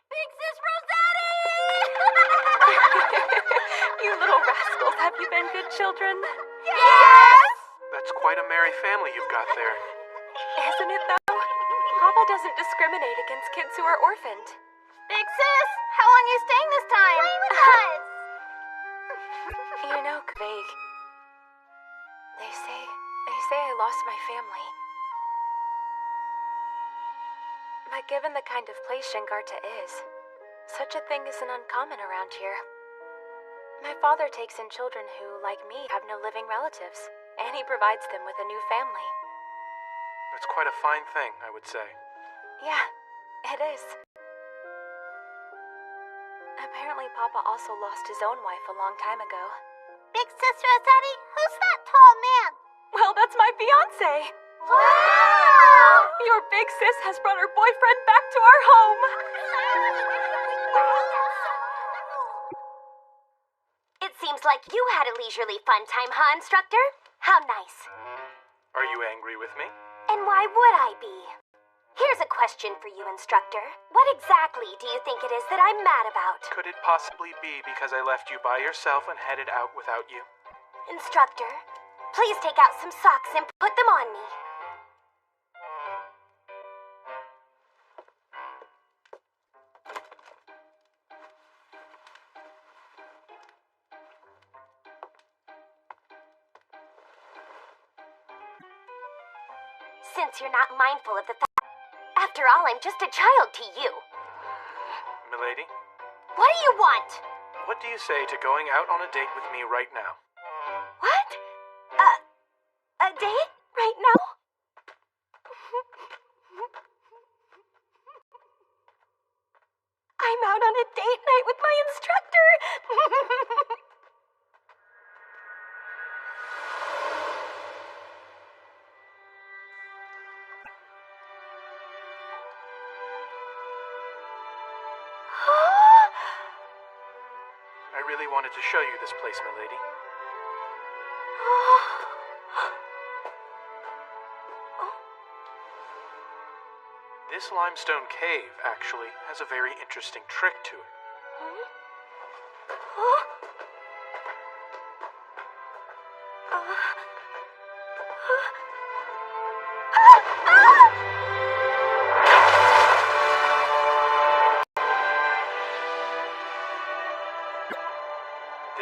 Speaker 6: Big Sis Rossetti!
Speaker 16: You little rascals, have you been good children?
Speaker 6: Yes!
Speaker 3: That's quite a merry family you've got there.
Speaker 16: Isn't it though? Papa doesn't discriminate against kids who are orphaned.
Speaker 6: Big Sis, how long are you staying this time? Play with us!
Speaker 16: You know, Kveig, they say I lost my family. But given the kind of place Shangarta is, such a thing isn't uncommon around here. My father takes in children who, like me, have no living relatives, and he provides them with a new family.
Speaker 3: That's quite a fine thing, I would say.
Speaker 16: Yeah, it is. Apparently, Papa also lost his own wife a long time ago.
Speaker 6: Big Sis Rossetti, who's that tall man?
Speaker 16: Well, that's my fiancé.
Speaker 6: Wow!
Speaker 16: Your big sis has brought her boyfriend back to our home.
Speaker 6: It seems like you had a leisurely fun time, huh, Instructor? How nice.
Speaker 3: Are you angry with me?
Speaker 6: And why would I be? Here's a question for you, Instructor. What exactly do you think it is that I'm mad about?
Speaker 3: Could it possibly be because I left you by yourself and headed out without you?
Speaker 6: Instructor, please take out some socks and put them on me. Since you're not mindful of the fact, after all, I'm just a child to you.
Speaker 3: Milady?
Speaker 6: What do you want?
Speaker 3: What do you say to going out on a date with me right now?
Speaker 6: What? A date? Right now? I'm out on a date night with my instructor.
Speaker 3: I really wanted to show you this place, milady. This limestone cave, actually, has a very interesting trick to it.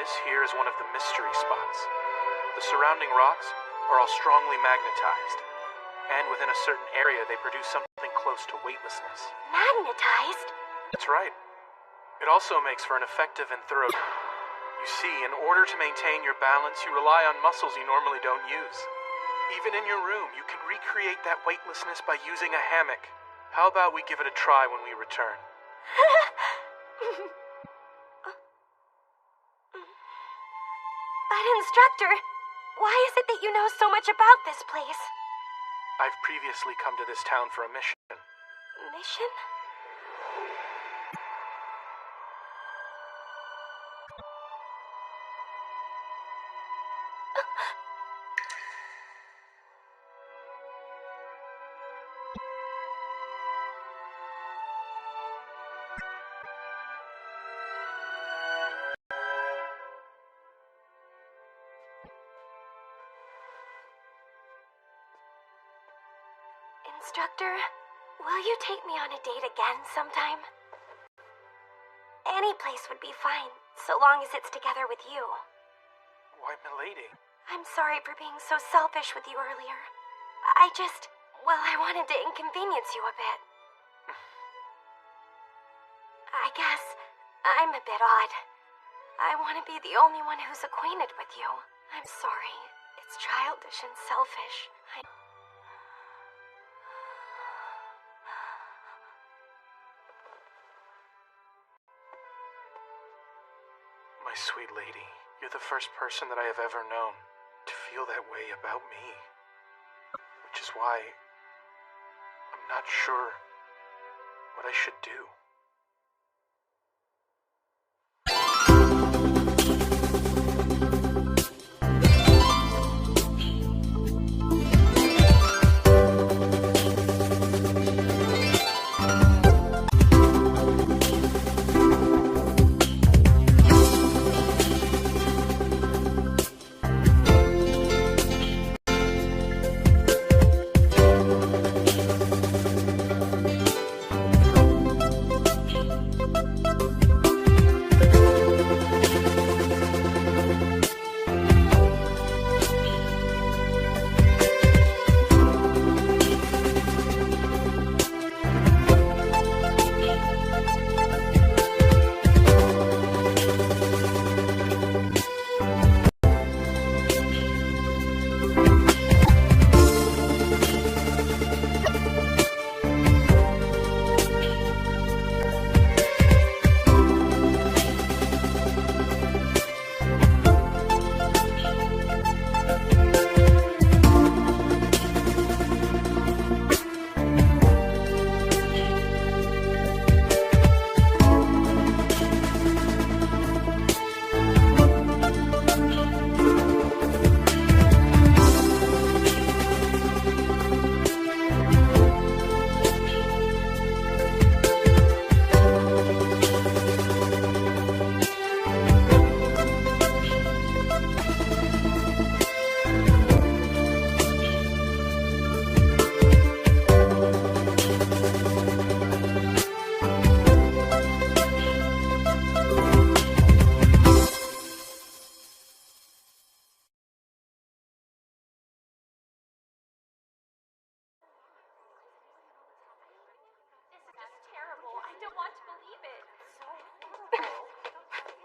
Speaker 3: This here is one of the mystery spots. The surrounding rocks are all strongly magnetized, and within a certain area they produce something close to weightlessness.
Speaker 6: Magnetized?
Speaker 3: That's right. It also makes for an effective and thorough... You see, in order to maintain your balance, you rely on muscles you normally don't use. Even in your room, you can recreate that weightlessness by using a hammock. How about we give it a try when we return?
Speaker 6: But instructor, why is it that you know so much about this place?
Speaker 3: I've previously come to this town for a mission.
Speaker 6: Mission? Instructor, will you take me on a date again sometime? Any place would be fine, so long as it's together with you.
Speaker 3: Why, milady?
Speaker 6: I'm sorry for being so selfish with you earlier. I wanted to inconvenience you a bit. I guess I'm a bit odd. I want to be the only one who's acquainted with you. I'm sorry. It's childish and selfish.
Speaker 3: My sweet lady, you're the first person that I have ever known to feel that way about me. Which is why I'm not sure what I should do.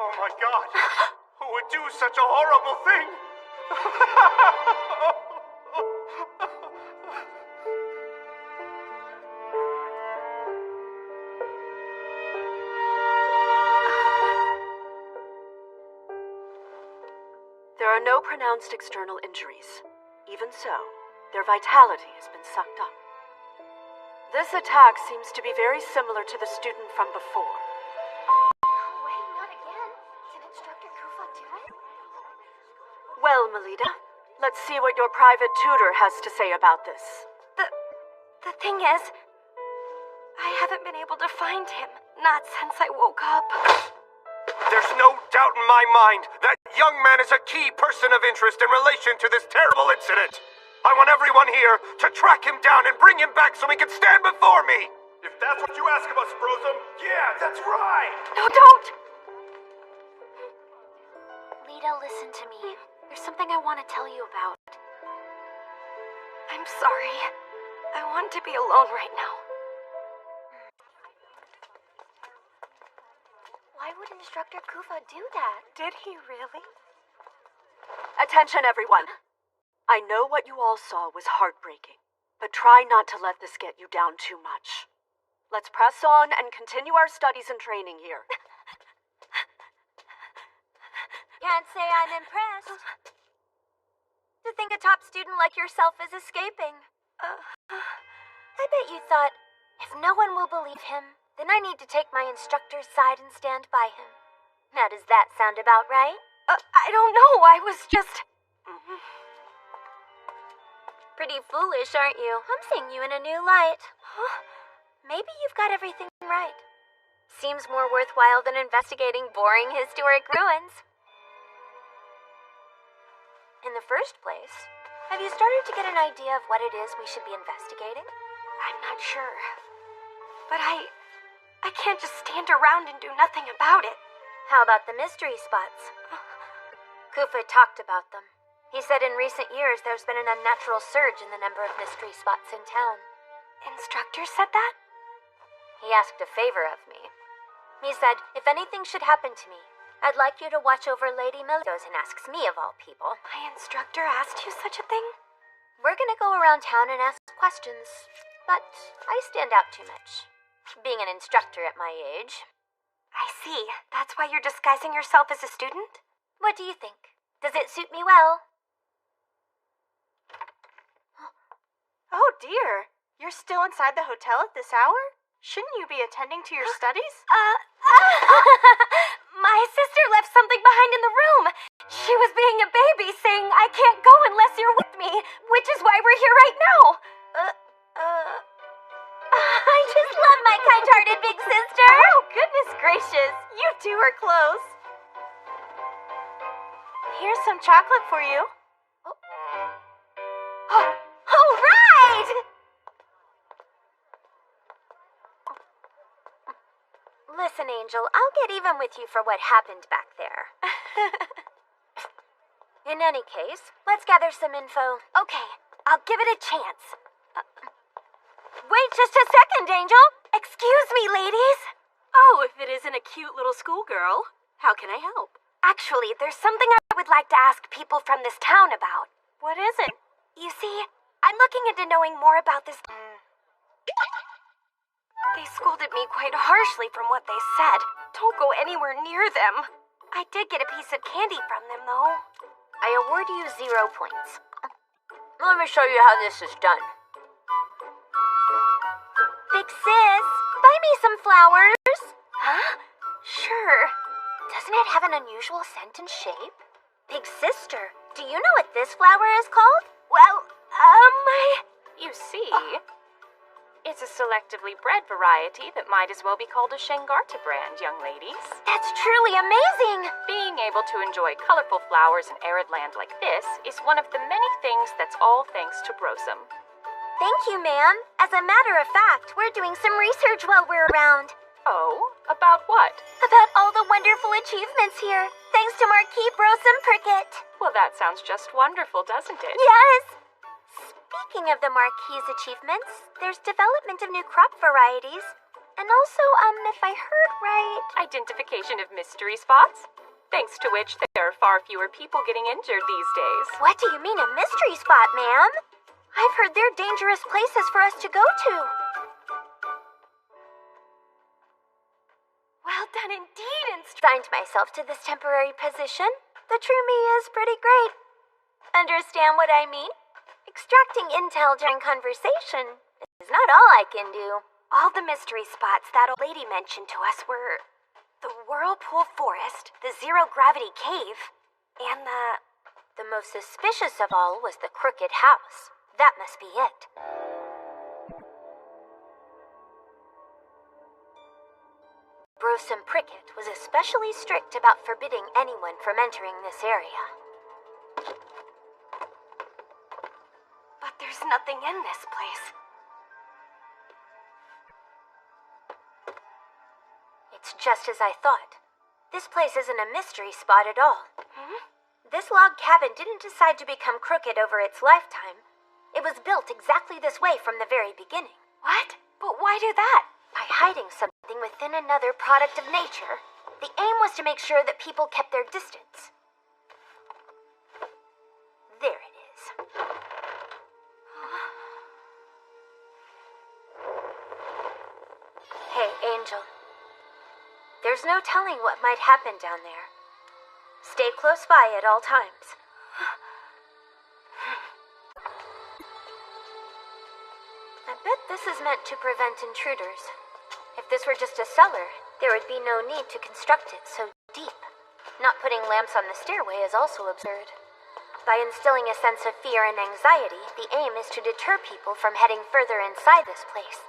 Speaker 10: Oh my god! Who would do such a horrible thing?
Speaker 7: There are no pronounced external injuries. Even so, their vitality has been sucked up. This attack seems to be very similar to the student from before.
Speaker 6: Wait, not again. Did Instructor Kufa do it?
Speaker 7: Well, Melita, let's see what your private tutor has to say about this.
Speaker 6: The thing is, I haven't been able to find him. Not since I woke up.
Speaker 2: There's no doubt in my mind that young man is a key person of interest in relation to this terrible incident. I want everyone here to track him down and bring him back so he can stand before me.
Speaker 1: If that's what you ask of us, Brosum, yeah, that's right.
Speaker 6: No, don't.
Speaker 12: Kita, listen to me. There's something I want to tell you about.
Speaker 14: I'm sorry. I want to be alone right now.
Speaker 12: Why would Instructor Kufa do that?
Speaker 7: Did he really? Attention, everyone. I know what you all saw was heartbreaking, but try not to let this get you down too much. Let's press on and continue our studies and training here.
Speaker 6: Can't say I'm impressed. To think a top student like yourself is escaping. I bet you thought, if no one will believe him, then I need to take my instructor's side and stand by him. Now does that sound about right?
Speaker 14: I don't know, I was just...
Speaker 6: Pretty foolish, aren't you? I'm seeing you in a new light. Maybe you've got everything right. Seems more worthwhile than investigating boring historic ruins. In the first place, have you started to get an idea of what it is we should be investigating?
Speaker 14: I'm not sure. But I can't just stand around and do nothing about it.
Speaker 6: How about the mystery spots? Kufa talked about them. He said in recent years there's been an unnatural surge in the number of mystery spots in town.
Speaker 14: Instructor said that?
Speaker 6: He asked a favor of me. He said, if anything should happen to me, I'd like you to watch over Lady Miller. Goes and asks me of all people.
Speaker 14: My instructor asked you such a thing?
Speaker 6: We're gonna go around town and ask questions, but I stand out too much. Being an instructor at my age.
Speaker 14: I see. That's why you're disguising yourself as a student?
Speaker 6: What do you think? Does it suit me well?
Speaker 14: Oh dear. You're still inside the hotel at this hour? Shouldn't you be attending to your studies?
Speaker 6: My sister left something behind in the room. She was being a baby, saying, I can't go unless you're with me, which is why we're here right now. I just love my kind-hearted big sister.
Speaker 14: Oh, goodness gracious. You two are close. Here's some chocolate for you.
Speaker 6: All right! Listen, Angel, I'll get even with you for what happened back there. In any case, let's gather some info. Okay, I'll give it a chance. Wait just a second, Angel. Excuse me, ladies.
Speaker 14: Oh, if it isn't a cute little schoolgirl, how can I help?
Speaker 6: Actually, there's something I would like to ask people from this town about.
Speaker 14: What is it?
Speaker 6: You see, I'm looking into knowing more about this...
Speaker 14: They scolded me quite harshly from what they said. Don't go anywhere near them.
Speaker 6: I did get a piece of candy from them, though. I award you 0 points. Let me show you how this is done. Big sis, buy me some flowers.
Speaker 14: Huh? Sure.
Speaker 6: Doesn't it have an unusual scent and shape? Big sister, do you know what this flower is called?
Speaker 14: Well,
Speaker 16: You see, it's a selectively bred variety that might as well be called a Shangarta brand, young ladies.
Speaker 6: That's truly amazing!
Speaker 16: Being able to enjoy colorful flowers in arid land like this is one of the many things that's all thanks to Brosum.
Speaker 6: Thank you, ma'am. As a matter of fact, we're doing some research while we're around.
Speaker 16: Oh, about what?
Speaker 6: About all the wonderful achievements here, thanks to Marquis Brosum Prickett.
Speaker 16: Well, that sounds just wonderful, doesn't it?
Speaker 6: Yes! Speaking of the Marquis' achievements, there's development of new crop varieties, and also, if I heard right...
Speaker 16: Identification of mystery spots, thanks to which there are far fewer people getting injured these days.
Speaker 6: What do you mean a mystery spot, ma'am? I've heard they're dangerous places for us to go to.
Speaker 14: Well done indeed,
Speaker 6: Signed myself to this temporary position. The true me is pretty great. Understand what I mean? Extracting intel during conversation is not all I can do.
Speaker 14: All the mystery spots that old lady mentioned to us were the Whirlpool Forest, the Zero Gravity Cave, and
Speaker 6: The most suspicious of all was the Crooked House. That must be it. Brosum Prickett was especially strict about forbidding anyone from entering this area.
Speaker 14: But there's nothing in this place.
Speaker 6: It's just as I thought. this place isn't a mystery spot at all. This log cabin didn't decide to become crooked over its lifetime. It was built exactly this way from the very beginning.
Speaker 5: What? But why do that?
Speaker 6: By hiding something within another product of nature. The aim was to make sure that people kept their distance. There it is. Hey, Angel. There's no telling what might happen down there. Stay close by at all times. I bet this is meant to prevent intruders. If this were just a cellar, there would be no need to construct it so deep. Not putting lamps on the stairway is also absurd. By instilling a sense of fear and anxiety, the aim is to deter people from heading further inside this place.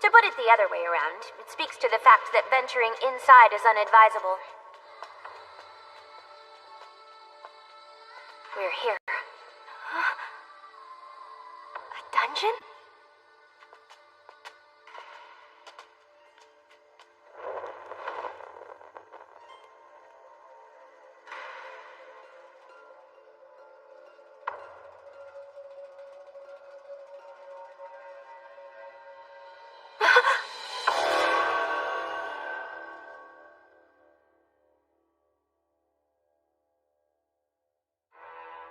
Speaker 6: To put it the other way around, it speaks to the fact that venturing inside is unadvisable. We're here.
Speaker 5: A dungeon?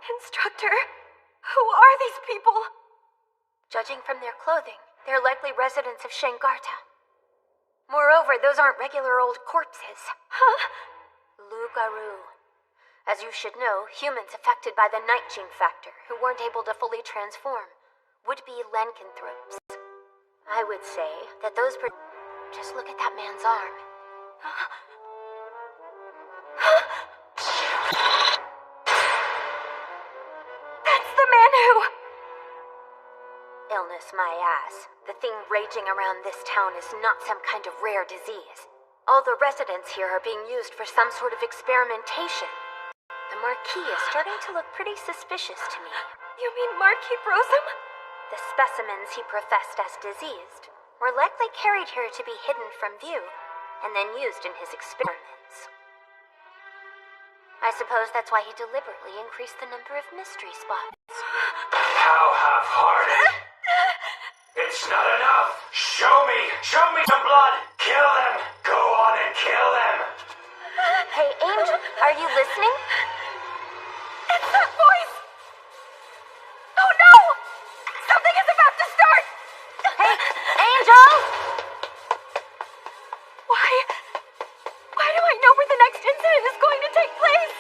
Speaker 5: Instructor, who are these people?
Speaker 6: Judging from their clothing, they're likely residents of Shangarta. Moreover, those aren't regular old corpses. Lugaru. As you should know, humans affected by the night gene factor, who weren't able to fully transform, would be lankanthropes. I would say that those just look at that man's arm.
Speaker 5: That's the man who...
Speaker 6: Illness my ass. The thing raging around this town is not some kind of rare disease. All the residents here are being used for some sort of experimentation. The Marquis is starting to look pretty suspicious to me.
Speaker 5: You mean Marquis Brosum?
Speaker 6: The specimens he professed as diseased were likely carried here to be hidden from view and then used in his experiments. I suppose that's why he deliberately increased the number of mystery spots.
Speaker 17: How half-hearted! It's not enough! Show me the blood! Kill them! Go on and kill them!
Speaker 6: Hey, Angel, are you listening?
Speaker 5: It's that voice! Oh no! Something is about to start!
Speaker 6: Hey, Angel!
Speaker 5: Why do I know where the next incident is going to take place?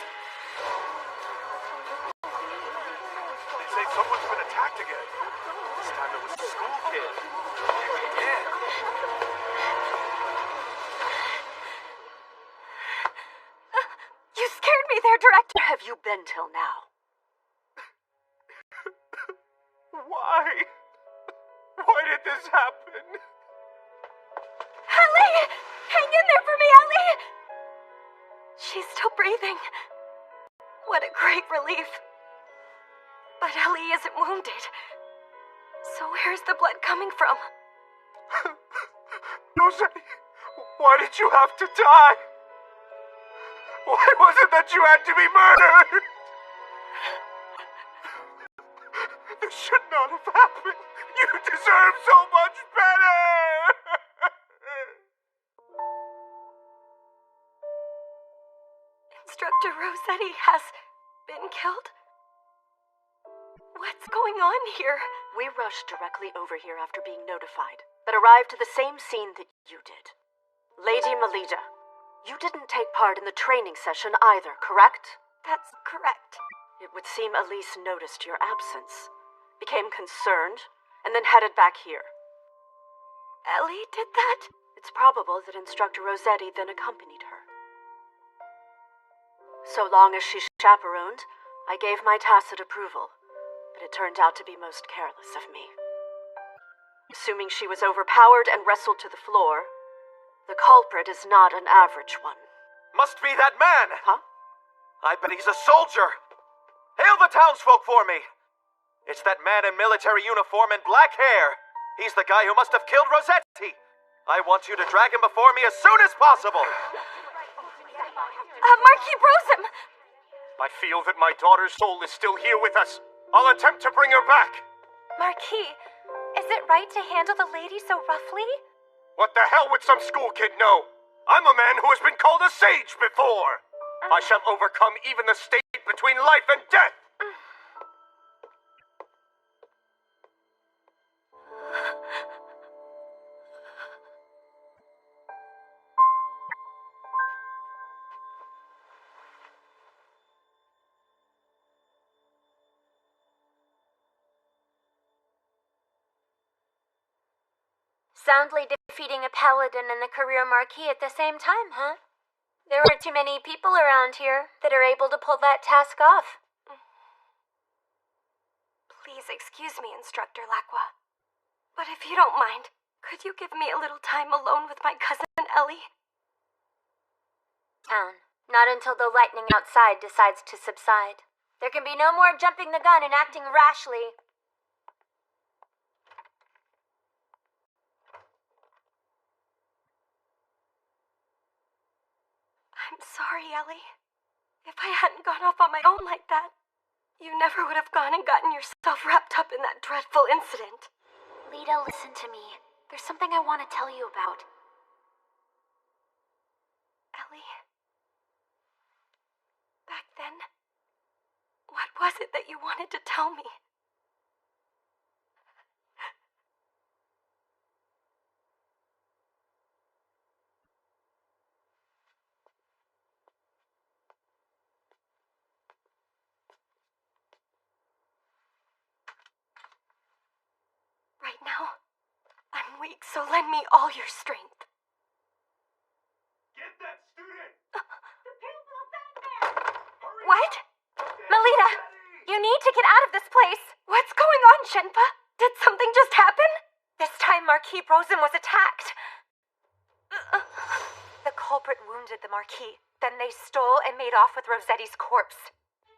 Speaker 1: They say someone's been attacked again. This time it was a school kid. Again.
Speaker 5: You scared me there, Director.
Speaker 7: Where have you been till now?
Speaker 1: Why? Why did this happen?
Speaker 5: Ellie! Hang in there for me, Ellie! She's still breathing. What a great relief. But Ellie isn't wounded. So where's the blood coming from?
Speaker 1: Rosie, why did you have to die? Why was it that you had to be murdered? This should not have happened. You deserve so much better!
Speaker 5: Instructor Rossetti has been killed? What's going on here?
Speaker 7: We rushed directly over here after being notified, but arrived to the same scene that you did. Lady Melida, you didn't take part in the training session either, correct?
Speaker 5: That's correct.
Speaker 7: It would seem Elise noticed your absence, became concerned, and then headed back here.
Speaker 5: Ellie did that?
Speaker 7: It's probable that Instructor Rossetti then accompanied her. So long as she chaperoned, I gave my tacit approval, but it turned out to be most careless of me. Assuming she was overpowered and wrestled to the floor, the culprit is not an average one.
Speaker 18: Must be that man!
Speaker 7: Huh?
Speaker 18: I bet he's a soldier! Hail the townsfolk for me! It's that man in military uniform and black hair! He's the guy who must have killed Rossetti! I want you to drag him before me as soon as possible!
Speaker 14: Marquis Brosum!
Speaker 10: I feel that my daughter's soul is still here with us. I'll attempt to bring her back.
Speaker 16: Marquis, is it right to handle the lady so roughly?
Speaker 10: What the hell would some school kid know? I'm a man who has been called a sage before. I shall overcome even the state between life and death.
Speaker 6: Soundly defeating a paladin and the career marquis at the same time, huh? There aren't too many people around here that are able to pull that task off.
Speaker 8: Please excuse me, Instructor Lacqua. But if you don't mind, could you give me a little time alone with my cousin Ellie?
Speaker 6: Town. Not until the lightning outside decides to subside. There can be no more jumping the gun and acting rashly.
Speaker 8: I'm sorry, Ellie. If I hadn't gone off on my own like that, you never would have gone and gotten yourself wrapped up in that dreadful incident.
Speaker 6: Lita, listen to me. There's something I want to tell you about.
Speaker 8: Ellie, back then, what was it that you wanted to tell me? Right now, I'm weak, so lend me all your strength.
Speaker 10: Get that student!
Speaker 8: What?
Speaker 16: Melita, you need to get out of this place!
Speaker 8: What's going on, Shenpa? Did something just happen?
Speaker 16: This time Marquis Brosum was attacked. The culprit wounded the Marquis. Then they stole and made off with Rossetti's corpse.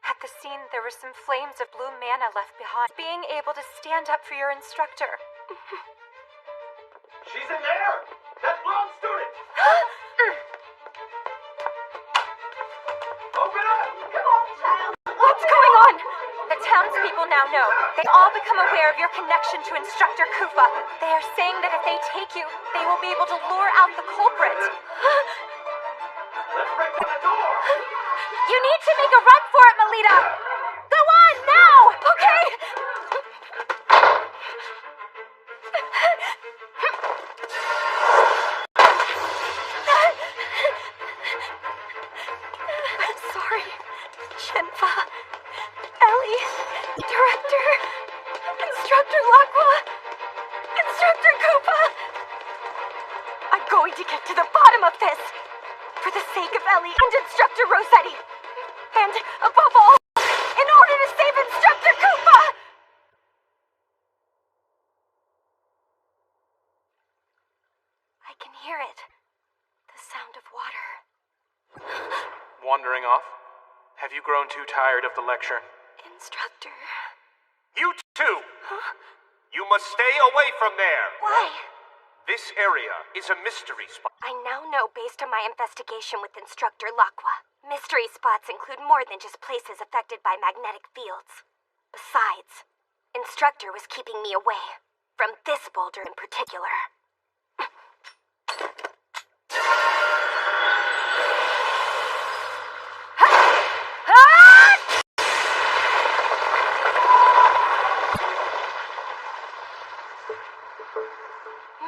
Speaker 16: At the scene, there were some flames of blue mana left behind. Being able to stand up for your instructor.
Speaker 17: She's in there! That blonde student! Open up! Come on, child!
Speaker 16: What's going on? The townspeople now know. They all become aware of your connection to Instructor Kufa. They are saying that if they take you, they will be able to lure out the culprit.
Speaker 17: Let's break down the door!
Speaker 16: You need to make a run for it, Melita! Go on, now! Okay!
Speaker 8: I'm sorry, Shenpa, Ellie, Director, Instructor Lacqua, Instructor Koopa. I'm going to get to the bottom of this. For the sake of Ellie and Instructor Rossetti. And, above all, in order to save Instructor Koopa! I can hear it. The sound of water.
Speaker 3: Wandering off? Have you grown too tired of the lecture?
Speaker 8: Instructor.
Speaker 10: You too!
Speaker 8: Huh?
Speaker 10: You must stay away from there!
Speaker 8: Why?
Speaker 10: This area is a mystery spot.
Speaker 8: I now know based on my investigation with Instructor Lacqua. Mystery spots include more than just places affected by magnetic fields. Besides, Instructor was keeping me away from this boulder in particular.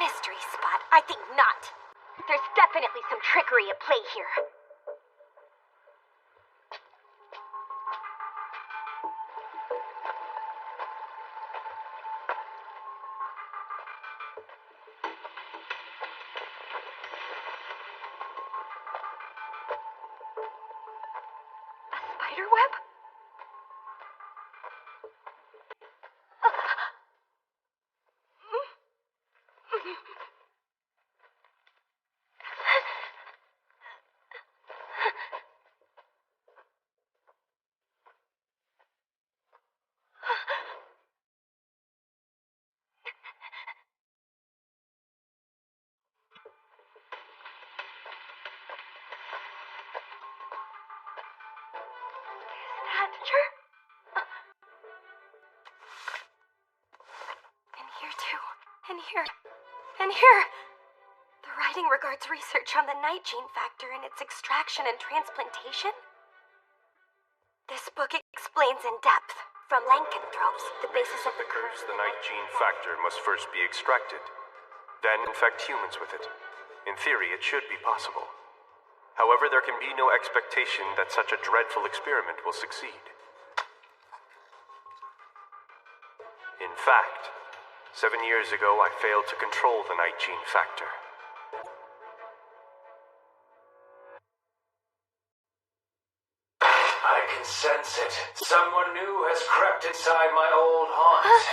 Speaker 8: Mystery spot? I think not. There's definitely some trickery at play here. A spider web?
Speaker 6: messenger? And here too. And here. And here! The writing regards research on the night gene factor and its extraction and transplantation. This book explains in depth, from lankanthropes, the basis of the curse.
Speaker 19: The night gene factor must first be extracted, then infect humans with it. In theory, it should be possible. However, there can be no expectation that such a dreadful experiment will succeed. In fact, 7 years ago, I failed to control the night gene factor.
Speaker 17: I can sense it. Someone new has crept inside my old haunt.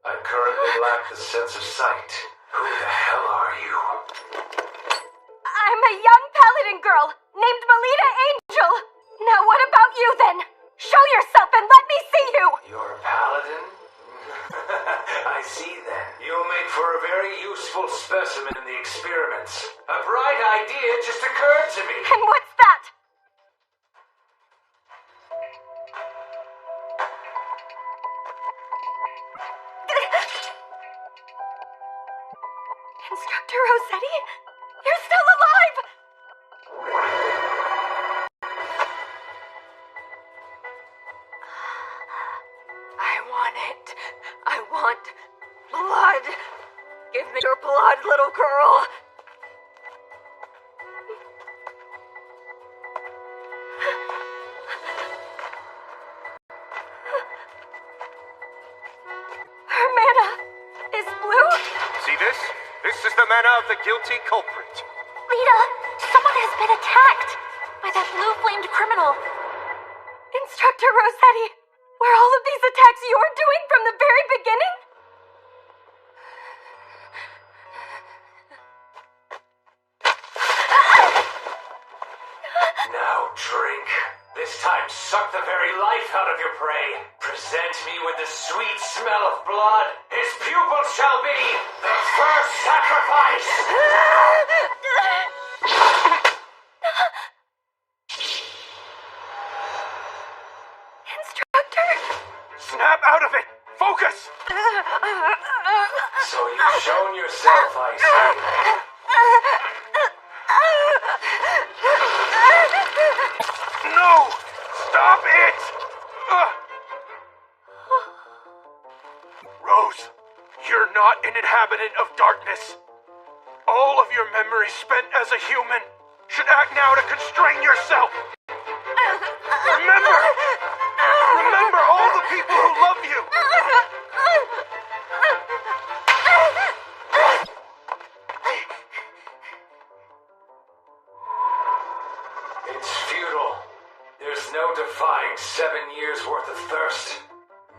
Speaker 17: I currently lack the sense of sight. Who the hell are you?
Speaker 6: I'm a young paladin girl named Melita Angel. Now what about you then? Show yourself and let me see you!
Speaker 17: You're a paladin? I see then. You'll make for a very useful specimen in the experiments. A bright idea just occurred to me.
Speaker 6: And what's that? Instructor Rossetti? You're still alive!
Speaker 13: I want it. I want blood. Give me your blood, little girl.
Speaker 6: Her mana is blue?
Speaker 19: See this? This is the mana of the guilty culprit.
Speaker 12: Lita, someone has been attacked by that blue-flamed criminal.
Speaker 6: Instructor Rossetti, were all of these attacks you're doing from the very beginning?
Speaker 17: Now drink. This time suck the very life out of your prey. Present me with the sweet smell of blood. His pupil shall be the first sacrifice.
Speaker 6: Instructor?
Speaker 19: Snap out of it! Focus!
Speaker 17: So you've shown yourself, I see.
Speaker 19: No! Stop it! Rose, you're not an inhabitant of darkness. All of your memories spent as a human should act now to constrain yourself. Remember! Remember all the people who love you!
Speaker 17: It's futile. There's no defying 7 years worth of thirst.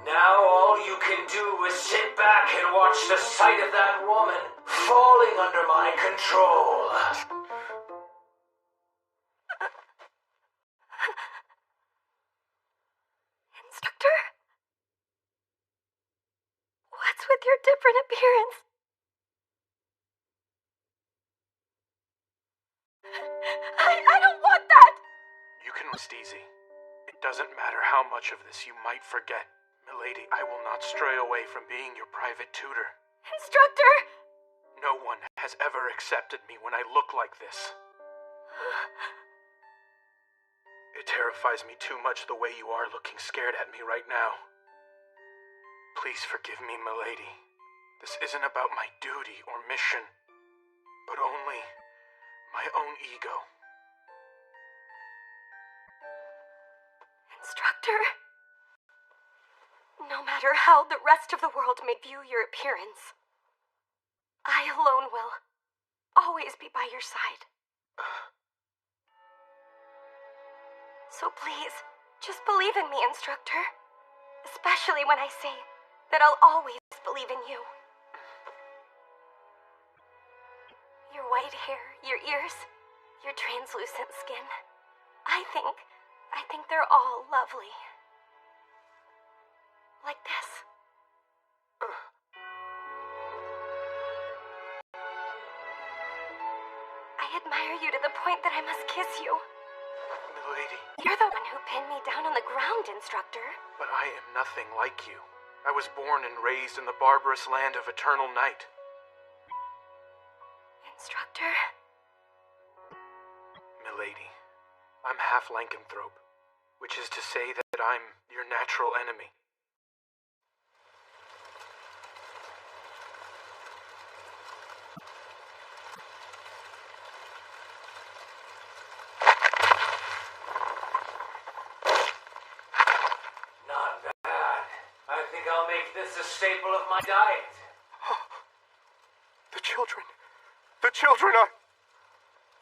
Speaker 17: Now all you can do is sit back and watch the sight of that woman falling under my control.
Speaker 6: Instructor? What's with your different appearance? I don't want that!
Speaker 3: You can rest easy. It doesn't matter how much of this you might forget. Milady, I will not stray away from being your private tutor.
Speaker 6: Instructor!
Speaker 3: No one has ever accepted me when I look like this. It terrifies me too much the way you are looking scared at me right now. Please forgive me, milady. This isn't about my duty or mission, but only my own ego.
Speaker 6: Instructor, no matter how the rest of the world may view your appearance, I alone will always be by your side. So please, just believe in me, Instructor. Especially when I say that I'll always believe in you. Your white hair, your ears, your translucent skin. I think they're all lovely. Like this. I admire you to the point that I must kiss you.
Speaker 3: Milady.
Speaker 6: You're the one who pinned me down on the ground, instructor.
Speaker 3: But I am nothing like you. I was born and raised in the barbarous land of eternal night.
Speaker 6: Instructor?
Speaker 3: Milady, I'm half lankanthrope, which is to say that I'm your natural enemy.
Speaker 17: Not bad. I think I'll make this a staple of my diet.
Speaker 19: The children. The children are...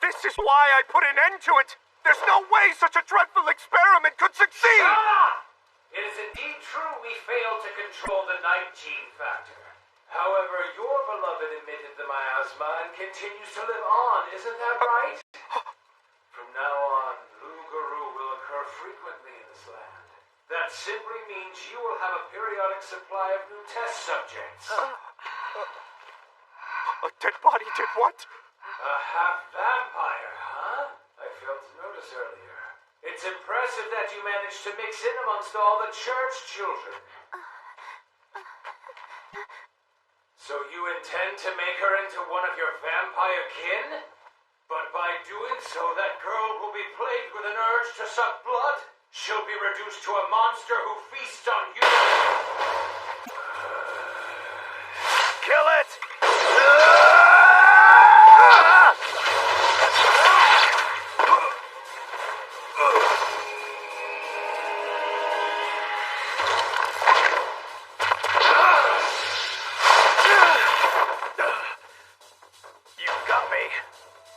Speaker 19: This is why I put an end to it! There's no way such a dreadful experiment could succeed!
Speaker 17: Shut up! It is indeed true we failed to control the night gene factor. However, your beloved emitted the miasma and continues to live on, isn't that right? From now on, Lugaru will occur frequently in this land. That simply means you will have a periodic supply of new test subjects.
Speaker 19: A dead body did what?
Speaker 17: A half-vampire, huh? I failed to notice earlier. It's impressive that you managed to mix in amongst all the church children. So you intend to make her into one of your vampire kin? But by doing so, that girl will be plagued with an urge to suck blood. She'll be reduced to a monster who feasts on humans.
Speaker 1: Kill it!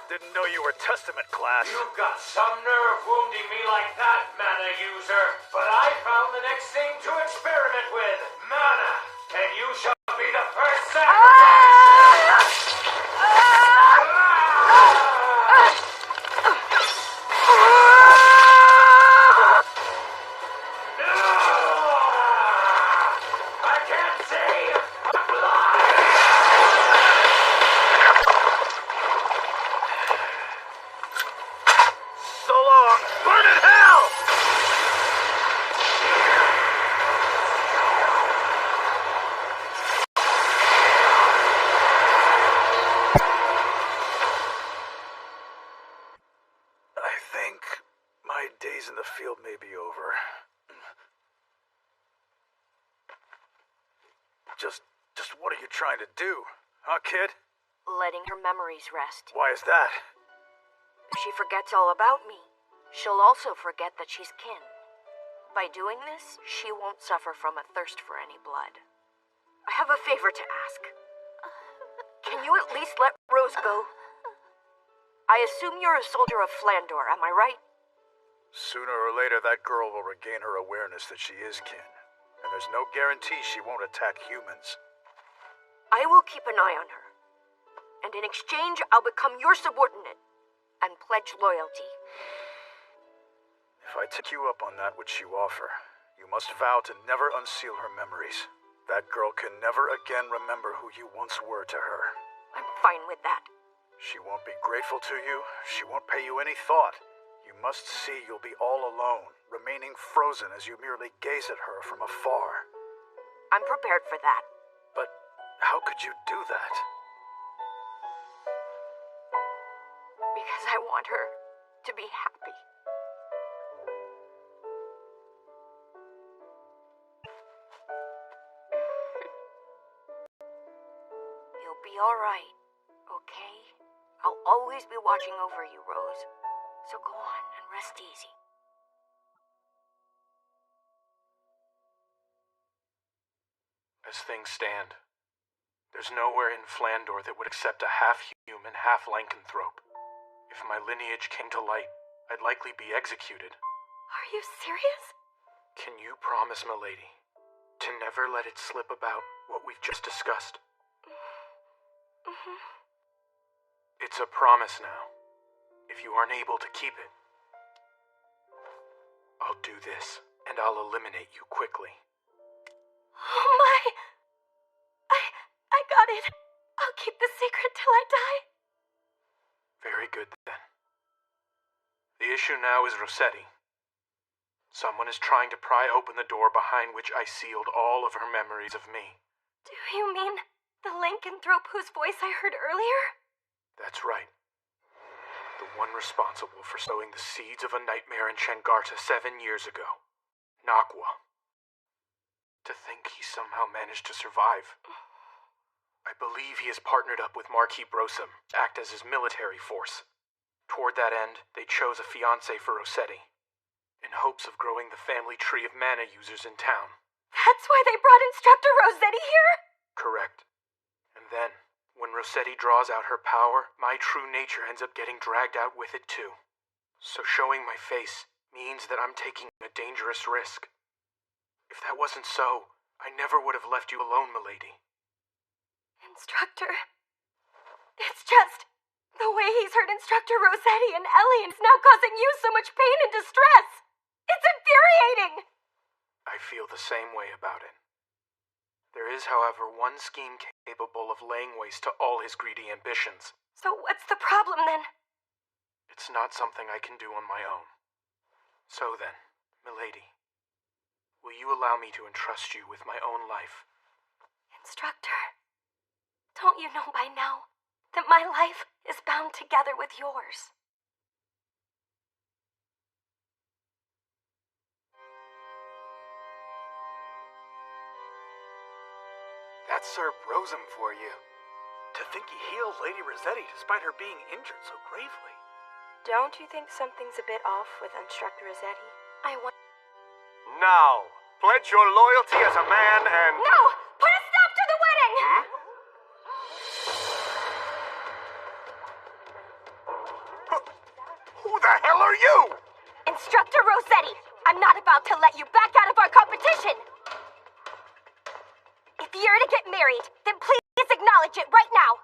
Speaker 1: Didn't know you were Testament class.
Speaker 17: You've got some nerve wounding me like that, mana user. But I found the next thing to experiment with. Mana. And you shall be the first sacrifice. I can't see. I'm blind.
Speaker 1: So long. Burn in hell! I think my days in the field may be over. Just what are you trying to do, huh, kid?
Speaker 20: Letting her memories rest.
Speaker 1: Why is that?
Speaker 20: If she forgets all about me, she'll also forget that she's kin. By doing this, she won't suffer from a thirst for any blood. I have a favor to ask. Can you at least let Rose go? I assume you're a soldier of Flandor, am I right?
Speaker 1: Sooner or later, that girl will regain her awareness that she is kin. And there's no guarantee she won't attack humans.
Speaker 20: I will keep an eye on her. And in exchange, I'll become your subordinate and pledge loyalty.
Speaker 1: If I take you up on that which you offer, you must vow to never unseal her memories. That girl can never again remember who you once were to her.
Speaker 20: I'm fine with that.
Speaker 1: She won't be grateful to you. She won't pay you any thought. You must see you'll be all alone, remaining frozen as you merely gaze at her from afar.
Speaker 20: I'm prepared for that.
Speaker 1: But how could you do that?
Speaker 20: Because I want her to be happy. You'll be all right, okay? I'll always be watching over you, Rose. So go on and rest easy.
Speaker 3: As things stand, there's nowhere in Flandor that would accept a half-human, half-lankanthrope. If my lineage came to light, I'd likely be executed.
Speaker 6: Are you serious?
Speaker 3: Can you promise, milady, to never let it slip about what we've just discussed?
Speaker 6: Mm-hmm.
Speaker 3: It's a promise now. If you aren't able to keep it, I'll do this, and I'll eliminate you quickly.
Speaker 6: Oh my! I got it. I'll keep the secret till I die.
Speaker 3: Very good, then. The issue now is Rossetti. Someone is trying to pry open the door behind which I sealed all of her memories of me.
Speaker 16: Do you mean the lankanthrope whose voice I heard earlier?
Speaker 3: That's right. The one responsible for sowing the seeds of a nightmare in Shangarta 7 years ago. Nakwa. To think he somehow managed to survive. I believe he has partnered up with Marquis Brosum to act as his military force. Toward that end, they chose a fiancé for Rossetti, in hopes of growing the family tree of mana users in town.
Speaker 16: That's why they brought Instructor Rossetti here?
Speaker 3: Correct. And then, when Rossetti draws out her power, my true nature ends up getting dragged out with it too. So showing my face means that I'm taking a dangerous risk. If that wasn't so, I never would have left you alone, milady.
Speaker 16: Instructor... It's just... the way he's hurt Instructor Rossetti and Ellie is now causing you so much pain and distress! It's infuriating!
Speaker 3: I feel the same way about it. There is, however, one scheme capable of laying waste to all his greedy ambitions.
Speaker 16: So what's the problem then?
Speaker 3: It's not something I can do on my own. So then, milady, will you allow me to entrust you with my own life?
Speaker 16: Instructor, don't you know by now that my life is bound together with yours?
Speaker 1: That's Sir Brosum for you. To think he healed Lady Rossetti despite her being injured so gravely.
Speaker 14: Don't you think something's a bit off with Instructor Rossetti? I want...
Speaker 10: Now, pledge your loyalty as a man and...
Speaker 16: No! Put a stop to the wedding!
Speaker 10: Who the hell are you?
Speaker 16: Instructor Rossetti, I'm not about to let you back out of our competition! If you're to get married, then please acknowledge it right now.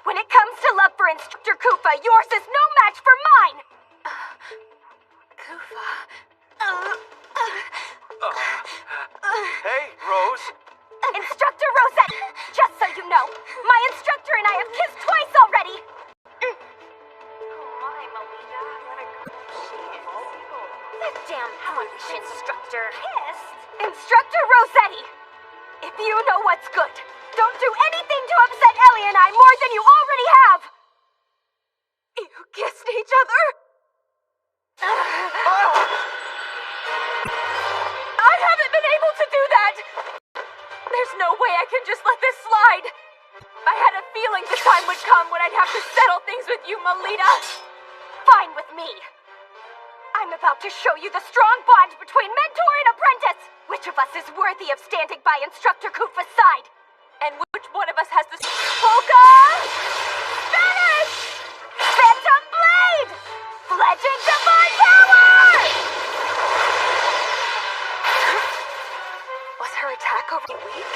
Speaker 16: When it comes to love for Instructor Kufa, yours is no match for mine!
Speaker 14: Kufa...
Speaker 18: Hey, Rose.
Speaker 16: Instructor Rossetti, just so you know, my instructor and I have kissed twice already!
Speaker 6: That damn foolish instructor.
Speaker 16: Kissed? Instructor Rossetti! If you know what's good, don't do anything to upset Ellie and I more than you already have! You kissed each other? I haven't been able to do that! There's no way I can just let this slide! I had a feeling the time would come when I'd have to settle things with you, Melita! Fine with me. I'm about to show you the strong bond between mentor and apprentice! Which of us is worthy of standing by Instructor Kufa's side? And which one of us has the... Polka! Spanish! Phantom Blade! Fledging Divine Power! Was her attack over the week?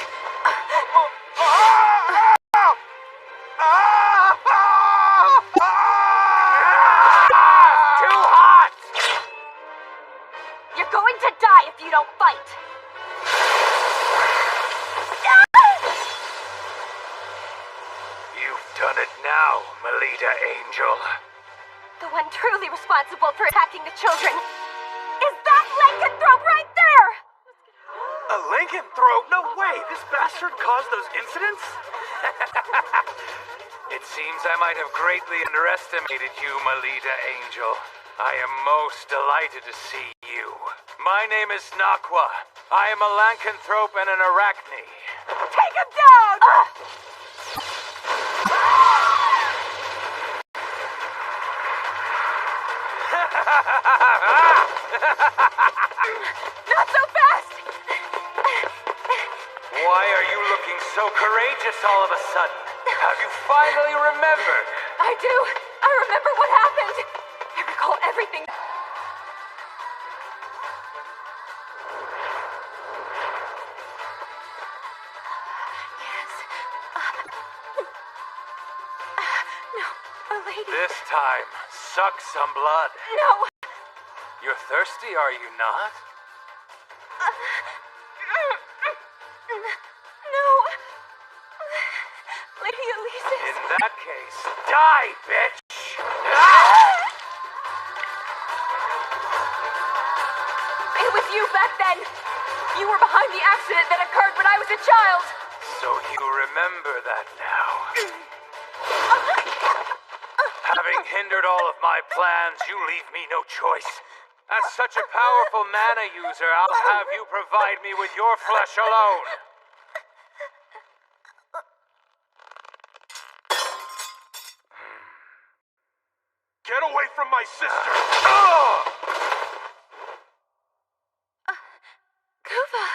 Speaker 18: Too hot!
Speaker 16: You're going to die if you don't fight!
Speaker 17: You've done it now, Melita Angel.
Speaker 16: The one truly responsible for attacking the children is that lankanthrope right there!
Speaker 18: A lankanthrope? No way! This bastard caused those incidents?
Speaker 17: It seems I might have greatly underestimated you, Melita Angel. I am most delighted to see you. My name is Nakwa. I am a lankanthrope and an arachne.
Speaker 16: Take him down! Not so fast!
Speaker 17: Why are you looking so courageous all of a sudden? Have you finally remembered?
Speaker 16: I do. I remember what happened. I recall everything. Yes. No, a lady.
Speaker 17: This time, suck some blood.
Speaker 16: No.
Speaker 17: You're thirsty, are you not?
Speaker 16: No. Lady Elise.
Speaker 17: In that case, die, bitch!
Speaker 7: back then! You were behind the accident that occurred when I was a child!
Speaker 17: So you remember that now. Having hindered all of my plans, you leave me no choice. As such a powerful mana user, I'll have you provide me with your flesh alone.
Speaker 10: Get away from my sister!
Speaker 7: Kuva!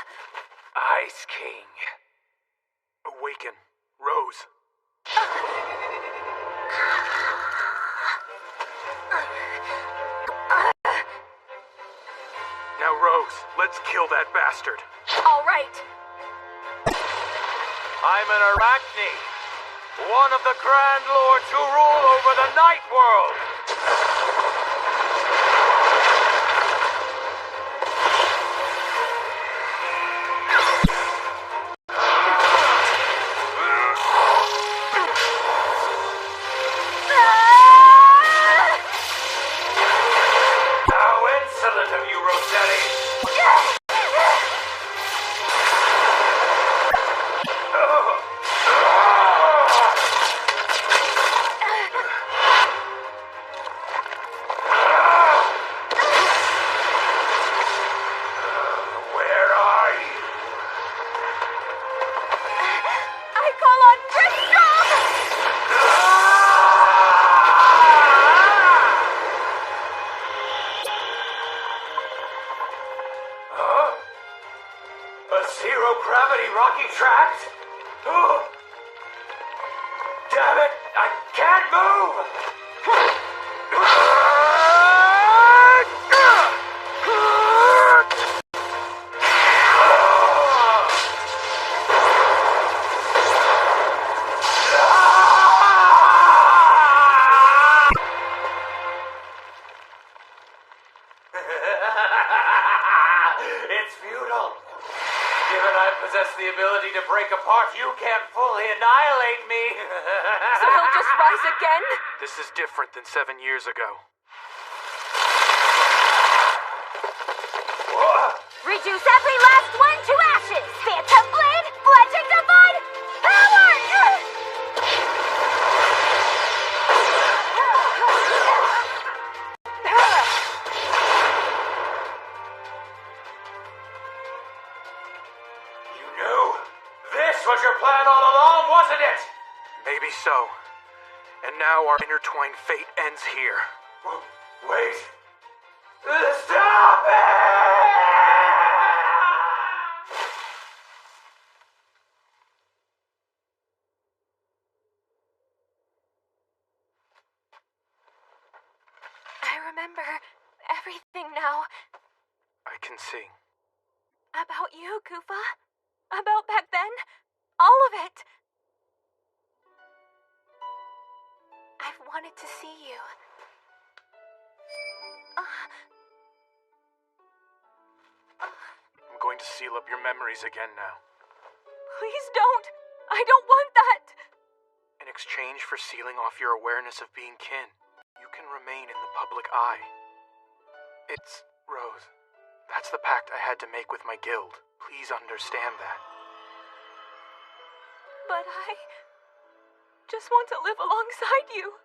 Speaker 17: Ice King. Awaken, Rose. Now, Rose, let's kill that bastard.
Speaker 7: All right.
Speaker 17: I'm an Arachne, one of the Grand Lords who rule over the Night World. Zero-gravity rocky tracks? Damn it! I can't move! It's futile. Given I possess the ability to break apart, you can't fully annihilate me.
Speaker 7: So he'll just rise again?
Speaker 3: This is different than 7 years ago.
Speaker 6: Reduce every last one to ashes! Phantom Blade, Fletching Divine, Power!
Speaker 17: You knew? This was your plan all along, wasn't it?
Speaker 3: Maybe so. And now our intertwined fate ends here.
Speaker 17: Wait! Stop it!
Speaker 16: I remember everything now.
Speaker 3: I can see.
Speaker 16: About you, Kufa. About back then. All of it. I've wanted to see you.
Speaker 3: I'm going to seal up your memories again now.
Speaker 16: Please don't. I don't want that.
Speaker 3: In exchange for sealing off your awareness of being kin, you can remain in the public eye. It's Rose. That's the pact I had to make with my guild. Please understand that.
Speaker 16: But I just want to live alongside you.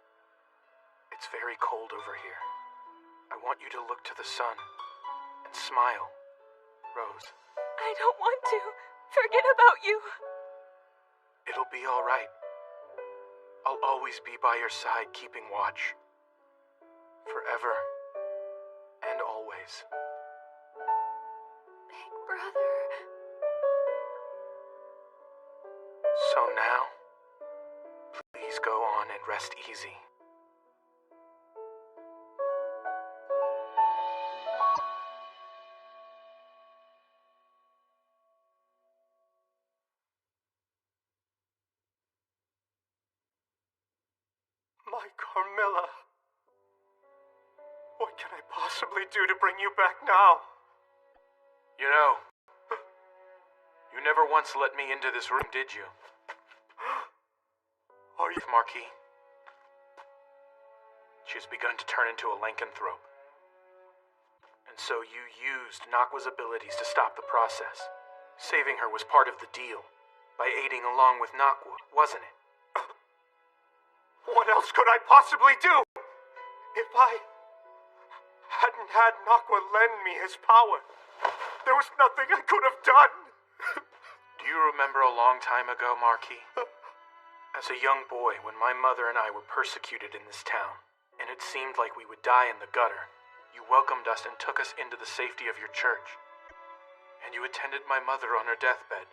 Speaker 3: It's very cold over here. I want you to look to the sun and smile, Rose.
Speaker 16: I don't want to forget about you.
Speaker 3: It'll be all right. I'll always be by your side, keeping watch. Forever and always.
Speaker 16: Big brother.
Speaker 3: So now, please go on and rest easy.
Speaker 19: My Carmilla. What can I possibly do to bring you back now?
Speaker 3: You know, you never once let me into this room, did you?
Speaker 19: Are you
Speaker 3: Marquis? She has begun to turn into a lankanthrope. And so you used Nakwa's abilities to stop the process. Saving her was part of the deal. By aiding along with Nakwa, wasn't it?
Speaker 18: What else could I possibly do? If I hadn't had Nakwa lend me his power, there was nothing I could have done.
Speaker 3: Do you remember a long time ago, Marquis? As a young boy, when my mother and I were persecuted in this town, and it seemed like we would die in the gutter, you welcomed us and took us into the safety of your church. And you attended my mother on her deathbed,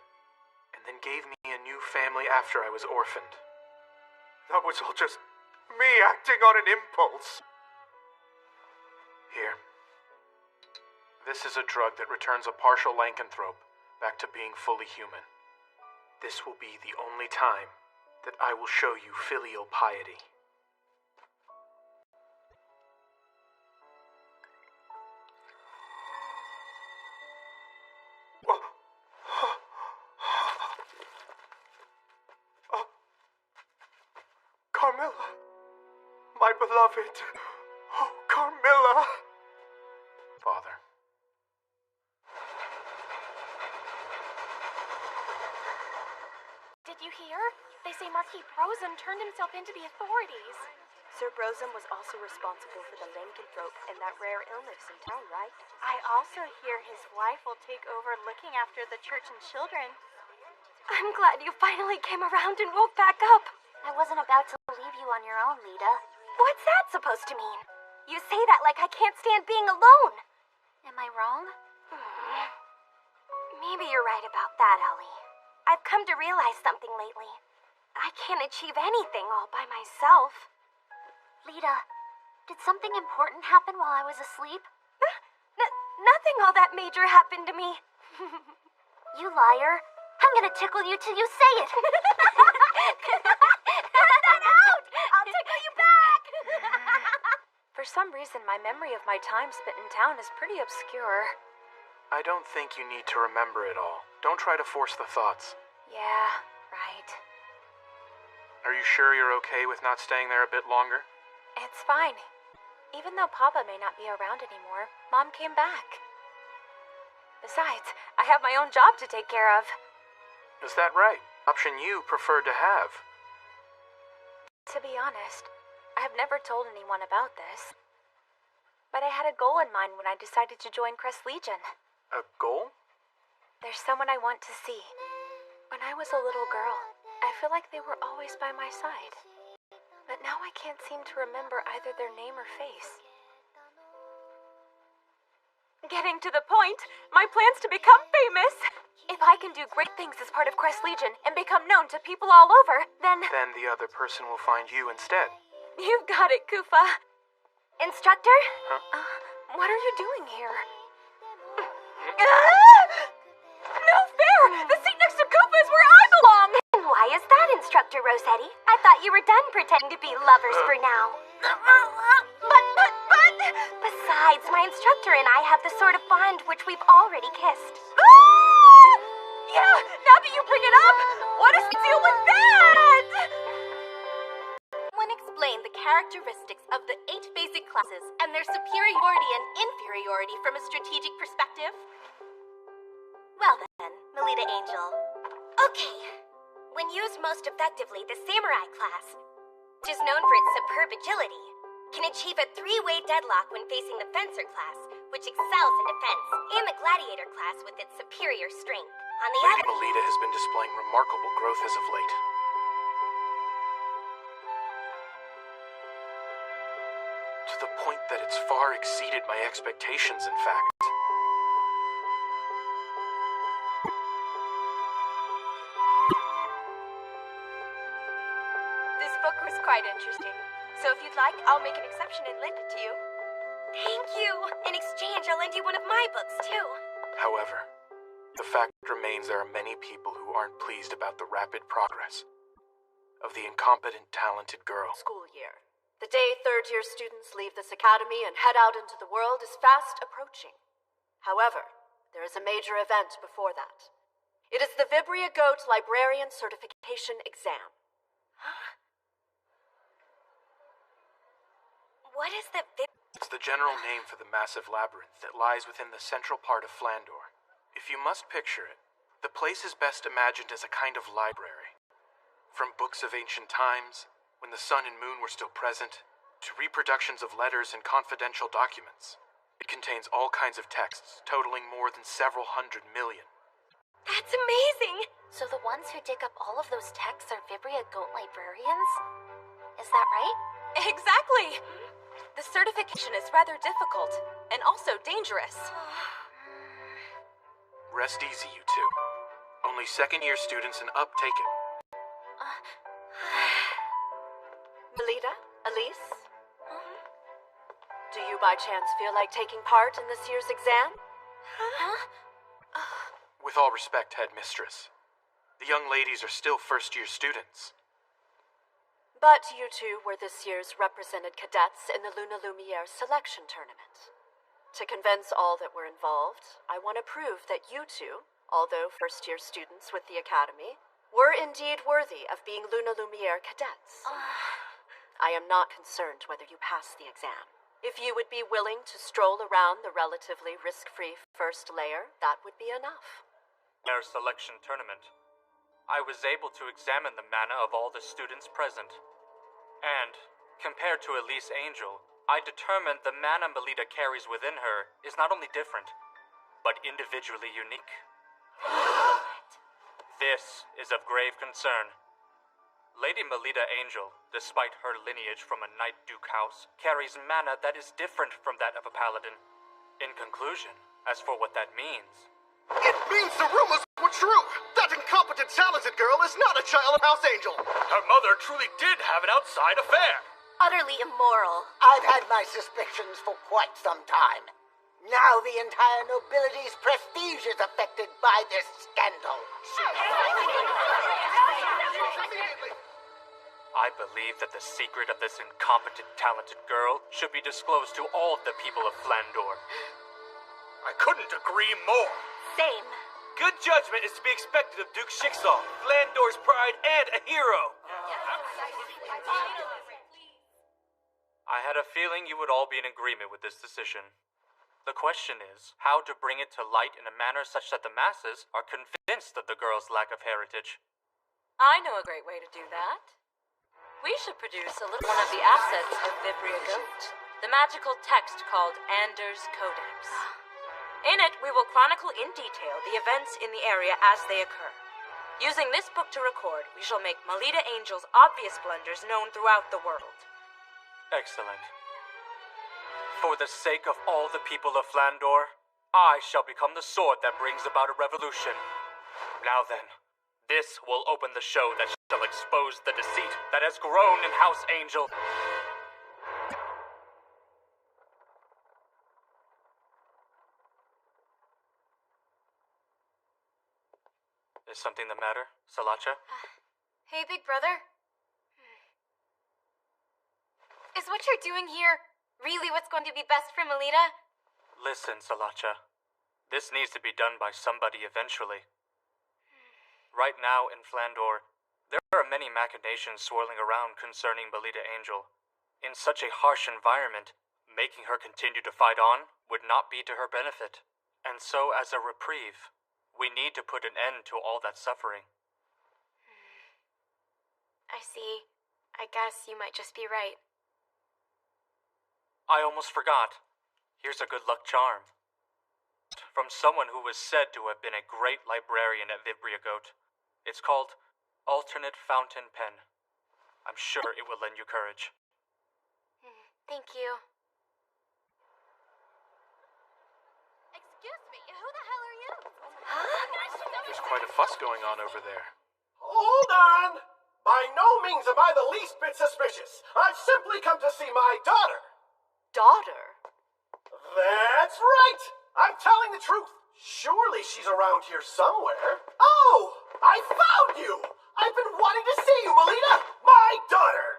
Speaker 3: and then gave me a new family after I was orphaned.
Speaker 18: That was all just me acting on an impulse.
Speaker 3: Here. This is a drug that returns a partial lankanthrope back to being fully human. This will be the only time that I will show you filial piety.
Speaker 18: Carmilla, my beloved. Oh, Carmilla.
Speaker 3: Father.
Speaker 16: Did you hear? They say Marquis Brosum turned himself into the authorities.
Speaker 8: Sir Brosum was also responsible for the lankanthrope and that rare illness in town, right?
Speaker 16: I also hear his wife will take over looking after the church and children. I'm glad you finally came around and woke back up.
Speaker 6: I wasn't about to leave you on your own, Lita.
Speaker 16: What's that supposed to mean? You say that like I can't stand being alone.
Speaker 6: Am I wrong?
Speaker 16: Maybe you're right about that, Ellie. I've come to realize something lately. I can't achieve anything all by myself.
Speaker 6: Lita, did something important happen while I was asleep?
Speaker 16: Nothing all that major happened to me.
Speaker 6: You liar. I'm gonna tickle you till you say it.
Speaker 16: Cut that out! I'll tickle you back! For some reason, my memory of my time spent in town is pretty obscure.
Speaker 3: I don't think you need to remember it all. Don't try to force the thoughts.
Speaker 16: Yeah, right.
Speaker 3: Are you sure you're okay with not staying there a bit longer?
Speaker 16: It's fine. Even though Papa may not be around anymore, Mom came back. Besides, I have my own job to take care of.
Speaker 3: Is that right? Option you preferred to have.
Speaker 16: To be honest, I have never told anyone about this. But I had a goal in mind when I decided to join Crest Legion.
Speaker 3: A goal?
Speaker 16: There's someone I want to see. When I was a little girl, I feel like they were always by my side. But now I can't seem to remember either their name or face. Getting to the point, my plan's to become famous. If I can do great things as part of Crest Legion and become known to people all over, then...
Speaker 3: Then the other person will find you instead.
Speaker 16: You've got it, Kufa. Instructor?
Speaker 3: Huh?
Speaker 16: What are you doing here? No fair! The seat next to Kufa is where I belong! Why is that, Instructor Rossetti? I thought you were done pretending to be lovers for now. But... Besides, my instructor and I have the sort of bond which we've already kissed. Yeah, now that you bring it up, what is the deal with that? When explain the characteristics of the 8 basic classes and their superiority and inferiority from a strategic perspective. Well then, Melita Angel. Okay. When used most effectively, the Samurai class, which is known for its superb agility, can achieve a 3-way deadlock when facing the Fencer class, which excels in defense, and the Gladiator class with its superior strength. On the
Speaker 3: Lady
Speaker 16: other...
Speaker 3: Melita has been displaying remarkable growth as of late. To the point that it's far exceeded my expectations, in fact.
Speaker 8: This book was quite interesting. So if you'd like, I'll make an exception and lend it to you.
Speaker 16: Thank you! In exchange, I'll lend you one of my books, too.
Speaker 3: However, the fact remains there are many people who aren't pleased about the rapid progress of the incompetent, talented girl.
Speaker 13: School year. The day third-year students leave this academy and head out into the world is fast approaching. However, there is a major event before that. It is the Vibria Goat Librarian Certification Exam.
Speaker 16: What is the
Speaker 3: It's the general name for the massive labyrinth that lies within the central part of Flandor. If you must picture it, the place is best imagined as a kind of library. From books of ancient times, when the sun and moon were still present, to reproductions of letters and confidential documents. It contains all kinds of texts, totaling more than several 100 million.
Speaker 12: That's amazing! So the ones who dig up all of those texts are Vibria goat librarians? Is that right?
Speaker 4: Exactly! The certification is rather difficult, and also dangerous.
Speaker 3: Rest easy, you two. Only second-year students and up take it.
Speaker 7: Melita? Elise? Do you by chance feel like taking part in this year's exam?
Speaker 3: With all respect, Headmistress, the young ladies are still first-year students.
Speaker 7: But you two were this year's represented cadets in the Luna Lumiere selection tournament. To convince all that were involved, I want to prove that you two, although first-year students with the Academy, were indeed worthy of being Luna Lumiere cadets. I am not concerned whether you pass the exam. If you would be willing to stroll around the relatively risk-free first layer, that would be enough.
Speaker 21: Our selection tournament, I was able to examine the mana of all the students present. And, compared to Elise Angel, I determined the mana Melita carries within her is not only different, but individually unique. This is of grave concern. Lady Melita Angel, despite her lineage from a Knight Duke house, carries mana that is different from that of a paladin. In conclusion, as for what that means...
Speaker 18: It means the rumors were true! That incompetent, talented girl is not a child of House Angel!
Speaker 17: Her mother truly did have an outside affair!
Speaker 6: Utterly immoral.
Speaker 11: I've had my suspicions for quite some time. Now the entire nobility's prestige is affected by this scandal.
Speaker 21: I believe that the secret of this incompetent, talented girl should be disclosed to all of the people of Flandor.
Speaker 17: I couldn't agree more.
Speaker 6: Same.
Speaker 17: Good judgment is to be expected of Duke Schicksal, Flandor's pride and a hero.
Speaker 21: I had a feeling you would all be in agreement with this decision. The question is, how to bring it to light in a manner such that the masses are convinced of the girl's lack of heritage.
Speaker 4: I know a great way to do that. We should produce one of the assets of Vibria Goat, the magical text called Anders Codex. In it, we will chronicle in detail the events in the area as they occur. Using this book to record, we shall make Melita Angel's obvious blunders known throughout the world.
Speaker 21: Excellent. For the sake of all the people of Flandor, I shall become the sword that brings about a revolution. Now then, this will open the show that shall expose the deceit that has grown in House Angel. Is something the matter, Salacha?
Speaker 12: Hey, big brother. Is what you're doing here really what's going to be best for Melita?
Speaker 21: Listen, Salacha. This needs to be done by somebody eventually. Right now in Flandor, there are many machinations swirling around concerning Melita Angel. In such a harsh environment, making her continue to fight on would not be to her benefit. And so, as a reprieve, we need to put an end to all that suffering.
Speaker 12: I see. I guess you might just be right.
Speaker 21: I almost forgot. Here's a good luck charm. From someone who was said to have been a great librarian at Vibria Goat. It's called Alternate Fountain Pen. I'm sure it will lend you courage.
Speaker 12: Thank you.
Speaker 6: Excuse me, who the hell are you?
Speaker 3: There's quite a fuss going on over there.
Speaker 18: Hold on! By no means am I the least bit suspicious. I've simply come to see my daughter.
Speaker 7: Daughter?
Speaker 18: That's right! I'm telling the truth. Surely she's around here somewhere. Oh! I found you! I've been wanting to see you, Melita! My daughter!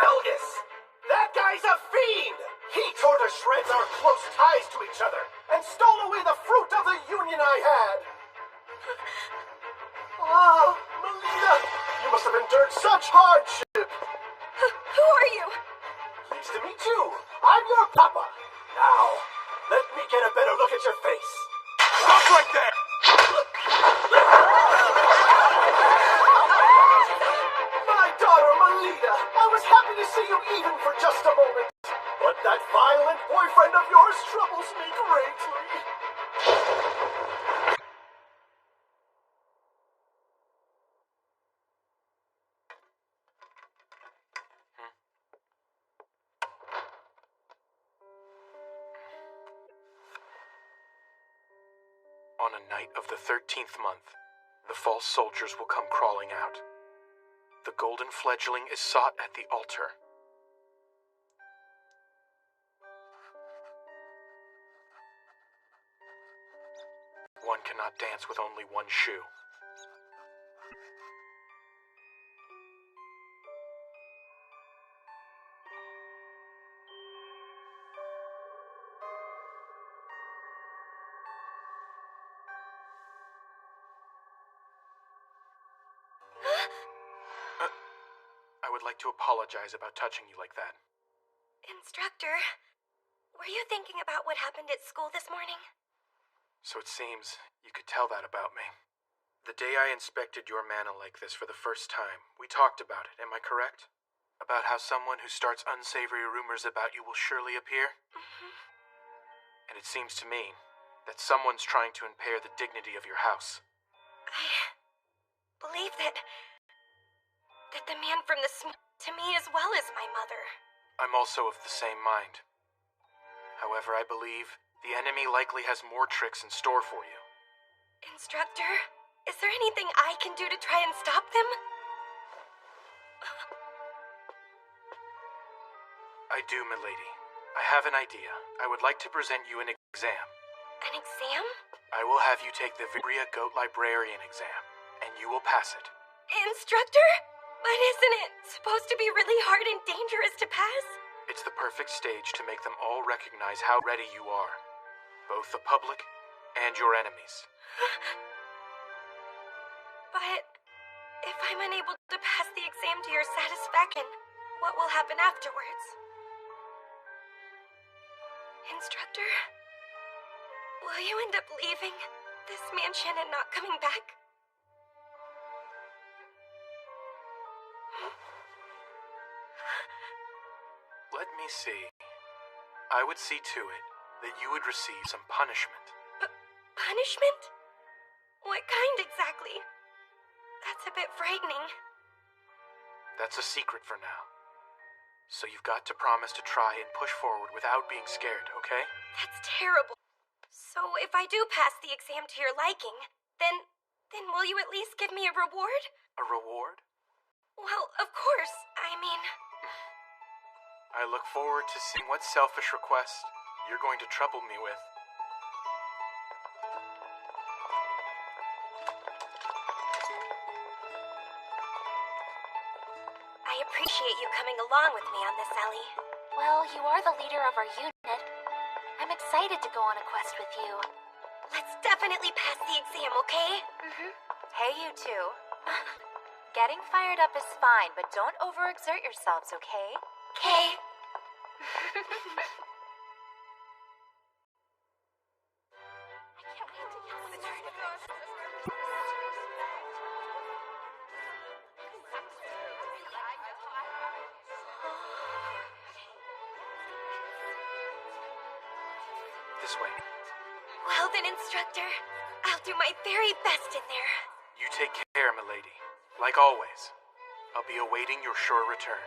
Speaker 18: Elgis! That guy's a fiend! He tore to shreds our close ties to each other and stole away the fruit of the union I had. Ah, Melita! You must have endured such hardship.
Speaker 8: Who are you?
Speaker 18: Pleased to meet you. I'm your papa. Now, let me get a better look at your face. Stop right there! My daughter, Melita, I was happy to see you even for just a moment. But that violent boyfriend of yours troubles me greatly.
Speaker 3: On a night of the 13th month, the false soldiers will come crawling out. The golden fledgling is sought at the altar. One cannot dance with only one shoe. I would like to apologize about touching you like that.
Speaker 6: Instructor, were you thinking about what happened at school this morning?
Speaker 3: So it seems you could tell that about me. The day I inspected your mana like this for the first time, we talked about it, am I correct? About how someone who starts unsavory rumors about you will surely appear?
Speaker 6: Mm-hmm.
Speaker 3: And it seems to me that someone's trying to impair the dignity of your house.
Speaker 6: I believe that the man from the to me as well as my mother.
Speaker 3: I'm also of the same mind. However, I believe the enemy likely has more tricks in store for you.
Speaker 6: Instructor, is there anything I can do to try and stop them?
Speaker 3: I do, milady. I have an idea. I would like to present you an exam.
Speaker 6: An exam?
Speaker 3: I will have you take the Vibria Goat Librarian exam, and you will pass it.
Speaker 6: Instructor? But isn't it supposed to be really hard and dangerous to pass?
Speaker 3: It's the perfect stage to make them all recognize how ready you are. Both the public and your enemies.
Speaker 6: But if I'm unable to pass the exam to your satisfaction, what will happen afterwards? Instructor, will you end up leaving this mansion and not coming back?
Speaker 3: Let me see. I would see to it that you would receive some punishment.
Speaker 6: Punishment? What kind exactly? That's a bit frightening.
Speaker 3: That's a secret for now. So you've got to promise to try and push forward without being scared, okay?
Speaker 6: That's terrible. So if I do pass the exam to your liking, then will you at least give me a reward?
Speaker 3: A reward?
Speaker 6: Well, of course. I mean...
Speaker 3: I look forward to seeing what selfish request you're going to trouble me with.
Speaker 6: I appreciate you coming along with me on this, Ellie.
Speaker 12: Well, you are the leader of our unit. I'm excited to go on a quest with you.
Speaker 6: Let's definitely pass the exam, okay?
Speaker 12: Mm-hmm. Hey, you two. Getting fired up is fine, but don't overexert yourselves, okay?
Speaker 6: Okay.
Speaker 3: This way.
Speaker 6: Well then, Instructor, I'll do my very best in there.
Speaker 3: You take care, milady. Like always, I'll be awaiting your sure return.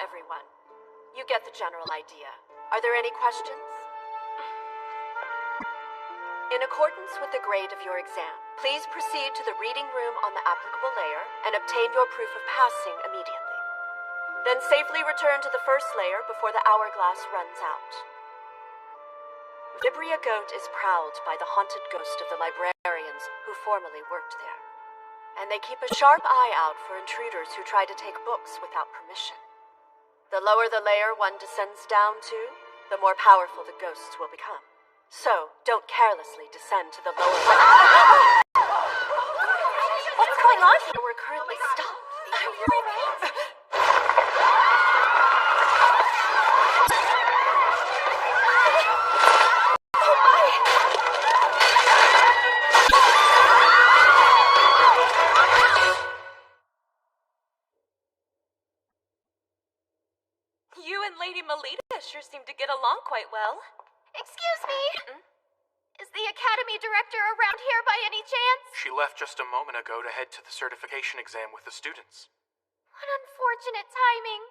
Speaker 13: everyone. You get the general idea. Are there any questions? In accordance with the grade of your exam, please proceed to the reading room on the applicable layer and obtain your proof of passing immediately. Then safely return to the first layer before the hourglass runs out. Vibria Goat is prowled by the haunted ghost of the librarians who formerly worked there. And they keep a sharp eye out for intruders who try to take books without permission. The lower the layer one descends down to, the more powerful the ghosts will become. So, don't carelessly descend to the lower layer.
Speaker 12: What's going on here?
Speaker 13: We're currently stopped.
Speaker 12: Are you alright?
Speaker 4: You and Lady Melita sure seem to get along quite well.
Speaker 6: Excuse me? Is the Academy Director around here by any chance?
Speaker 3: She left just a moment ago to head to the certification exam with the students.
Speaker 6: What unfortunate timing.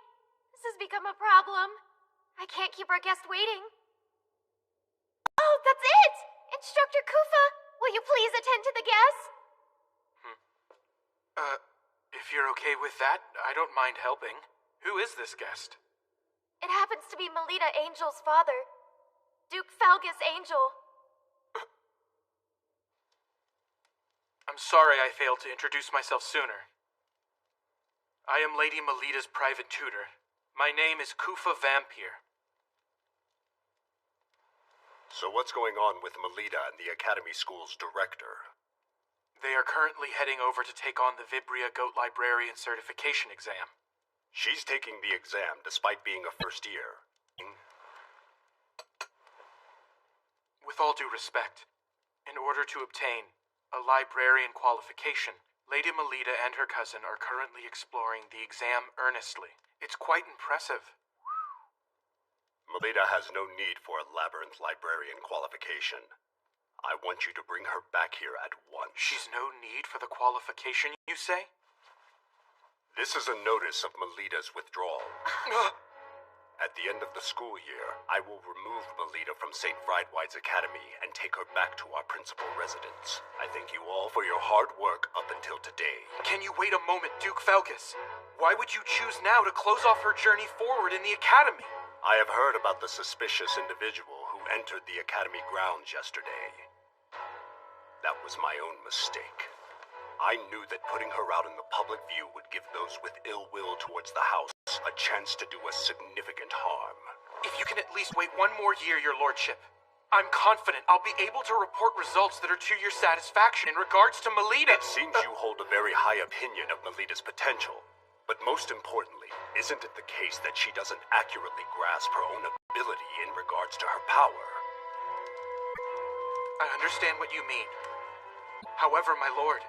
Speaker 6: This has become a problem. I can't keep our guest waiting. Oh, that's it! Instructor Kufa, will you please attend to the guest?
Speaker 3: If you're okay with that, I don't mind helping. Who is this guest?
Speaker 6: It happens to be Melita Angel's father, Duke Falgus Angel.
Speaker 3: I'm sorry I failed to introduce myself sooner. I am Lady Melita's private tutor. My name is Kufa Vampire.
Speaker 10: So what's going on with Melita and the Academy School's director?
Speaker 3: They are currently heading over to take on the Vibria Goat Librarian certification exam.
Speaker 10: She's taking the exam despite being a first year.
Speaker 3: With all due respect, in order to obtain a librarian qualification, Lady Melita and her cousin are currently exploring the exam earnestly. It's quite impressive.
Speaker 10: Melita has no need for a labyrinth librarian qualification. I want you to bring her back here at once.
Speaker 3: She's no need for the qualification, you say?
Speaker 10: This is a notice of Melita's withdrawal. At the end of the school year, I will remove Melita from St. Friedwide's Academy and take her back to our principal residence. I thank you all for your hard work up until today.
Speaker 3: Can you wait a moment, Duke Falgus? Why would you choose now to close off her journey forward in the Academy?
Speaker 10: I have heard about the suspicious individual who entered the Academy grounds yesterday. That was my own mistake. I knew that putting her out in the public view would give those with ill will towards the house a chance to do us significant harm.
Speaker 3: If you can at least wait one more year, your lordship, I'm confident I'll be able to report results that are to your satisfaction in regards to Melita.
Speaker 10: It seems you hold a very high opinion of Melita's potential. But most importantly, isn't it the case that she doesn't accurately grasp her own ability in regards to her power?
Speaker 3: I understand what you mean. However, my lord,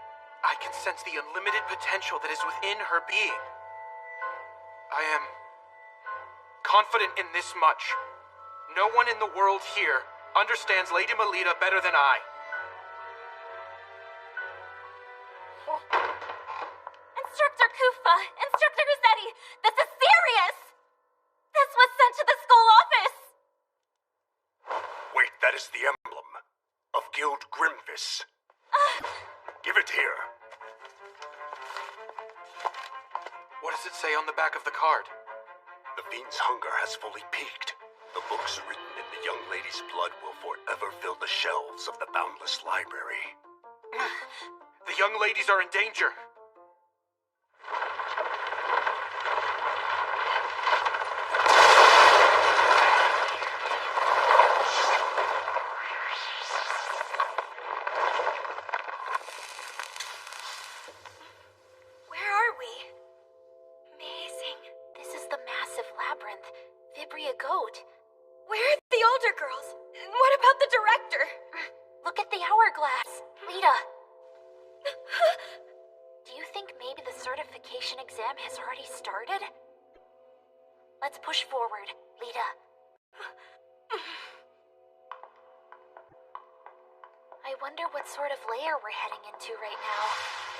Speaker 3: I can sense the unlimited potential that is within her being. I am confident in this much. No one in the world here understands Lady Melita better than I.
Speaker 6: Instructor Kufa, Instructor Rossetti, this is serious! This was sent to the school office!
Speaker 10: Wait, that is the emblem of Guild Grimfish. Give it here.
Speaker 3: What does it say on the back of the card?
Speaker 10: The fiend's hunger has fully peaked. The books written in the young lady's blood will forever fill the shelves of the boundless library.
Speaker 3: The young ladies are in danger.
Speaker 6: Where are we? Amazing. This is the massive labyrinth. Vibria Goat. Where are the older girls? And what about the director? Look at the hourglass. Lita. Do you think maybe the certification exam has already started? Let's push forward, Lita. I wonder what sort of layer we're heading into right now.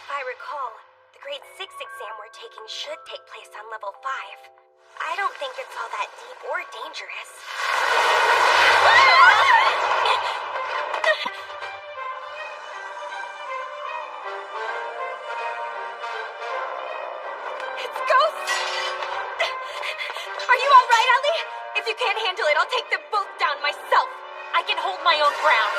Speaker 6: If I recall, the grade 6 exam we're taking should take place on level 5. I don't think it's all that deep or dangerous.
Speaker 8: It's ghosts! Are you alright, Ellie? If you can't handle it, I'll take them both down myself.
Speaker 12: I can hold my own ground.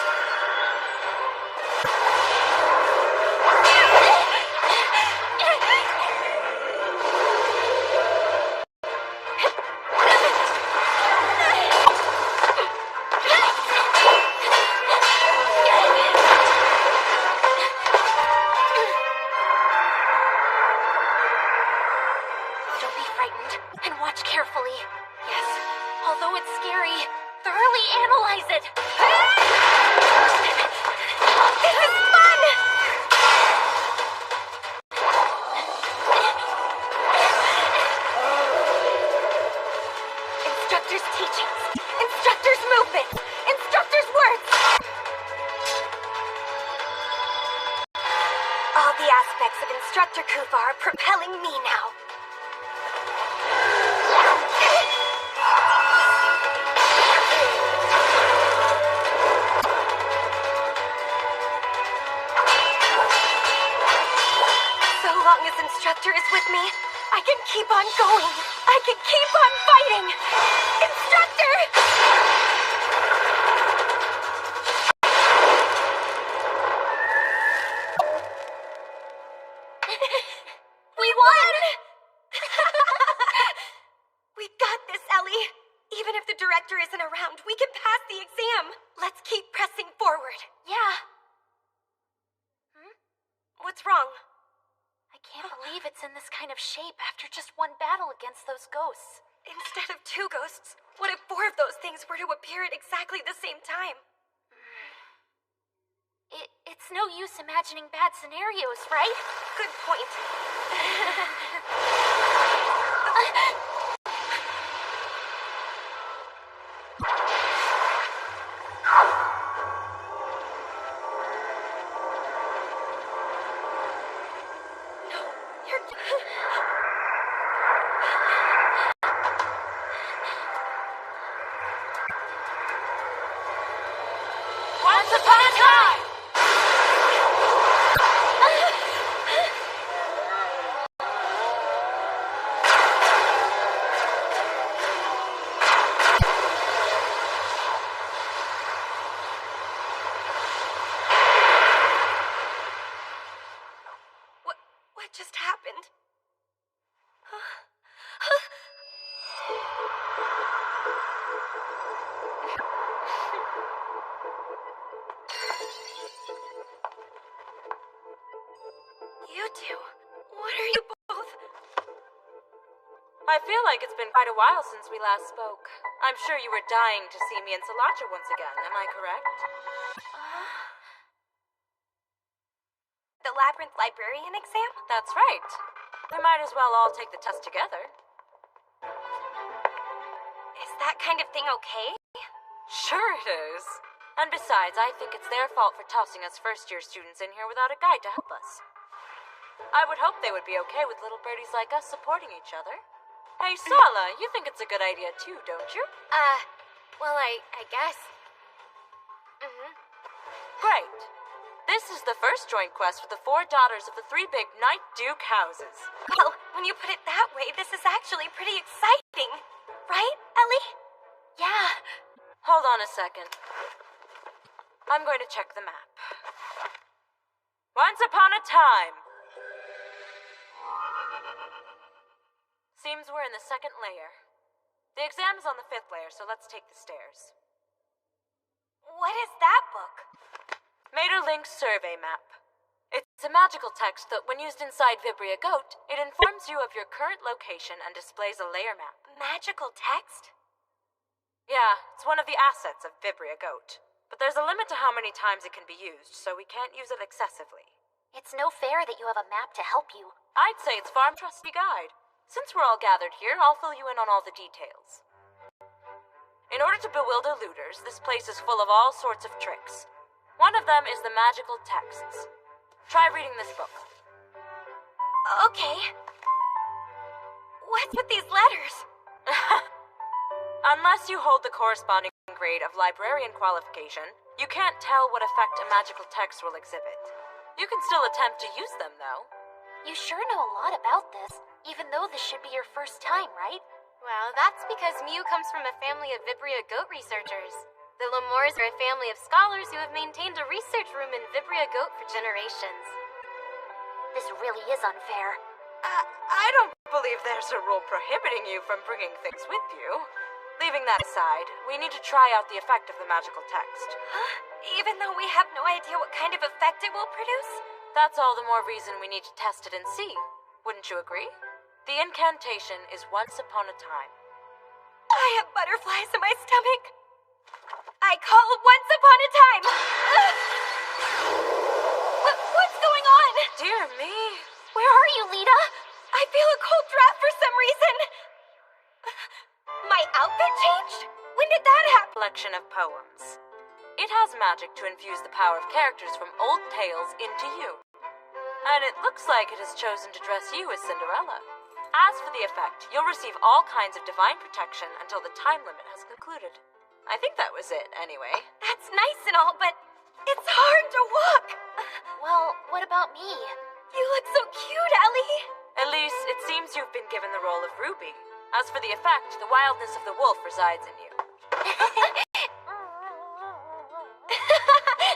Speaker 12: Don't be frightened, and watch carefully. Yes, although it's scary, thoroughly analyze it.
Speaker 8: This is fun! Instructor's teachings, instructor's movements, instructor's words. All the aspects of Instructor Kufa are propelling me now. So long as Instructor is with me, I can keep on going. I can keep on fighting. Instructor! We won! We got this, Ellie. Even if the director isn't around, we can pass the exam. Let's keep pressing forward.
Speaker 12: Yeah.
Speaker 8: What's wrong?
Speaker 12: I can't believe it's in this kind of shape after just one battle against those ghosts.
Speaker 8: Instead of 2 ghosts, what if 4 of those things were to appear at exactly the same time?
Speaker 12: It's no use imagining bad scenarios, right?
Speaker 8: Good point.
Speaker 12: Once upon a time!
Speaker 8: What just happened? You two, what are you both?
Speaker 4: I feel like it's been quite a while since we last spoke. I'm sure you were dying to see me and Salacha once again, am I correct?
Speaker 8: The labyrinth librarian exam?
Speaker 4: That's right. We might as well all take the test together.
Speaker 8: Is that kind of thing okay?
Speaker 4: Sure it is. And besides, I think it's their fault for tossing us first-year students in here without a guide to help us. I would hope they would be okay with little birdies like us supporting each other. Hey, Sala, you think it's a good idea too, don't you?
Speaker 6: Well, I guess.
Speaker 4: Great. This is the first joint quest with the 4 daughters of the 3 big Night Duke houses.
Speaker 8: Well, when you put it that way, this is actually pretty exciting. Right, Ellie?
Speaker 4: Yeah. Hold on a second. I'm going to check the map. Once upon a time. Seems we're in the 2nd layer. The exam is on the 5th layer, so let's take the stairs.
Speaker 8: What is that book?
Speaker 4: Materlink's survey map. It's a magical text that, when used inside Vibria Goat, it informs you of your current location and displays a layer map.
Speaker 8: Magical text?
Speaker 4: Yeah, it's one of the assets of Vibria Goat. But there's a limit to how many times it can be used, so we can't use it excessively.
Speaker 12: It's no fair that you have a map to help you.
Speaker 4: I'd say it's Farm Trusty Guide. Since we're all gathered here, I'll fill you in on all the details. In order to bewilder looters, this place is full of all sorts of tricks. One of them is the magical texts. Try reading this book.
Speaker 8: Okay. What's with these letters?
Speaker 15: Unless you hold the corresponding grade of librarian qualification, you can't tell what effect a magical text will exhibit. You can still attempt to use them, though.
Speaker 12: You sure know a lot about this, even though this should be your first time, right?
Speaker 6: Well, that's because Mew comes from a family of Vibria goat researchers. The Lemures are a family of scholars who have maintained a research room in Vibria goat for generations.
Speaker 12: This really is unfair.
Speaker 15: I don't believe there's a rule prohibiting you from bringing things with you. Leaving that aside, we need to try out the effect of the magical text.
Speaker 6: Huh? Even though we have no idea what kind of effect it will produce?
Speaker 15: That's all the more reason we need to test it and see. Wouldn't you agree? The incantation is once upon a time.
Speaker 6: I have butterflies in my stomach. I call once upon a time. What's going on?
Speaker 15: Dear me.
Speaker 6: Where are you, Lita? I feel a cold draft for some reason. My outfit changed? When did that happen?
Speaker 15: Collection of poems. It has magic to infuse the power of characters from old tales into you. And it looks like it has chosen to dress you as Cinderella. As for the effect, you'll receive all kinds of divine protection until the time limit has concluded. I think that was it, anyway.
Speaker 6: That's nice and all, but it's hard to walk.
Speaker 12: Well, what about me?
Speaker 6: You look so cute, Ellie.
Speaker 15: Elise, it seems you've been given the role of Ruby. As for the effect, the wildness of the wolf resides in you.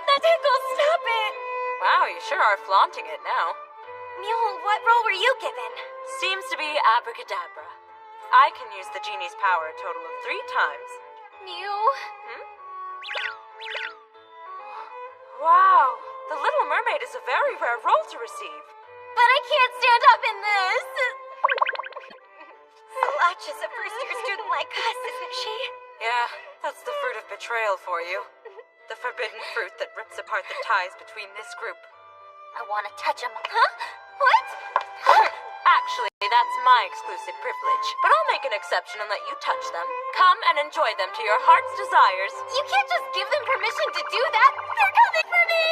Speaker 6: That tickles, stop it!
Speaker 15: Wow, you sure are flaunting it now.
Speaker 6: Mule, what role were you given?
Speaker 15: Seems to be abracadabra. I can use the genie's power a total of 3 times.
Speaker 6: Mew?
Speaker 15: Wow, the Little Mermaid is a very rare role to receive.
Speaker 6: But I can't stand up in this! Slash is a first-year student like us, isn't she?
Speaker 15: Yeah, that's the fruit of betrayal for you. The forbidden fruit that rips apart the ties between this group.
Speaker 12: I want to touch him.
Speaker 6: Huh? What?
Speaker 15: Actually, that's my exclusive privilege, but I'll make an exception and let you touch them. Come and enjoy them to your heart's desires.
Speaker 6: You can't just give them permission to do that. They're coming for me!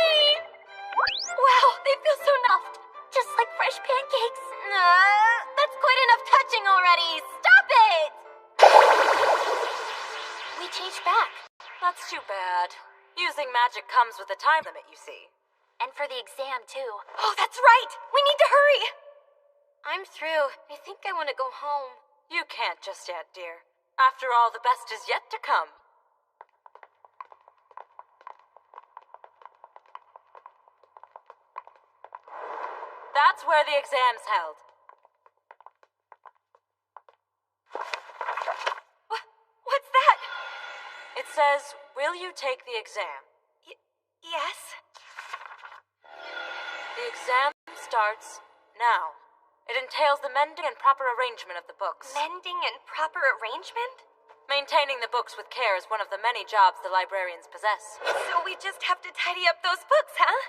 Speaker 6: Wow, they feel so soft.
Speaker 12: Just like fresh pancakes.
Speaker 6: That's quite enough touching already. Stop it!
Speaker 12: We changed back.
Speaker 15: That's too bad. Using magic comes with a time limit, you see.
Speaker 12: And for the exam, too.
Speaker 6: Oh, that's right! We need to hurry! I'm through. I think I want to go home.
Speaker 15: You can't just yet, dear. After all, the best is yet to come. That's where the exam's held.
Speaker 6: What's that?
Speaker 15: It says, will you take the exam?
Speaker 6: Yes?
Speaker 15: The exam starts now. It entails the mending and proper arrangement of the books.
Speaker 6: Mending and proper arrangement?
Speaker 15: Maintaining the books with care is one of the many jobs the librarians possess.
Speaker 6: So we just have to tidy up those books, huh?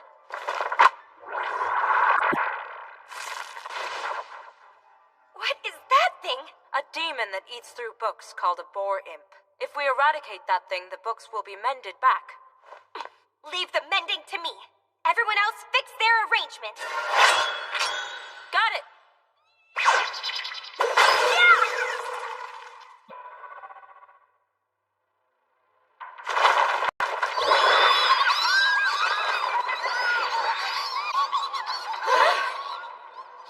Speaker 6: What is that thing?
Speaker 15: A demon that eats through books called a boar imp. If we eradicate that thing, the books will be mended back.
Speaker 6: Leave the mending to me. Everyone else fix their arrangement.
Speaker 15: Got it!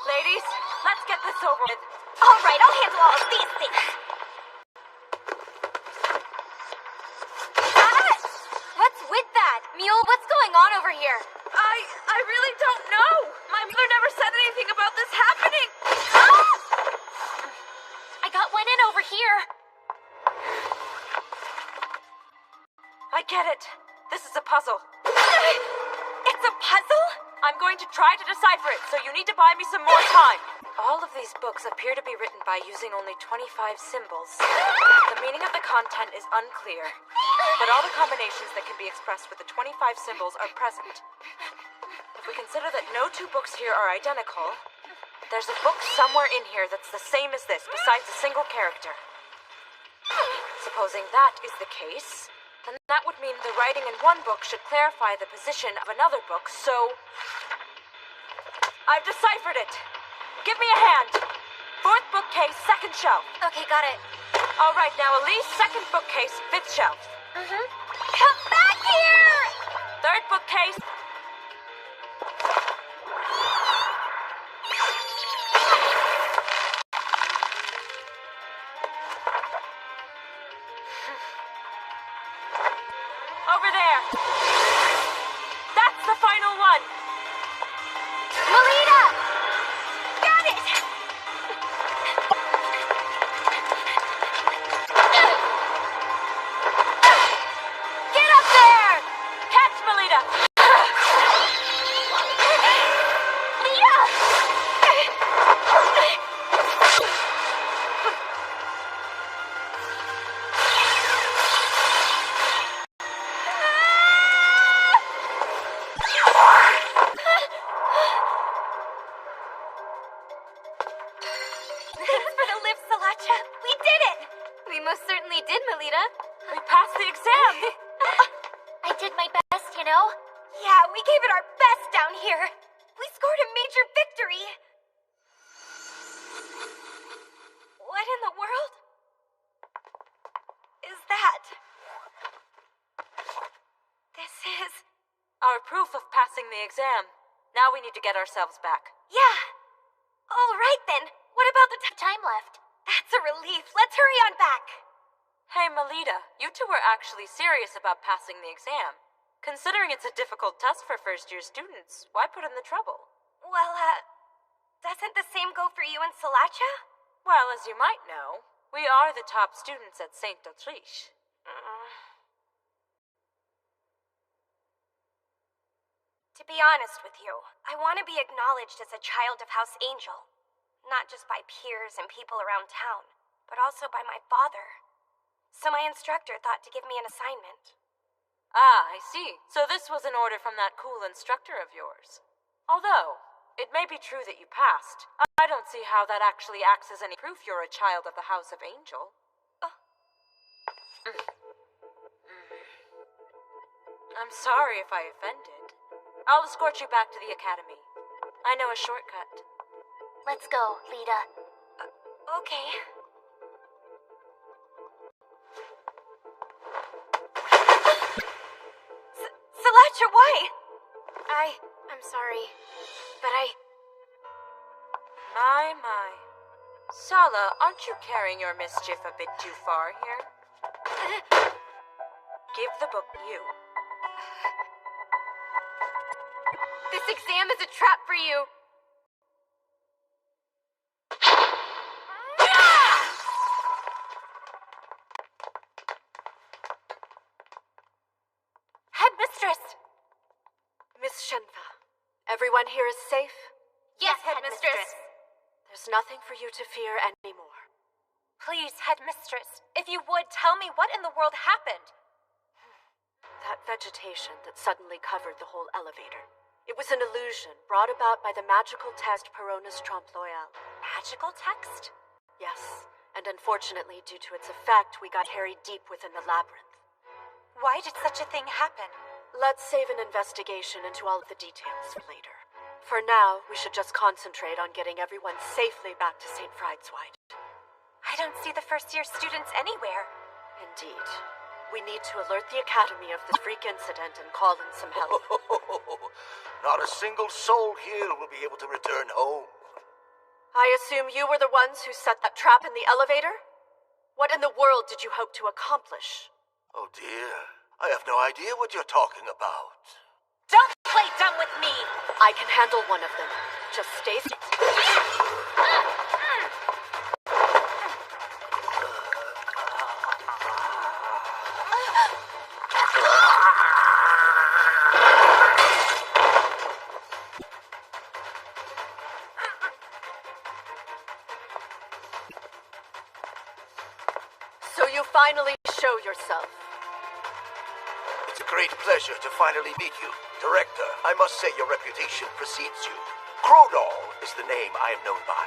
Speaker 15: Ladies, let's get this over with.
Speaker 6: All right, I'll handle all of these things. What's with that? Mule, what's going on over here?
Speaker 15: I really don't know. My mother never said anything about this happening.
Speaker 6: I got one in over here.
Speaker 15: I get it. This is a puzzle.
Speaker 6: It's a puzzle?
Speaker 15: I'm going to try to decipher it, so you need to buy me some more time. All of these books appear to be written by using only 25 symbols. The meaning of the content is unclear, but all the combinations that can be expressed with the 25 symbols are present. If we consider that no 2 books here are identical, there's a book somewhere in here that's the same as this, besides a single character. Supposing that is the case, then that would mean the writing in one book should clarify the position of another book, so... I've deciphered it! Give me a hand! 4th bookcase, 2nd shelf.
Speaker 6: Okay, got it.
Speaker 15: All right, now Elise, second bookcase, fifth shelf.
Speaker 6: Come back here!
Speaker 15: Third bookcase. Over there. That's the final one.
Speaker 6: Melita! Got it!
Speaker 15: Get up there! Catch Melita!
Speaker 6: Thanks for the lift, Salacha. We did it!
Speaker 12: We most certainly did, Melita.
Speaker 15: We passed the exam.
Speaker 6: I did my best, you know? Yeah, we gave it our best down here. We scored a major victory. What in the world is that? This is...
Speaker 15: Our proof of passing the exam. Now we need to get ourselves back.
Speaker 6: Yeah. All right then. What about the time left? That's a relief. Let's hurry on back.
Speaker 15: Hey, Melita, you two were actually serious about passing the exam. Considering it's a difficult test for first-year students, why put in the trouble?
Speaker 6: Well, doesn't the same go for you and Salacha?
Speaker 15: Well, as you might know, we are the top students at St. Autriche.
Speaker 6: To be honest with you, I want to be acknowledged as a child of House Angel. Not just by peers and people around town, but also by my father. So my instructor thought to give me an assignment.
Speaker 15: Ah, I see. So this was an order from that cool instructor of yours. Although, it may be true that you passed. I don't see how that actually acts as any proof you're a child of the House of Angel. I'm sorry if I offended. I'll escort you back to the academy. I know a shortcut.
Speaker 6: Let's go, Lita. Okay. Salacha, why?
Speaker 12: I'm sorry, but
Speaker 15: My. Sala, aren't you carrying your mischief a bit too far here? Give the book you.
Speaker 12: This exam is a trap for you.
Speaker 15: Headmistress!
Speaker 7: Miss Shenfa, everyone here is safe?
Speaker 12: Yes, Headmistress.
Speaker 7: There's nothing for you to fear anymore.
Speaker 4: Please, Headmistress, if you would, tell me what in the world happened.
Speaker 7: That vegetation that suddenly covered the whole elevator. It was an illusion brought about by the magical text Perona's Trompe L'Oeil.
Speaker 4: Magical text?
Speaker 7: Yes, and unfortunately, due to its effect, we got buried deep within the labyrinth.
Speaker 4: Why did such a thing happen?
Speaker 7: Let's save an investigation into all of the details for later. For now, we should just concentrate on getting everyone safely back to St. Friedwald.
Speaker 4: I don't see the first-year students anywhere.
Speaker 7: Indeed. We need to alert the Academy of this freak incident and call in some help.
Speaker 9: Not a single soul here will be able to return home.
Speaker 7: I assume you were the ones who set that trap in the elevator? What in the world did you hope to accomplish?
Speaker 9: Oh dear, I have no idea what you're talking about.
Speaker 4: Don't play dumb with me!
Speaker 7: I can handle one of them. Just stay still. So you finally show yourself.
Speaker 9: It's a great pleasure to finally meet you. Director, I must say your reputation precedes you. Crowdoll is the name I am known by.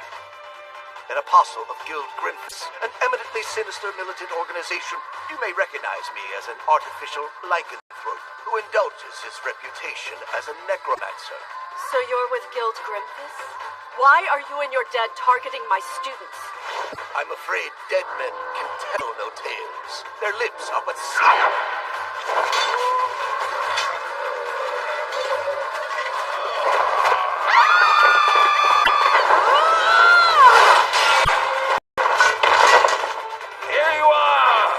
Speaker 9: An apostle of Guild Grimfish, an eminently sinister militant organization. You may recognize me as an artificial lankanthrope who indulges his reputation as a necromancer.
Speaker 7: So you're with Guild Grimfish? Why are you and your dead targeting my students?
Speaker 9: I'm afraid dead men can tell no tales. Their lips are but sealed.
Speaker 17: Here you are!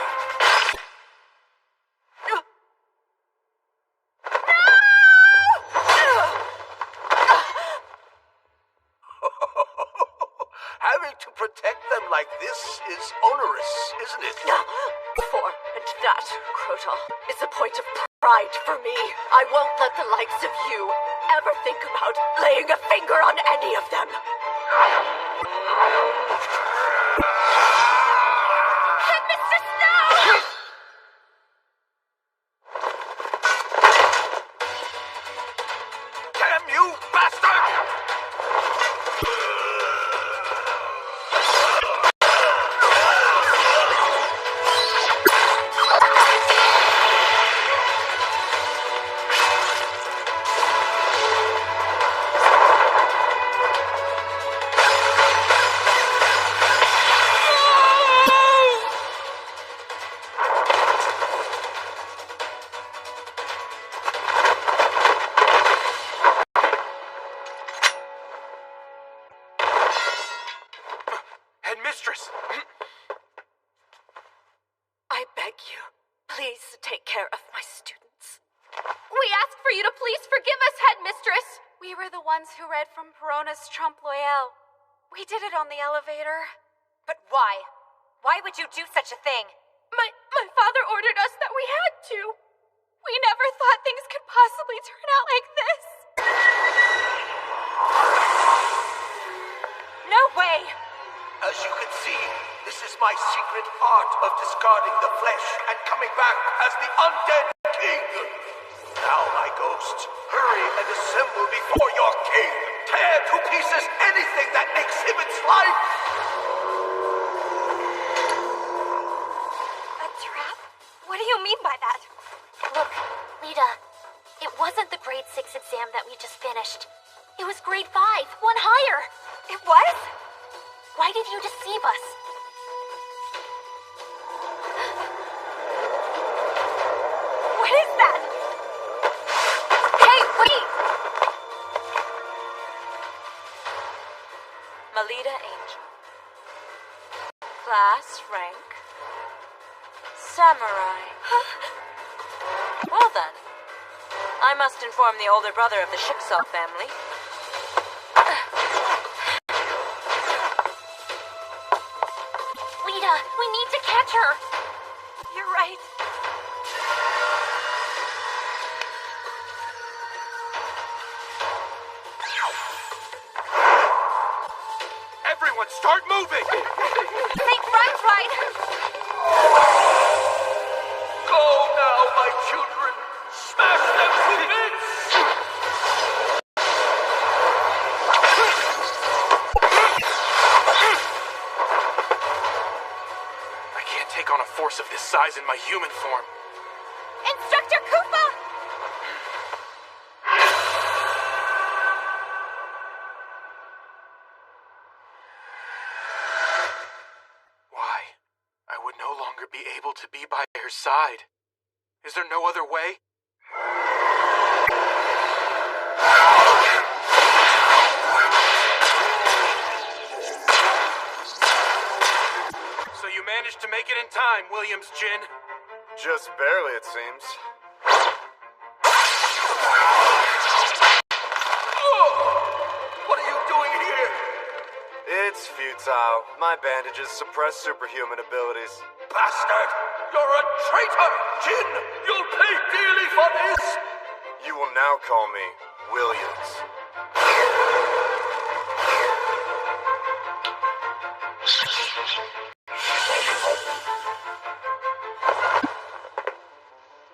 Speaker 9: Having to protect them like this is onerous, isn't it?
Speaker 13: And that, Crota, is a point of pride for me. I won't let the likes of you ever think about laying a finger on any of them.
Speaker 12: Headmistress, no!
Speaker 9: Damn you, bastard!
Speaker 3: Headmistress!
Speaker 13: I beg you, please take care of my students.
Speaker 12: We ask for you to please forgive us, Headmistress.
Speaker 14: We were the ones who read from Perona's Trompe l'oeil. We did it on the elevator.
Speaker 15: But why? Why would you do such a thing?
Speaker 12: My father ordered us that we had to. We never thought things could possibly turn out like this.
Speaker 15: No way!
Speaker 9: As you can see, this is my secret art of discarding the flesh and coming back as the undead king. Now, my ghosts, hurry and assemble before your king. Tear to pieces anything that exhibits life.
Speaker 12: A trap? What do you mean by that?
Speaker 6: Look, Lita, it wasn't the grade 6 exam that we just finished. It was grade 5, one higher.
Speaker 12: It was?
Speaker 6: Why did you deceive us?
Speaker 12: What is that? Hey, wait!
Speaker 15: Melita Angel. Class rank. Samurai. Well then. I must inform the older brother of the Shipsaw family.
Speaker 6: Lita, we need to catch her.
Speaker 12: You're right.
Speaker 3: Everyone start moving!
Speaker 12: Think right.
Speaker 9: Go now, my children. Smash them to bits.
Speaker 3: I can't take on a force of this size in my human form.
Speaker 12: Instructor Koopa!
Speaker 3: Why? I would no longer be able to be by her side. Is there no other way? So you managed to make it in time, Williams Jin.
Speaker 1: Just barely, it seems.
Speaker 9: What are you doing here?
Speaker 1: It's futile. My bandages suppress superhuman abilities.
Speaker 9: Bastard! You're a traitor! Jin, you'll pay dearly for this!
Speaker 1: You will now call me Williams.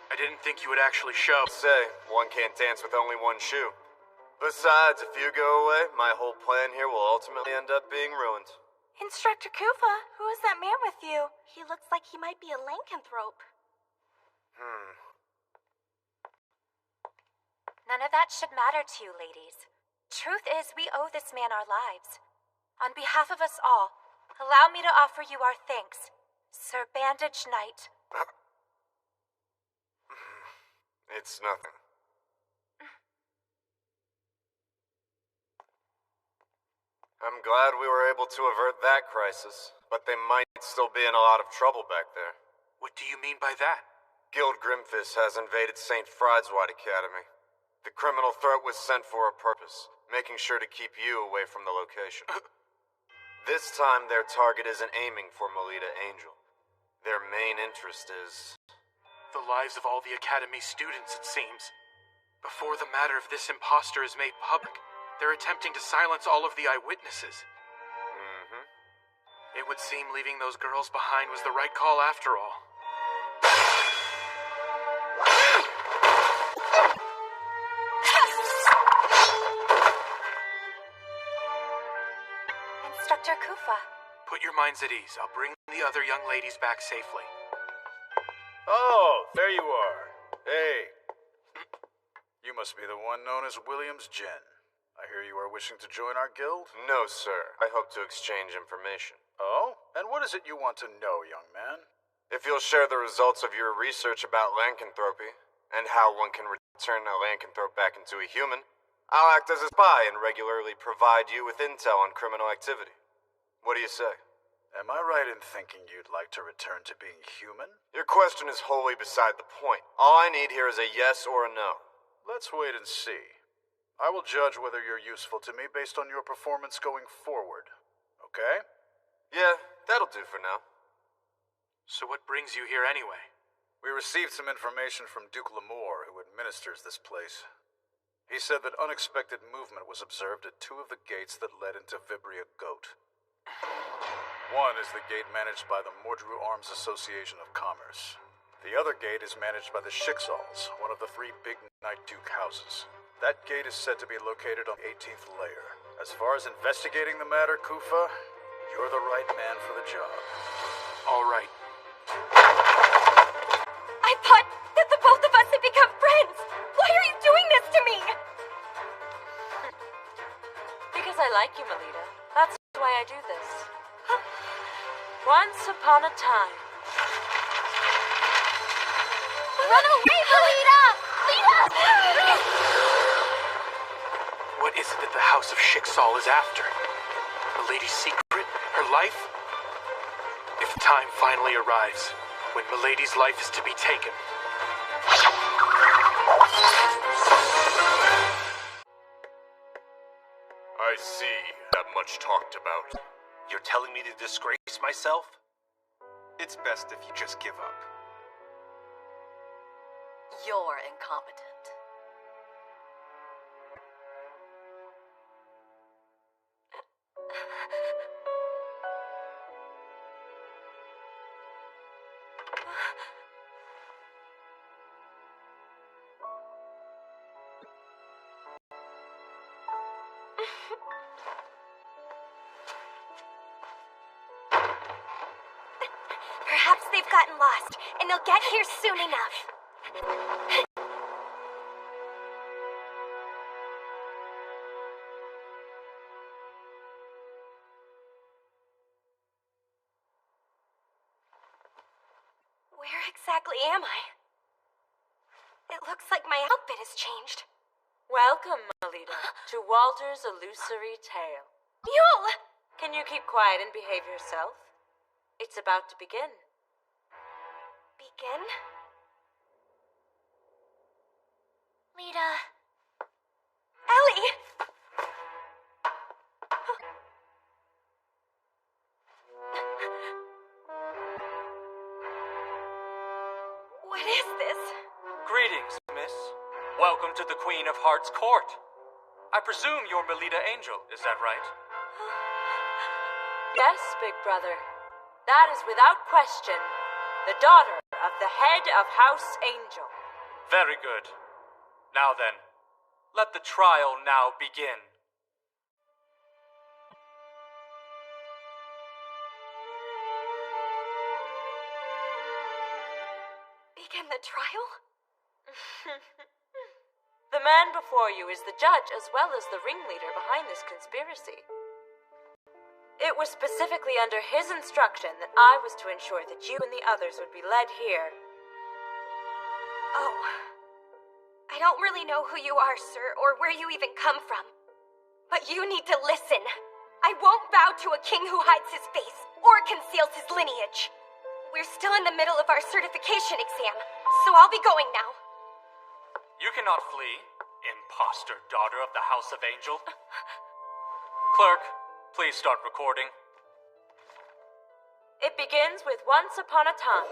Speaker 3: I didn't think you would actually show.
Speaker 1: Say, one can't dance with only one shoe. Besides, if you go away, my whole plan here will ultimately end up being ruined.
Speaker 5: Instructor Koopa, who is that man with you? He looks like he might be a lankanthrope.
Speaker 16: None of that should matter to you, ladies. Truth is, we owe this man our lives. On behalf of us all, Allow me to offer you our thanks, Sir Bandage Knight.
Speaker 2: It's nothing. I'm glad we were able to avert that crisis, but they might still be in a lot of trouble back there.
Speaker 3: What do you mean by that?
Speaker 2: Guild Grimfish has invaded St. Fried's-White Academy. The criminal threat was sent for a purpose, making sure to keep you away from the location. This time, their target isn't aiming for Melita Angel. Their main interest is...
Speaker 3: the lives of all the Academy students, it seems. Before the matter of this imposter is made public, they're attempting to silence all of the eyewitnesses.
Speaker 2: Mm-hmm.
Speaker 3: It would seem leaving those girls behind was the right call after all.
Speaker 16: Instructor Kufa.
Speaker 3: Put your minds at ease. I'll bring the other young ladies back safely.
Speaker 1: Oh, there you are. Hey. You must be the one known as Williams Jen. I hear you are wishing to join our guild?
Speaker 2: No, sir. I hope to exchange information.
Speaker 1: Oh? And what is it you want to know, young man?
Speaker 2: If you'll share the results of your research about lankanthropy, and how one can return a lankanthrope back into a human, I'll act as a spy and regularly provide you with intel on criminal activity. What do you say?
Speaker 1: Am I right in thinking you'd like to return to being human?
Speaker 2: Your question is wholly beside the point. All I need here is a yes or a no.
Speaker 1: Let's wait and see. I will judge whether you're useful to me based on your performance going forward. Okay?
Speaker 2: Yeah, that'll do for now.
Speaker 3: So what brings you here anyway?
Speaker 1: We received some information from Duke Lamore, who administers this place. He said that unexpected movement was observed at 2 of the gates that led into Vibria Goat. One is the gate managed by the Mordru Arms Association of Commerce. The other gate is managed by the Schicksals, one of the 3 big Night Duke houses. That gate is said to be located on the 18th layer. As far as investigating the matter, Kufa, you're the right man for the job.
Speaker 3: All right.
Speaker 16: I thought that the both of us had become friends. Why are you doing this to me?
Speaker 15: Because I like you, Melita. That's why I do this. Once upon a time.
Speaker 6: Run away, Melita! Lita!
Speaker 3: What is it that the House of Schicksal is after? Milady's secret? Her life? If the time finally arrives, when Milady's life is to be taken...
Speaker 10: I see. That much talked about. You're telling me to disgrace myself? It's best if you just give up.
Speaker 14: You're incompetent.
Speaker 6: Perhaps they've gotten lost, and they'll get here soon enough. Where exactly am I? It looks like my outfit has changed.
Speaker 15: Welcome, Melita, to Walter's Illusory Tale.
Speaker 6: Mule!
Speaker 15: Can you keep quiet and behave yourself? It's about to begin.
Speaker 6: Begin? Lita. Ellie! What is this?
Speaker 21: Greetings, miss. Welcome to the Queen of Hearts Court. I presume you're Melita Angel, is that right?
Speaker 15: Yes, big brother. That is without question the daughter of the head of House Angel.
Speaker 21: Very good. Now then, let the trial now begin.
Speaker 6: Begin the trial?
Speaker 15: The man before you is the judge as well as the ringleader behind this conspiracy. It was specifically under his instruction that I was to ensure that you and the others would be led here.
Speaker 6: Oh. I don't really know who you are, sir, or where you even come from. But you need to listen. I won't bow to a king who hides his face or conceals his lineage. We're still in the middle of our certification exam, so I'll be going now.
Speaker 21: You cannot flee, imposter daughter of the House of Angel. Clerk, please start recording.
Speaker 15: It begins with once upon a time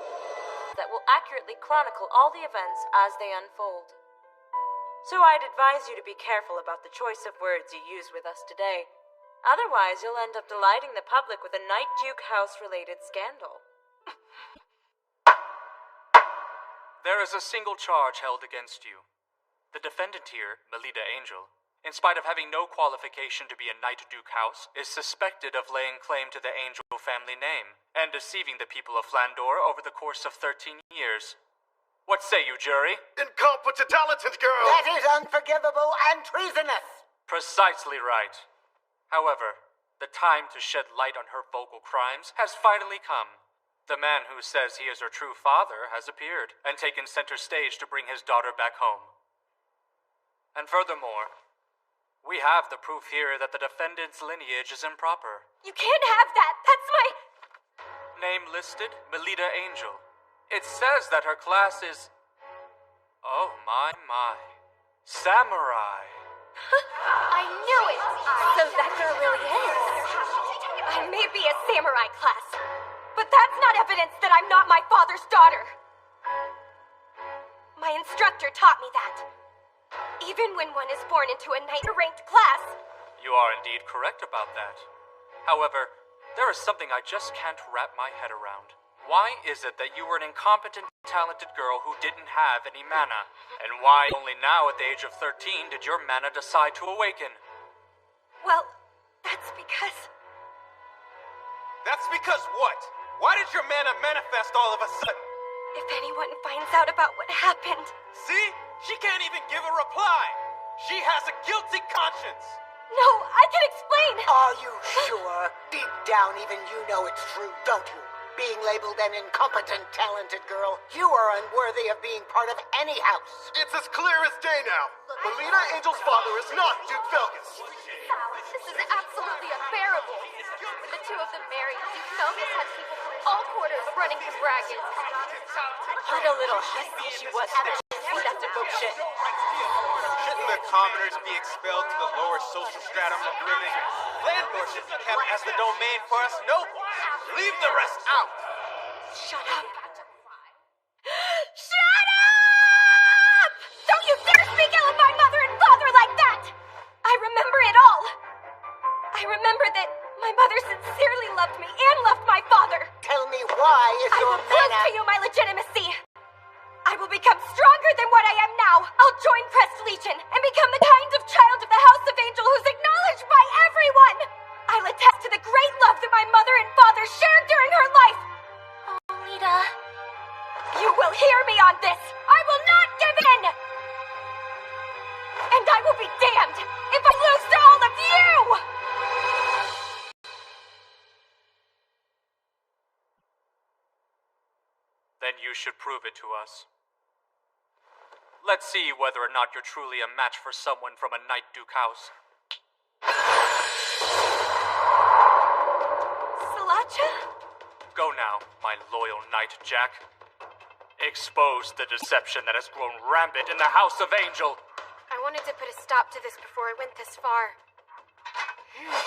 Speaker 15: that will accurately chronicle all the events as they unfold. So I'd advise you to be careful about the choice of words you use with us today. Otherwise, you'll end up delighting the public with a Night Duke House-related scandal.
Speaker 21: There is a single charge held against you. The defendant here, Melita Angel, in spite of having no qualification to be a Night Duke House, is suspected of laying claim to the Angel family name and deceiving the people of Flandor over the course of 13 years. What say you, jury?
Speaker 9: Incompetent talented girl!
Speaker 11: That is unforgivable and treasonous!
Speaker 21: Precisely right. However, the time to shed light on her vocal crimes has finally come. The man who says he is her true father has appeared and taken center stage to bring his daughter back home. And furthermore, we have the proof here that the defendant's lineage is improper.
Speaker 6: You can't have that! That's my...
Speaker 21: Name listed, Melita Angel. It says that her class is... Oh my. Samurai.
Speaker 6: I knew it! So that girl really is. I may be a samurai class, but that's not evidence that I'm not my father's daughter. My instructor taught me that. Even when one is born into a knight-ranked class...
Speaker 21: You are indeed correct about that. However, there is something I just can't wrap my head around. Why is it that you were an incompetent, talented girl who didn't have any mana? And why only now at the age of 13 did your mana decide to awaken?
Speaker 6: Well, that's because...
Speaker 20: That's because what? Why did your mana manifest all of a sudden?
Speaker 6: If anyone finds out about what happened...
Speaker 20: See? She can't even give a reply! She has a guilty conscience!
Speaker 6: No, I can explain!
Speaker 11: Are you sure? Deep down, even you know it's true, don't you? Being labeled an incompetent, talented girl, you are unworthy of being part of any house.
Speaker 9: It's as clear as day now. Melita Angel's father is not Duke Felgus.
Speaker 12: This is absolutely unbearable. When the two of them married, Duke Felgus had people from all quarters running him ragged.
Speaker 15: What a little hussy she was. That's a bullshit.
Speaker 20: Shouldn't the commoners be expelled to the lower social stratum of living? Flandor should be kept as the domain for us nobles. Leave the rest out.
Speaker 6: Shut up. Shut up! Don't you dare speak ill of my mother and father like that! I remember it all. I remember that my mother sincerely loved me and loved my father.
Speaker 11: Tell me why is
Speaker 6: I
Speaker 11: your
Speaker 6: will prove
Speaker 11: mana...
Speaker 6: to you my legitimacy. I will become stronger than what I am now. I'll join Crest Legion and become the kind of child of the House of Angel who's acknowledged by everyone. I'll attest to the great love that my mother and father shared during her life.
Speaker 12: Oh, Lita.
Speaker 6: You will hear me on this. I will not give in. And I will be damned if I lose to all of you.
Speaker 21: Then you should prove it to us. Let's see whether or not you're truly a match for someone from a Night Duke house.
Speaker 6: Salacha?
Speaker 21: Go now, my loyal Knight Jack. Expose the deception that has grown rampant in the House of Angel.
Speaker 14: I wanted to put a stop to this before I went this far.
Speaker 6: You need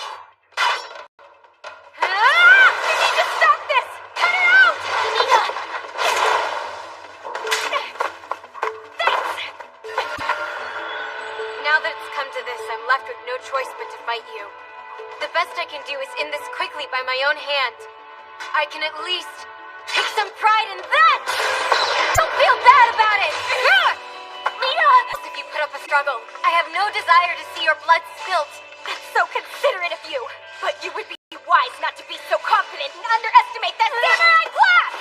Speaker 6: to stop this! Cut her out! Anita!
Speaker 14: Now that it's come to this, I'm left with no choice but to fight you. The best I can do is end this quickly by my own hand. I can at least take some pride in that! Don't feel bad about it!
Speaker 6: Lita!
Speaker 14: If you put up a struggle, I have no desire to see your blood spilt.
Speaker 6: That's so considerate of you. But you would be wise not to be so confident and underestimate that samurai class!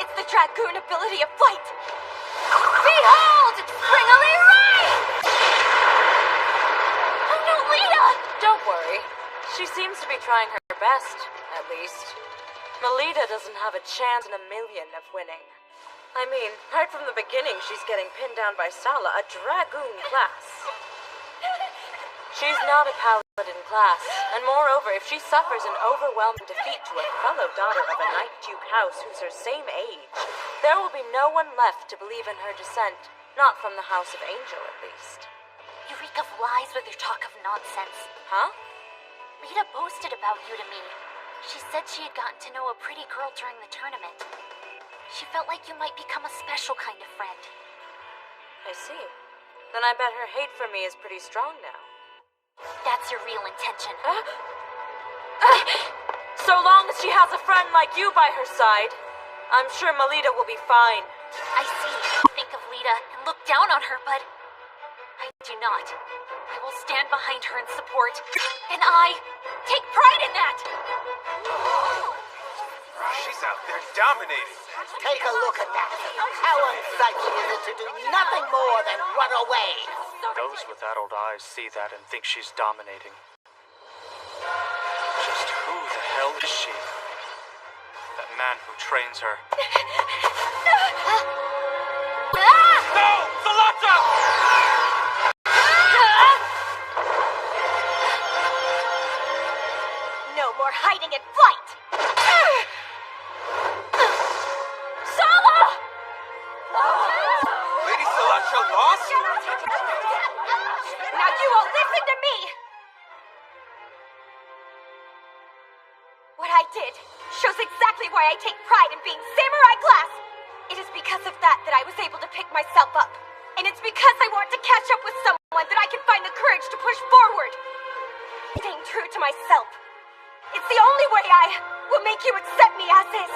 Speaker 6: It's the dragoon ability of flight.
Speaker 12: Behold! Springily right! Oh no, Lita!
Speaker 15: Don't worry. She seems to be trying her best, at least. Melita doesn't have a chance in a million of winning. I mean, right from the beginning, she's getting pinned down by Sala, a dragoon class. She's not a paladin class, and moreover, if she suffers an overwhelming defeat to a fellow daughter of a Knight Duke house who's her same age, there will be no one left to believe in her descent, not from the House of Angel, at least.
Speaker 6: You reek of lies with your talk of nonsense.
Speaker 15: Huh?
Speaker 6: Lita boasted about you to me. She said she had gotten to know a pretty girl during the tournament. She felt like you might become a special kind of friend.
Speaker 15: I see. Then I bet her hate for me is pretty strong now.
Speaker 6: That's your real intention.
Speaker 15: So long as she has a friend like you by her side, I'm sure Melita will be fine.
Speaker 6: I see you think of Lita and look down on her, but I do not. I will stand behind her in support, and I take pride in that.
Speaker 20: She's out there dominating.
Speaker 11: Take a look at that. How unsightly is it to do nothing more than run away?
Speaker 21: Those with adult eyes see that and think she's dominating. Just who the hell is she? That man who trains her.
Speaker 20: No! Salata!
Speaker 8: No more hiding and flight!
Speaker 15: Sala!
Speaker 20: Lady Salata lost?
Speaker 8: Now you all listen to me! What I did shows exactly why I take pride in being samurai class! It is because of that I was able to pick myself up. And it's because I want to catch up with someone that I can find the courage to push forward. Staying true to myself. It's the only way I will make you accept me as is.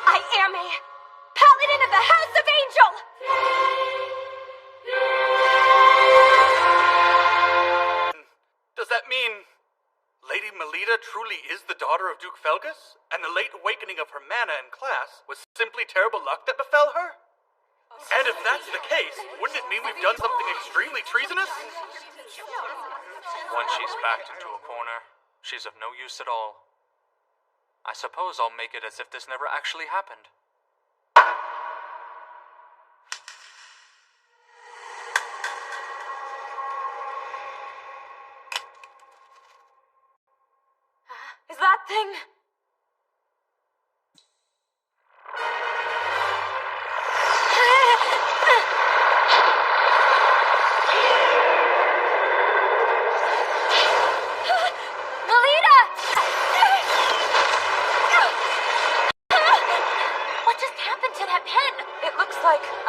Speaker 8: I am a paladin of the House of Angel!
Speaker 1: Does that mean Lady Melita truly is the daughter of Duke Felgus, and the late awakening of her mana in class was simply terrible luck that befell her? And if that's the case, wouldn't it mean we've done something extremely treasonous?
Speaker 21: Once she's backed into a corner, she's of no use at all. I suppose I'll make it as if this never actually happened.
Speaker 15: Is that thing...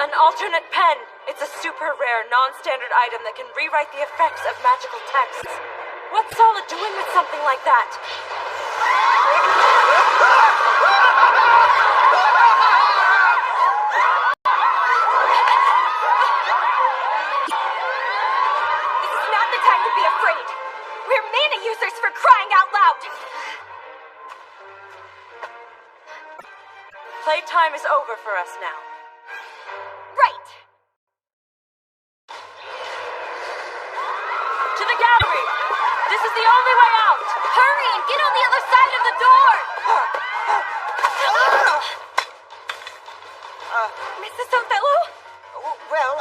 Speaker 15: An alternate pen. It's a super rare, non-standard item that can rewrite the effects of magical texts. What's Sala doing with something like that?
Speaker 8: This is not the time to be afraid. We're mana users for crying out loud.
Speaker 15: Playtime is over for us now.
Speaker 8: Right!
Speaker 15: To the gallery! This is the only way out!
Speaker 12: Hurry and get on the other side of the door!
Speaker 8: Mrs. Othello?
Speaker 11: Well,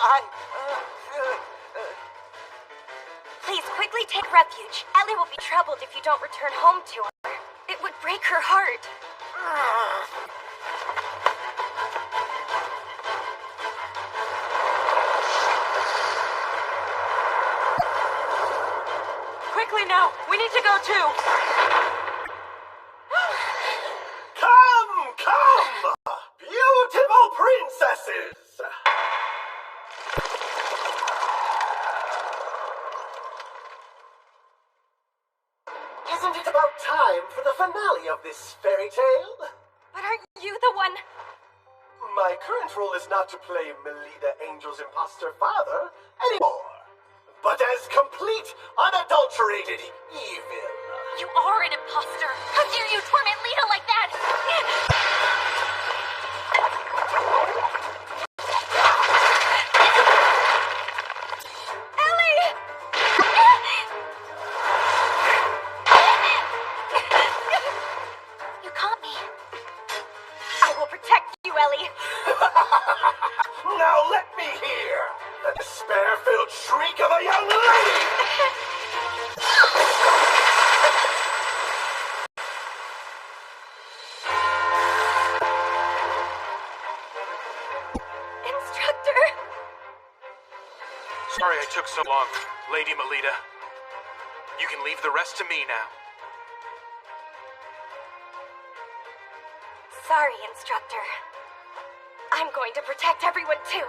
Speaker 8: Please, quickly take refuge. Ellie will be troubled if you don't return home to her. It would break her heart.
Speaker 15: Quickly now! We need to go too!
Speaker 9: Come! Beautiful princesses! Isn't it about time for the finale of this fairy tale?
Speaker 8: But aren't you the one...
Speaker 9: My current role is not to play Melita Angel's imposter father anymore, but as complete, unadulterated evil.
Speaker 12: You are an imposter! How dare you torment Lita like that!
Speaker 9: Despair-filled shriek of a young lady!
Speaker 8: Instructor!
Speaker 3: Sorry I took so long, Lady Melita. You can leave the rest to me now.
Speaker 8: Sorry, Instructor. I'm going to protect everyone too.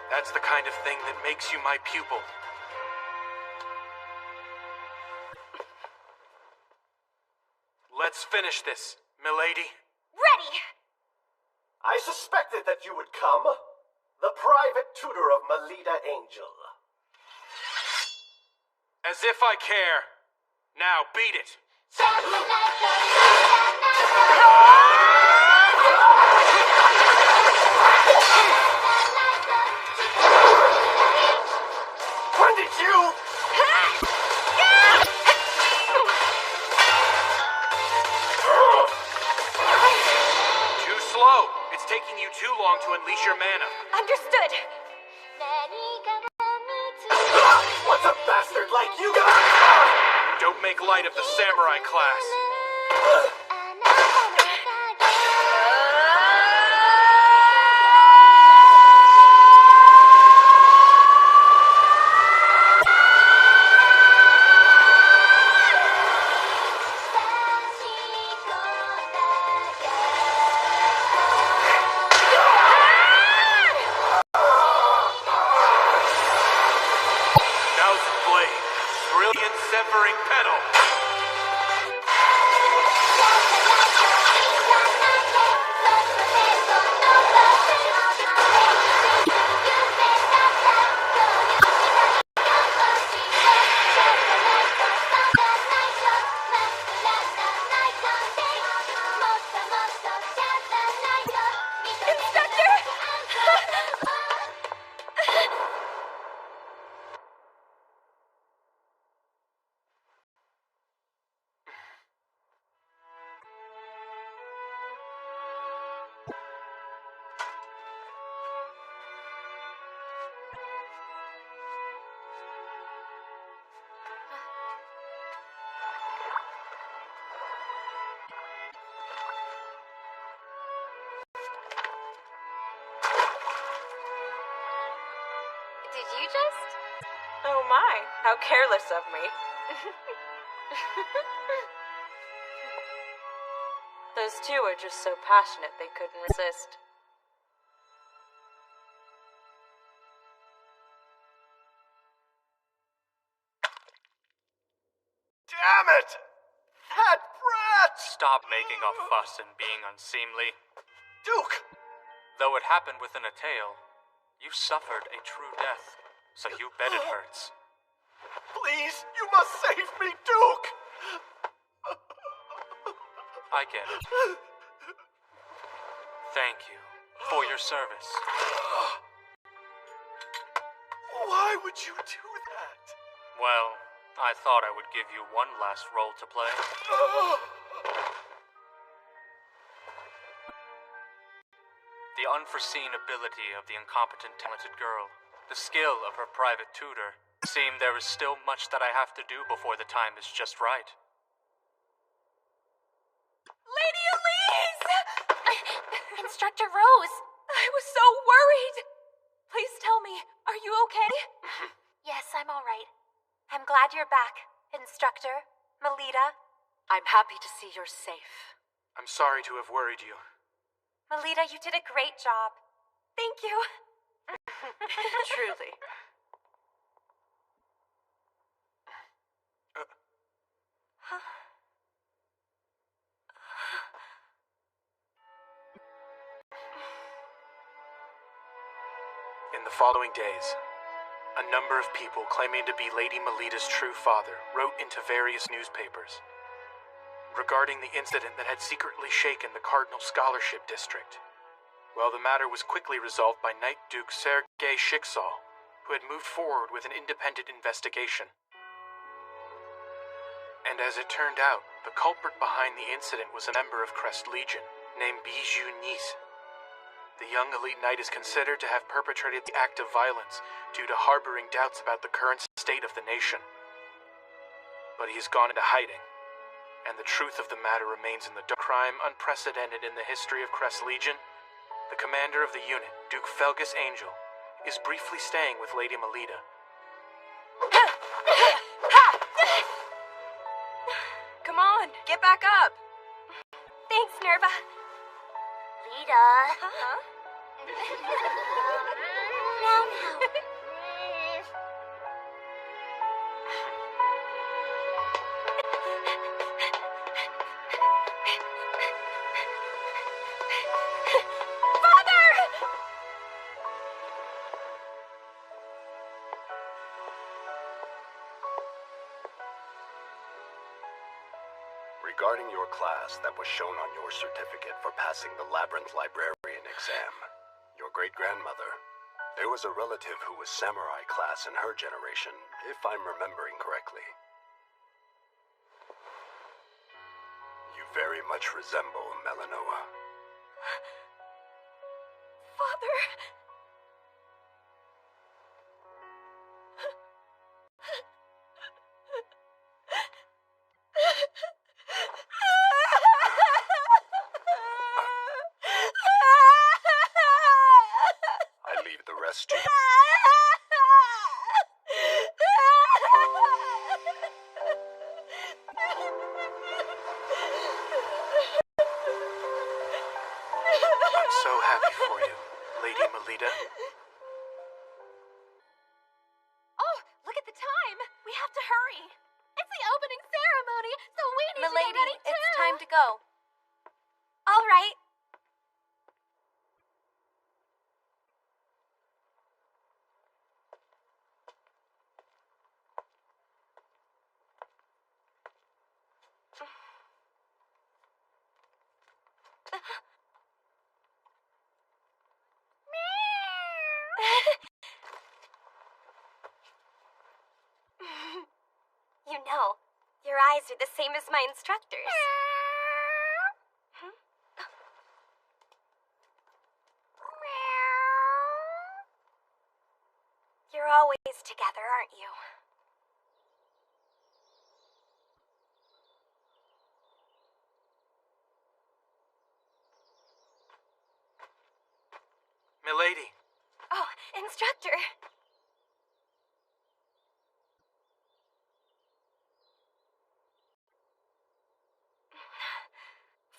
Speaker 3: That's the kind of thing that makes you my pupil. Let's finish this, milady.
Speaker 8: Ready!
Speaker 9: I suspected that you would come. The private tutor of Melita Angel.
Speaker 3: As if I care. Now beat it.
Speaker 9: When did you...
Speaker 3: Too slow. It's taking you too long to unleash your mana.
Speaker 8: Understood.
Speaker 9: What's a bastard like you got?
Speaker 3: Don't make light of the samurai class. Brilliant severing pedal.
Speaker 14: Did you just?
Speaker 15: Oh my, how careless of me. Those two are just so passionate they couldn't resist.
Speaker 9: Damn it! That brat!
Speaker 21: Stop making a fuss and being unseemly.
Speaker 9: Duke!
Speaker 21: Though it happened within a tale, you suffered a true death, so you bet it hurts.
Speaker 9: Please, you must save me, Duke!
Speaker 21: I get it. Thank you for your service.
Speaker 9: Why would you do that?
Speaker 21: Well, I thought I would give you one last role to play. The unforeseen ability of the incompetent talented girl, the skill of her private tutor, seem there is still much that I have to do before the time is just right.
Speaker 4: Lady Elise! Instructor Rose! I was so worried! Please tell me, are you okay?
Speaker 6: Yes, I'm all right. I'm glad you're back, Instructor Melita.
Speaker 7: I'm happy to see you're safe.
Speaker 3: I'm sorry to have worried you.
Speaker 6: Melita, you did a great job.
Speaker 8: Thank you.
Speaker 7: Truly.
Speaker 3: In the following days, a number of people claiming to be Lady Melita's true father wrote into various newspapers regarding the incident that had secretly shaken the Cardinal Scholarship District. Well, the matter was quickly resolved by Knight Duke Sergei Shiksal, who had moved forward with an independent investigation. And as it turned out, the culprit behind the incident was a member of Crest Legion named Bijou Nice. The young elite knight is considered to have perpetrated the act of violence due to harboring doubts about the current state of the nation. But he has gone into hiding, and the truth of the matter remains in the dark. Crime unprecedented in the history of Crest Legion, the commander of the unit, Duke Felgus Angel, is briefly staying with Lady Melita.
Speaker 14: Come on, get back up.
Speaker 6: Thanks, Nerva. Lita.
Speaker 14: Huh?
Speaker 6: Now.
Speaker 19: Regarding your class that was shown on your certificate for passing the labyrinth librarian exam, your great-grandmother, there was a relative who was samurai class in her generation, if I'm remembering correctly. You very much resemble Melanoa.
Speaker 6: Father.
Speaker 19: I leave the rest to you.
Speaker 3: I'm so happy for you, Lady Melita.
Speaker 6: Oh, look at the time. We have to hurry. It's the opening ceremony, so we need to get ready too.
Speaker 14: It's time to go.
Speaker 6: All right. You know, your eyes are the same as my instructors. You're always together, aren't you?
Speaker 3: Milady.
Speaker 6: Oh, instructor.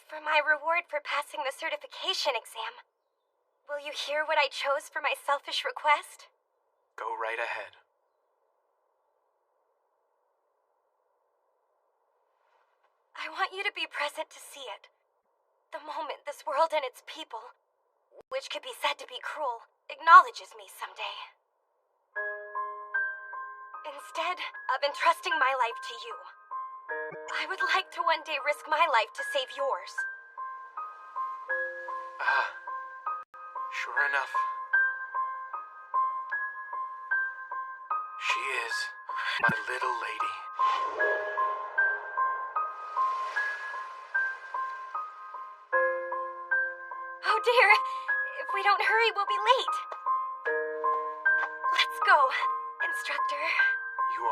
Speaker 6: For my reward for passing the certification exam, will you hear what I chose for my selfish request?
Speaker 3: Go right ahead.
Speaker 6: I want you to be present to see it. The moment this world and its people, which could be said to be cruel, acknowledges me someday. Instead of entrusting my life to you, I would like to one day risk my life to save yours.
Speaker 3: Sure enough. She is my little lady.
Speaker 6: Oh dear, if we don't hurry, we'll be late. Let's go, instructor.
Speaker 3: You